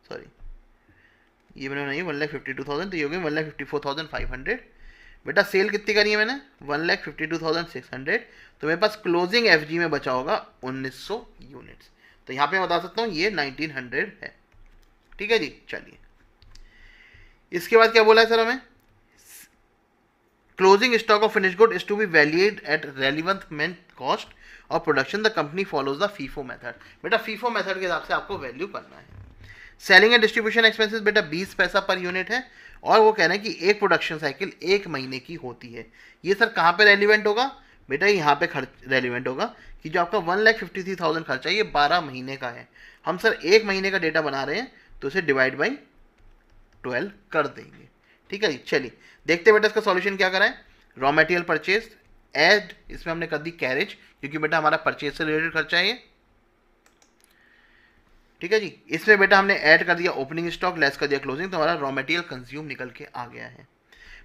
सॉरी ये मैंने नहीं 1,52,000, तो ये हो गई 1,54,500। बेटा सेल कितनी करी है मैंने 1,52,600, तो मेरे पास क्लोजिंग एफजी में बचा होगा 1900 यूनिट्स। तो यहाँ पे मैं बता सकता हूँ ये 1900 है। ठीक है जी, चलिए इसके बाद क्या बोला है सर हमें, closing stock of finish good is to be valued at relevant main cost of production, the company follows the FIFO method. बेटा फीफो मेथड के हिसाब से आपको वैल्यू करना है। सेलिंग एंड डिस्ट्रीब्यूशन एक्सपेंसेस बेटा 20 पैसा पर यूनिट है, और वो कह रहे हैं कि एक प्रोडक्शन साइकिल 1 महीने की होती है। ये सर कहाँ पे रेलिवेंट होगा बेटा, यहाँ पे खर्च रेलिवेंट होगा कि जो आपका 1,53,000 खर्चा है ये 12 महीने का है। हम सर 1 महीने का डेटा बना रहे हैं तो इसे डिवाइड बाई 12 कर देंगे। ठीक है जी, चलिए देखते हैं बेटा इसका सॉल्यूशन क्या करा है। रॉ मटेरियल परचेज एड, इसमें हमने कर दी कैरेज, क्योंकि बेटा हमारा परचेज से रिलेटेड खर्चा है ये। ठीक है जी, इसमें बेटा हमने ऐड कर दिया ओपनिंग स्टॉक, लेस कर दिया क्लोजिंग, तो हमारा रॉ मटेरियल कंज्यूम निकल के आ गया है।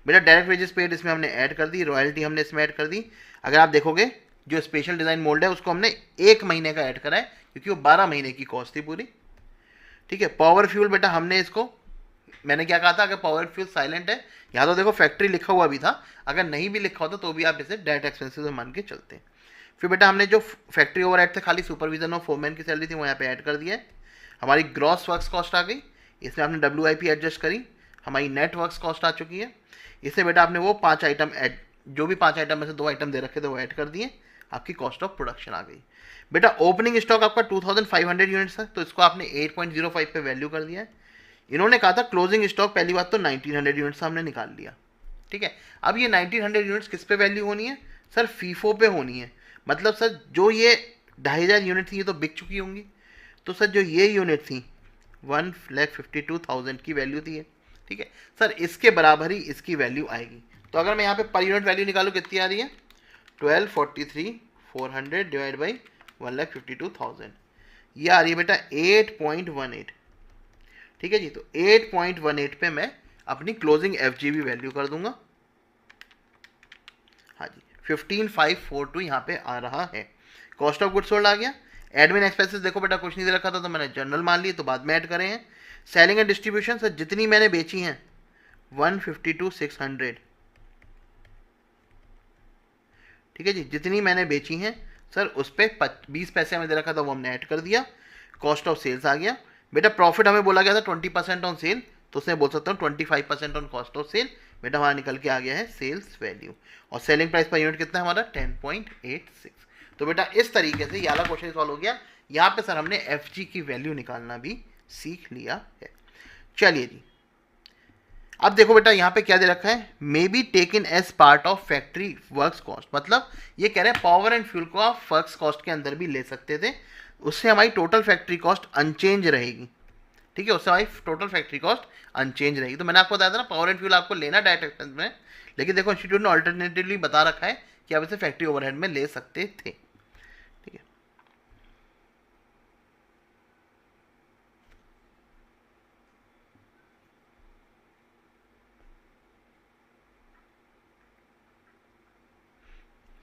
बेटा डायरेक्ट वेजेस पेड इसमें हमने ऐड कर दी, रॉयल्टी हमने इसमें ऐड कर दी। अगर आप देखोगे जो स्पेशल डिज़ाइन मोल्ड है उसको हमने 1 महीने का ऐड करा है, क्योंकि वो 12 महीने की कॉस्ट थी पूरी। ठीक है, पावर फ्यूल बेटा हमने इसको, मैंने क्या कहा था, अगर पावर फ्यूल साइलेंट है, यहाँ तो देखो फैक्ट्री लिखा हुआ भी था, अगर नहीं भी लिखा होता तो भी आप इसे डायरेक्ट एक्सपेंसेस में मान के चलते हैं। फिर बेटा हमने जो फैक्ट्री ओवरहेड थे, खाली सुपरविजन और फोरमैन की सैलरी थी, वो यहाँ पे ऐड कर दिया है। हमारी ग्रॉस वर्क्स कॉस्ट आ गई, इसमें आपने WIP एडजस्ट करी, हमारी नेट वर्क्स कॉस्ट आ चुकी है। इसमें बेटा आपने वो 5 आइटम ऐड, जो भी 5 आइटम में से 2 आइटम दे रखे थे वो ऐड कर दिए, आपकी कॉस्ट ऑफ प्रोडक्शन आ गई। बेटा ओपनिंग स्टॉक आपका 2,500 यूनिट्स है, तो इसको आपने 8.05 पे वैल्यू कर दिया है। इन्होंने कहा था क्लोजिंग स्टॉक, पहली बात तो 1900 यूनिट्स हमने निकाल लिया। ठीक है, अब ये 1900 यूनिट्स किस पे वैल्यू होनी है सर, फीफो पे होनी है। मतलब सर जो ये 2,500 यूनिट थी ये तो बिक चुकी होंगी, तो सर जो ये यूनिट थी 1,52,000 की वैल्यू थी। ठीक है सर, इसके बराबर ही इसकी वैल्यू आएगी। तो अगर मैं यहाँ पे पर यूनिट वैल्यू निकालूँ कितनी आ रही है 1243,400 डिवाइड बाई 1,52,000, ये आ रही है बेटा 8.18। ठीक है जी, तो 8.18 पे मैं अपनी क्लोजिंग FGB वैल्यू कर दूंगा। हाँ जी, 15,542 यहाँ पे आ रहा है। कॉस्ट ऑफ गुड्स सोल्ड आ गया। एडमिन एक्सपेंसेस देखो बेटा कुछ नहीं दे रखा था तो मैंने जनरल मान ली, तो बाद में ऐड करे हैं। सेलिंग एंड डिस्ट्रीब्यूशन सर जितनी मैंने बेची हैं 152,600। ठीक है जी, जितनी मैंने बेची हैं सर उस पर 20 पैसे हमें दे रखा था, वो हमने ऐड कर दिया। कॉस्ट ऑफ सेल्स आ गया। बेटा प्रॉफिट हमें बोला गया था 20% ऑन सेल, तो उसमें बोल सकता हूँ 25% ऑन कॉस्ट ऑफ सेल। बेटा हमारा निकल के आ गया है सेल्स वैल्यू, और सेलिंग प्राइस पर यूनिट कितना है हमारा 10.86। तो बेटा इस तरीके से ये वाला क्वेश्चन सॉल्व हो गया। यहाँ पे सर हमने FG की वैल्यू निकालना भी सीख लिया है। चलिए जी, अब देखो बेटा यहाँ पे क्या दे रखा है, may be taken as part of factory works cost. मतलब ये कह रहे हैं पावर एंड फ्यूल को आप वर्क्स कॉस्ट के अंदर भी ले सकते थे, उससे हमारी टोटल फैक्ट्री कॉस्ट अनचेंज रहेगी। ठीक है, उससे हमारी टोटल फैक्ट्री कॉस्ट अनचेंज रहेगी। तो मैंने आपको बताया था ना पावर एंड फ्यूल आपको लेना डायरेक्ट एक्सपेंस में, लेकिन देखो इंस्टीट्यूट ने ऑल्टरनेटिवली बता रखा है कि आप इसे फैक्ट्री ओवरहेड में ले सकते थे। ठीक है,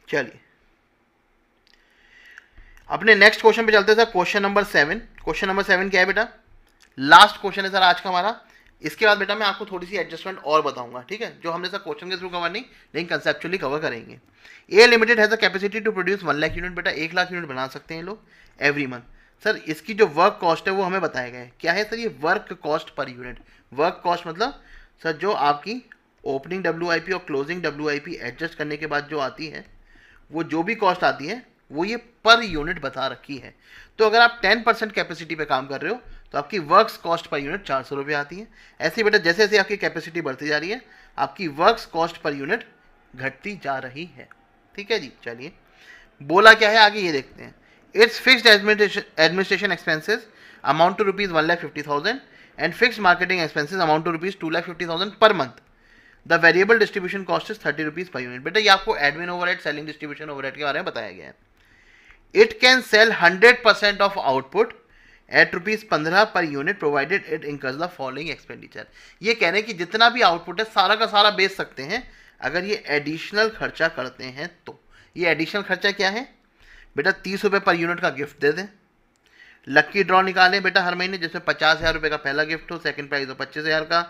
चलिए अपने नेक्स्ट क्वेश्चन पे चलते हैं sir. Question number 7। Question number 7 क्या है बेटा, लास्ट क्वेश्चन है सर आज का हमारा। इसके बाद बेटा मैं आपको थोड़ी सी एडजस्टमेंट और बताऊंगा। ठीक है, जो हमने सर क्वेश्चन के थ्रू कवर नहीं, लेकिन कंसेप्चुअली कवर करेंगे। A limited has a capacity to produce 1 lakh unit. बेटा 1 लाख यूनिट बना सकते हैं लोग एवरी मंथ। सर इसकी जो वर्क कॉस्ट है वो हमें बताया गया है। क्या है सर ये work cost per unit. Work cost मतलब सर जो आपकी ओपनिंग WIP और क्लोजिंग WIP एडजस्ट करने के बाद जो आती है, वो जो भी कॉस्ट आती है वो ये पर यूनिट बता रखी है। तो अगर आप 10% कैपेसिटी पे काम कर रहे हो तो आपकी वर्क्स कॉस्ट पर यूनिट 400 रुपये आती है। ऐसे ही बेटा जैसे जैसे आपकी कैपेसिटी बढ़ती जा रही है आपकी वर्क्स कॉस्ट पर यूनिट घटती जा रही है। ठीक है जी, चलिए बोला क्या है आगे ये देखते हैं। It's fixed administration expenses amount to rupees 1,50,000 and fixed marketing expenses amount to rupees 2,50,000 per month. The variable distribution cost is 30 rupees per unit. बेटा ये आपको admin overhead, selling distribution overhead के बारे में बताया गया है। It can sell 100% of output at ₹15 per unit provided it incurs the following expenditure. ये कह रहे हैं कि जितना भी आउटपुट है सारा का सारा बेच सकते हैं अगर ये एडिशनल खर्चा करते हैं तो। ये एडिशनल खर्चा क्या है बेटा? 30 रुपये पर यूनिट का गिफ्ट दे दें, लक्की ड्रॉ निकालें बेटा हर महीने जिसमें 50,000 रुपये का पहला गिफ्ट हो, सेकंड प्राइज हो 25,000 का,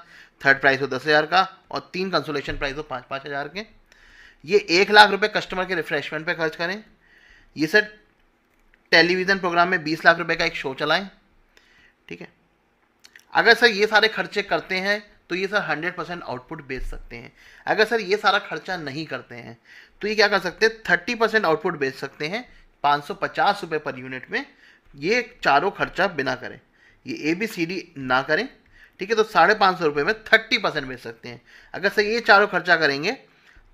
थर्ड प्राइज हो 10,000 का और 3 कंसोलेशन प्राइज हो 5,000 के। ये 1,00,000 रुपये कस्टमर के रिफ्रेशमेंट पे खर्च करें। ये सर टेलीविज़न प्रोग्राम में 20 लाख रुपए का एक शो चलाएं। ठीक है, अगर सर ये सारे खर्चे करते हैं तो ये सर 100% आउटपुट बेच सकते हैं। अगर सर ये सारा खर्चा नहीं करते हैं तो ये क्या कर सकते हैं? 30% आउटपुट बेच सकते हैं 550 रुपये पर यूनिट में। ये चारों खर्चा बिना करें, ये ABCD ना करें। ठीक है, तो 550 रुपये में 30% बेच सकते हैं। अगर सर ये चारों खर्चा करेंगे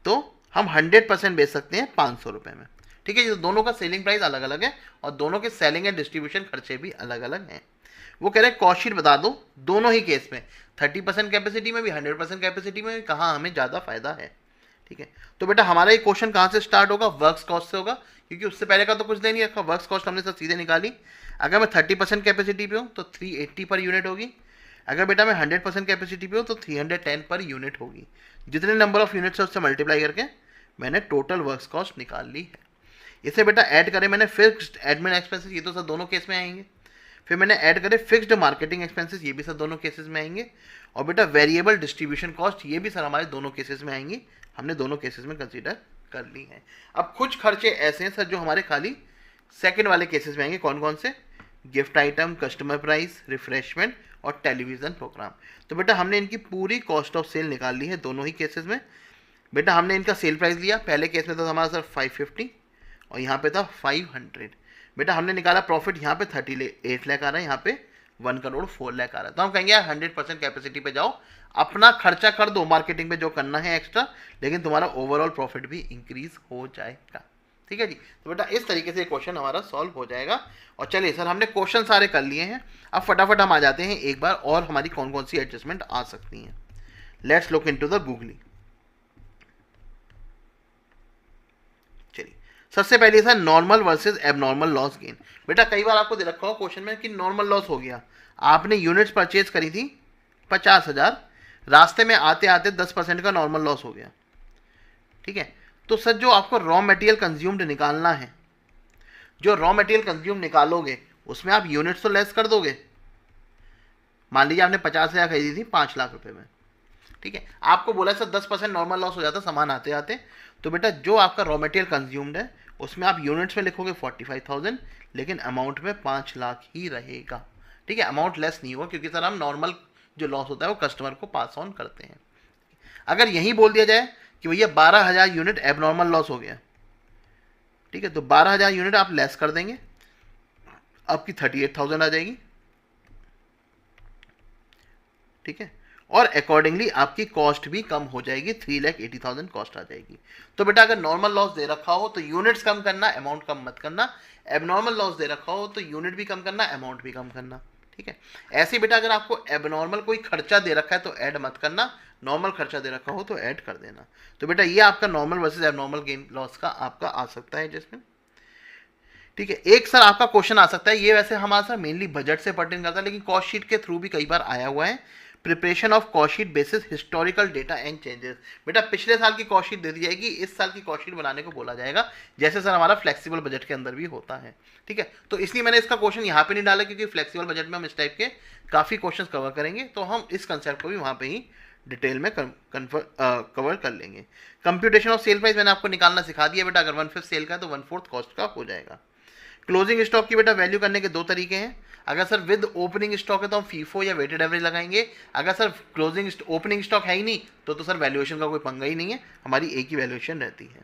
तो हम 100% बेच सकते हैं 500 रुपये में। ठीक है, ये दोनों का सेलिंग प्राइस अलग अलग है और दोनों के सेलिंग एंड डिस्ट्रीब्यूशन खर्चे भी अलग अलग हैं। वो कह रहे हैं कॉस्ट शीट बता दो दोनों ही केस में, 30% कैपेसिटी में भी 100% कैपेसिटी में भी, कहाँ हमें ज़्यादा फायदा है। ठीक है, तो बेटा हमारा ये क्वेश्चन कहाँ से स्टार्ट होगा? वर्क्स कॉस्ट से होगा, क्योंकि उससे पहले का तो कुछ दे नहीं रखा। वर्क्स कॉस्ट हमने सब सीधे निकाली। अगर मैं 30% कैपेसिटी पे हूँ तो 380 पर यूनिट होगी। अगर बेटा मैं 100% कैपेसिटी पे हूँ तो 310 पर यूनिट होगी। जितने नंबर ऑफ यूनिट्स है उससे मल्टीप्लाई करके मैंने टोटल वर्क्स कॉस्ट निकाल ली है। इसे बेटा ऐड करें मैंने फिक्स्ड एडमिन एक्सपेंसेस, ये तो सर दोनों केस में आएंगे। फिर मैंने ऐड करे फिक्स्ड मार्केटिंग एक्सपेंसेस, ये भी सर दोनों केसेस में आएंगे। और बेटा वेरिएबल डिस्ट्रीब्यूशन कॉस्ट, ये भी सर हमारे दोनों केसेस में आएंगी। हमने दोनों केसेस में कंसीडर कर ली हैं। अब कुछ खर्चे ऐसे हैं सर जो हमारे खाली सेकंड वाले केसेस में आएंगे। कौन कौन से? Gift item, customer price, refreshment और टेलीविज़न प्रोग्राम। तो बेटा हमने इनकी पूरी कॉस्ट ऑफ सेल निकाल ली है दोनों ही केसेस में। बेटा हमने इनका सेल प्राइस लिया, पहले केस में था हमारा सर 550 और यहाँ पे था 500। बेटा हमने निकाला प्रॉफिट, यहाँ पे 38 लाख आ रहा है, यहाँ पे 1,04 लाख आ रहा है। तो हम कहेंगे यार 100% कैपेसिटी पे जाओ, अपना खर्चा कर दो मार्केटिंग पे जो करना है एक्स्ट्रा, लेकिन तुम्हारा ओवरऑल प्रॉफिट भी इंक्रीज हो जाएगा। ठीक है जी, तो बेटा इस तरीके से क्वेश्चन हमारा सॉल्व हो जाएगा। और चलिए सर हमने क्वेश्चन सारे कर लिए हैं, अब फटाफट हम आ जाते हैं एक बार और हमारी कौन कौन सी एडजस्टमेंट आ सकती हैं। Let's look into the googly. चलिए सबसे पहले sir normal versus abnormal loss gain. बेटा कई बार आपको दे रखा हो क्वेश्चन में कि नॉर्मल लॉस हो गया, आपने यूनिट्स परचेज करी थी 50,000, रास्ते में आते आते 10% का नॉर्मल लॉस हो गया। ठीक है, तो सर जो आपको रॉ मटेरियल कंज्यूम्ड निकालना है, जो रॉ मटेरियल कंज्यूम निकालोगे उसमें आप यूनिट्स तो लेस कर दोगे। मान लीजिए आपने 50,000 खरीदी थी 5 लाख रुपए में। ठीक है, आपको बोला सर 10% नॉर्मल लॉस हो जाता सामान आते आते। तो बेटा जो आपका रॉ मटेरियल कंज्यूम्ड है उसमें आप यूनिट्स में लिखोगे 45,000, लेकिन अमाउंट में 5 लाख ही रहेगा। ठीक है, अमाउंट लेस नहीं होगा क्योंकि सर हम नॉर्मल जो लॉस होता है वो कस्टमर को पास ऑन करते हैं। अगर यही बोल दिया जाए कि भैया 12,000 यूनिट एबनॉर्मल लॉस हो गया, ठीक है, तो 12,000 यूनिट आप लेस कर देंगे, आपकी 38,000 आ जाएगी। ठीक है, और अकॉर्डिंगली आपकी कॉस्ट भी कम हो जाएगी, 3,80,000 कॉस्ट आ जाएगी। तो बेटा अगर नॉर्मल लॉस दे रखा हो तो यूनिट्स कम करना, अमाउंट कम मत करना। एबनॉर्मल लॉस दे रखा हो तो यूनिट भी कम करना, अमाउंट भी कम करना। ठीक है, ऐसे बेटा अगर आपको एबनॉर्मल कोई खर्चा दे रखा है तो ऐड मत करना, नॉर्मल खर्चा दे रखा हो तो ऐड कर देना। तो बेटा ये आपका normal versus abnormal gain loss का आपका आ सकता है जिसमें। ठीक है, एक सर आपका क्वेश्चन आ सकता है, ये वैसे हमारा सर मेनली बजट से पर्टेन करता है लेकिन कॉस्ट शीट के थ्रू भी कई बार आया हुआ है। Preparation of cost sheet basis historical data and changes. बेटा पिछले साल की कॉस्ट शीट दे दी जाएगी, इस साल की कॉस्ट शीट बनाने को बोला जाएगा, जैसे सर हमारा फ्लेक्सिबल बजट के अंदर भी होता है। ठीक है, तो इसलिए मैंने इसका क्वेश्चन यहाँ पे नहीं डाला क्योंकि फ्लेक्सिबल बजट में हम इस टाइप के काफ़ी क्वेश्चन कवर करेंगे, तो हम इस कंसेप्ट को भी वहाँ पे ही डिटेल में कवर कर लेंगे। कंप्यूटेशन ऑफ सेल प्राइस मैंने आपको निकालना सिखा दिया बेटा, अगर 1/5 सेल का है तो 1/4 कॉस्ट का हो जाएगा। क्लोजिंग स्टॉक की बेटा वैल्यू करने के दो तरीके हैं। अगर सर विद ओपनिंग स्टॉक है तो हम फीफो या वेटेड एवरेज लगाएंगे। अगर सर क्लोजिंग ओपनिंग स्टॉक है ही नहीं तो सर वैल्यूएशन का कोई पंगा ही नहीं है, हमारी एक ही वैल्यूएशन रहती है।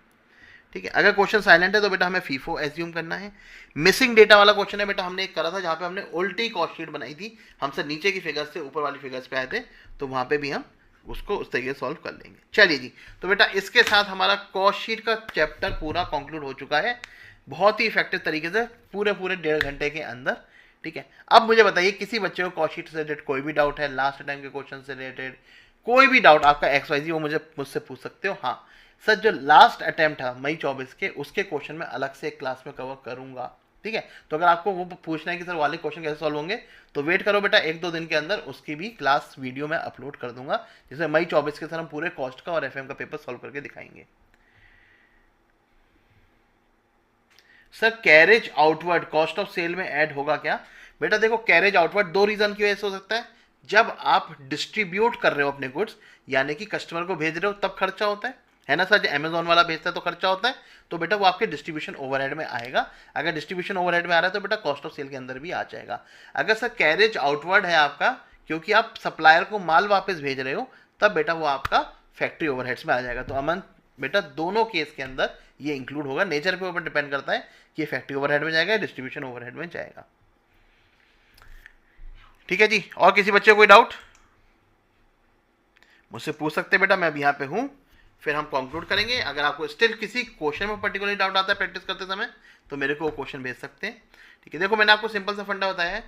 ठीक है। अगर क्वेश्चन साइलेंट है तो बेटा हमें फीफो एज्यूम करना है। मिसिंग डेटा वाला क्वेश्चन है बेटा, हमने एक करा था जहाँ पे हमने उल्टी कॉस्ट शीट बनाई थी, हमसे नीचे की फिगर्स से ऊपर वाली फिगर्स पे आए थे, तो वहाँ पे भी हम उसको उस तरीके से सॉल्व कर लेंगे। चलिए जी, तो बेटा इसके साथ हमारा कॉस्ट शीट का चैप्टर पूरा कंक्लूड हो चुका है, बहुत ही इफेक्टिव तरीके से पूरे 1.5 घंटे के अंदर। ठीक है, अब मुझे बताइए किसी बच्चे को कॉस्ट शीट से रिलेटेड कोई भी डाउट है, लास्ट टाइम के क्वेश्चन से रिलेटेड कोई भी डाउट आपका XYZ, वो मुझसे पूछ सकते हो। हाँ सर, जो लास्ट अटेम्प्ट था मई 24 के, उसके क्वेश्चन मैं अलग से एक क्लास में कवर करूंगा। ठीक है, तो अगर आपको वो पूछना है कि सर वाले क्वेश्चन कैसे सॉल्व होंगे, तो वेट करो बेटा, 1-2 दिन के अंदर उसकी भी क्लास वीडियो में अपलोड कर दूंगा, जिसमें मई 24 के सर हम पूरे कॉस्ट का और FM का पेपर सॉल्व करके दिखाएंगे। Sir carriage outward cost of sale में ऐड होगा क्या? बेटा देखो, कैरेज आउटवर्ड 2 रीजन की वजह से हो सकता है। जब आप डिस्ट्रीब्यूट कर रहे हो अपने गुड्स, यानी कि कस्टमर को भेज रहे हो, तब खर्चा होता है ना सर। जो अमेजोन वाला भेजता है तो खर्चा होता है, तो बेटा वो आपके डिस्ट्रीब्यूशन ओवरहेड में आएगा। अगर डिस्ट्रीब्यूशन ओवरहेड में आ रहा है तो बेटा कॉस्ट ऑफ सेल के अंदर भी आ जाएगा। अगर सर कैरेज आउटवर्ड है आपका, क्योंकि आप सप्लायर को माल वापस भेज रहे हो, तब बेटा वो आपका फैक्ट्री ओवरहेड्स में आ जाएगा। तो अमन बेटा दोनों केस के अंदर ये इंक्लूड होगा, नेचर के ऊपर डिपेंड करता है कि ये फैक्ट्री ओवरहेड में जाएगा, डिस्ट्रीब्यूशन ओवरहेड में जाएगा। ठीक है जी, और किसी बच्चे को कोई डाउट मुझसे पूछ सकते हैं बेटा, मैं अभी यहाँ पे हूँ, फिर हम कंक्लूड करेंगे। अगर आपको स्टिल किसी क्वेश्चन में पर्टिकुलर डाउट आता है प्रैक्टिस करते समय, तो मेरे को वो क्वेश्चन भेज सकते हैं। ठीक है, देखो मैंने आपको सिंपल सा फंडा बताया है,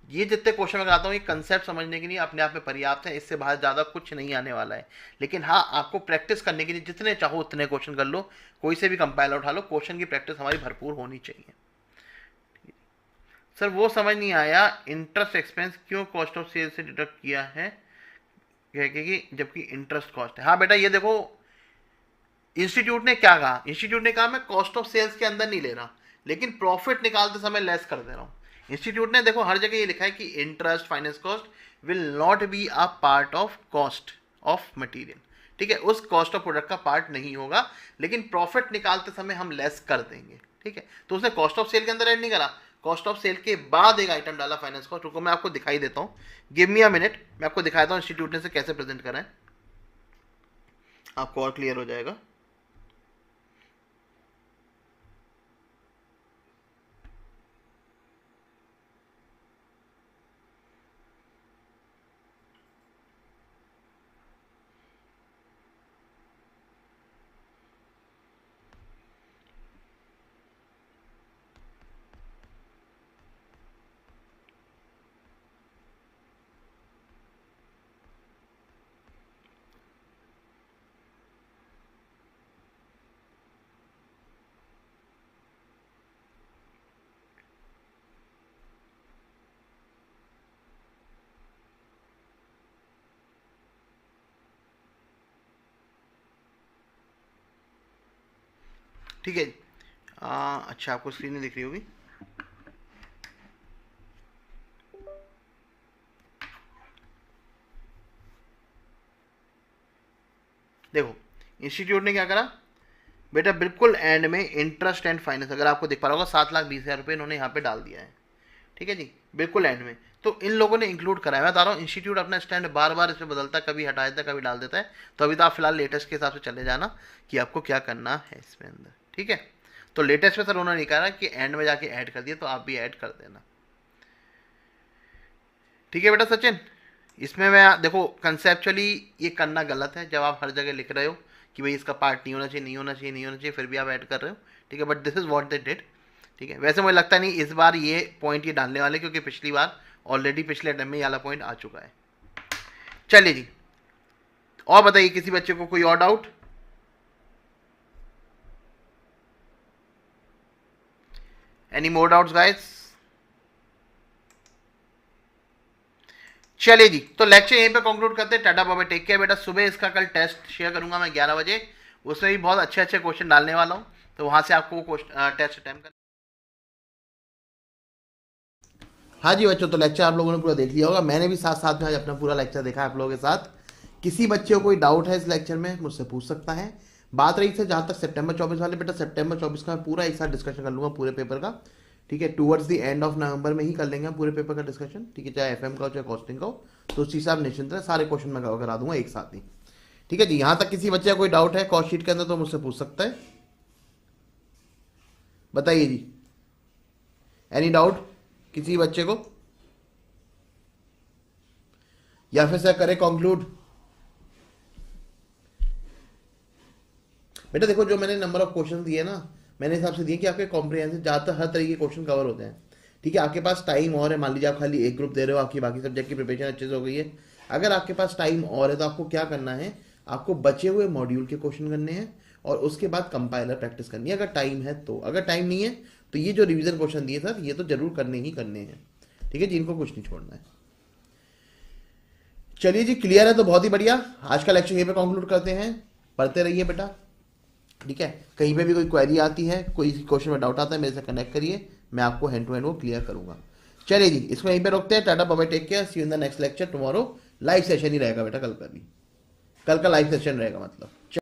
ये जितने क्वेश्चन मैं कराता हूँ ये कंसेप्ट समझने के लिए अपने आप में पर्याप्त है, इससे बाहर ज़्यादा कुछ नहीं आने वाला है। लेकिन हाँ, आपको प्रैक्टिस करने के लिए जितने चाहो उतने क्वेश्चन कर लो, कोई से भी कंपाइलर उठा लो, क्वेश्चन की प्रैक्टिस हमारी भरपूर होनी चाहिए। सर वो समझ नहीं आया, इंटरेस्ट एक्सपेंस क्यों कॉस्ट ऑफ सेल से डिडक्ट किया है, कि जबकि इंटरेस्ट कॉस्ट है। हाँ बेटा, ये देखो इंस्टीट्यूट ने क्या कहा, इंस्टीट्यूट ने कहा मैं कॉस्ट ऑफ सेल्स के अंदर नहीं ले रहा, लेकिन प्रॉफिट निकालते समय लेस कर दे रहा हूँ। इंस्टीट्यूट ने देखो हर जगह ये लिखा है कि interest finance cost will not be a part of cost of material. ठीक है, उस कॉस्ट ऑफ प्रोडक्ट का पार्ट नहीं होगा, लेकिन प्रॉफिट निकालते समय हम लेस कर देंगे। ठीक है, तो उसने कॉस्ट ऑफ सेल के अंदर ऐड नहीं करा, कॉस्ट ऑफ सेल के बाद एक आइटम डाला फाइनेंस कॉस्ट। रुको मैं आपको दिखाई देता हूँ, गिव मी अ मिनट, मैं आपको दिखाता हूँ इंस्टीट्यूट ने से कैसे प्रेजेंट करा है, आपको और क्लियर हो जाएगा। ठीक है, अच्छा आपको स्क्रीन नहीं दिख रही होगी। देखो इंस्टीट्यूट ने क्या करा बेटा, बिल्कुल एंड में इंटरेस्ट एंड फाइनेंस, अगर आपको दिख पा रहा होगा 7,20,000 रुपये इन्होंने यहाँ पे डाल दिया है। ठीक है जी, बिल्कुल एंड में, तो इन लोगों ने इंक्लूड करा है। मैं बता रहा हूँ इंस्टीट्यूट अपना स्टैंड बार बार इसमें बदलता है, कभी हटा देता है कभी डाल देता है, तो अभी तो आप फिलहाल लेटेस्ट के हिसाब से चले जाना कि आपको क्या करना है इसमें अंदर। ठीक है, तो लेटेस्ट में सर उन्होंने नहीं कहा कि एंड में जाके ऐड कर दिया, तो आप भी ऐड कर देना। ठीक है बेटा सचिन, इसमें मैं देखो कंसेप्चुअली ये करना गलत है, जब आप हर जगह लिख रहे हो कि भाई इसका पार्ट नहीं होना चाहिए, नहीं होना चाहिए, नहीं होना चाहिए, फिर भी आप ऐड कर रहे हो। ठीक है, but this is what they did. ठीक है, वैसे मुझे लगता नहीं इस बार ये पॉइंट ये डालने वाले, क्योंकि पिछली बार ऑलरेडी पिछले अटेम्प्ट में ये वाला पॉइंट आ चुका है। चलिए जी, और बताइए किसी बच्चे को कोई और doubt? Any more doubts guys? चलिए जी, तो लेक्चर यहीं पे कंक्लूड करते हैं। टाटा बाबा, टेक केयर बेटा। सुबह इसका कल टेस्ट शेयर करूंगा मैं 11 बजे, उसमें भी बहुत अच्छे अच्छे क्वेश्चन डालने वाला हूं, तो वहां से आपको टेस्ट अटेम्प्ट कर। हाँ जी बच्चों, तो लेक्चर आप लोगों ने पूरा देख लिया होगा, मैंने भी साथ साथ में आज अपना पूरा लेक्चर देखा है आप लोगों के साथ। किसी बच्चे को कोई डाउट है इस लेक्चर में मुझसे पूछ सकता है। बात रही थी जहाँ तक सितंबर 24 वाले, बेटा सितंबर 24 का मैं पूरा एक साथ डिस्कशन कर लूँगा पूरे पेपर का। ठीक है, towards the end of November में ही कर लेंगे हम पूरे पेपर का डिस्कशन। ठीक है, चाहे FM का हो चाहे कॉस्टिंग का हो, तो उस हिसाब निश्चिंत है, सारे क्वेश्चन मैं करा दूंगा एक साथ ही। ठीक है जी, यहाँ तक किसी बच्चे का कोई डाउट है कॉस्ट शीट के अंदर तो मुझसे पूछ सकता है। बताइए जी, एनी डाउट किसी बच्चे को, या फिर सर करें कंक्लूड? बेटा देखो, जो मैंने नंबर ऑफ क्वेश्चन दिए ना, मैंने हिसाब से दिए कि आपके कॉम्प्रिहेंसिव ज़्यादातर हर तरीके के क्वेश्चन कवर होते हैं। ठीक है, आपके पास टाइम और है, मान लीजिए आप खाली एक ग्रुप दे रहे हो, आपकी बाकी सब्जेक्ट की प्रिपरेशन अच्छे से हो गई है, अगर आपके पास टाइम और है तो आपको क्या करना है, आपको बचे हुए मॉड्यूल के क्वेश्चन करने हैं और उसके बाद कंपाइलर प्रैक्टिस करनी है, अगर टाइम है तो। अगर टाइम नहीं है तो ये जो रिवीजन क्वेश्चन दिए सर, ये तो जरूर करने ही करने हैं। ठीक है जी, इनको कुछ नहीं छोड़ना है। चलिए जी, क्लियर है तो बहुत ही बढ़िया। आज का लेक्चर यहीं पे कंक्लूड करते हैं। पढ़ते रहिए बेटा, ठीक है। कहीं पे भी कोई क्वेरी आती है, कोई क्वेश्चन में डाउट आता है, मेरे से कनेक्ट करिए, मैं आपको हैंड टू हैंड वो क्लियर करूंगा। चलिए जी, इसको यहीं पे रोकते हैं। Tata bye bye, take care, see you in the next lecture tomorrow. Live session ही रहेगा बेटा कल का भी, कल का लाइव सेशन रहेगा मतलब।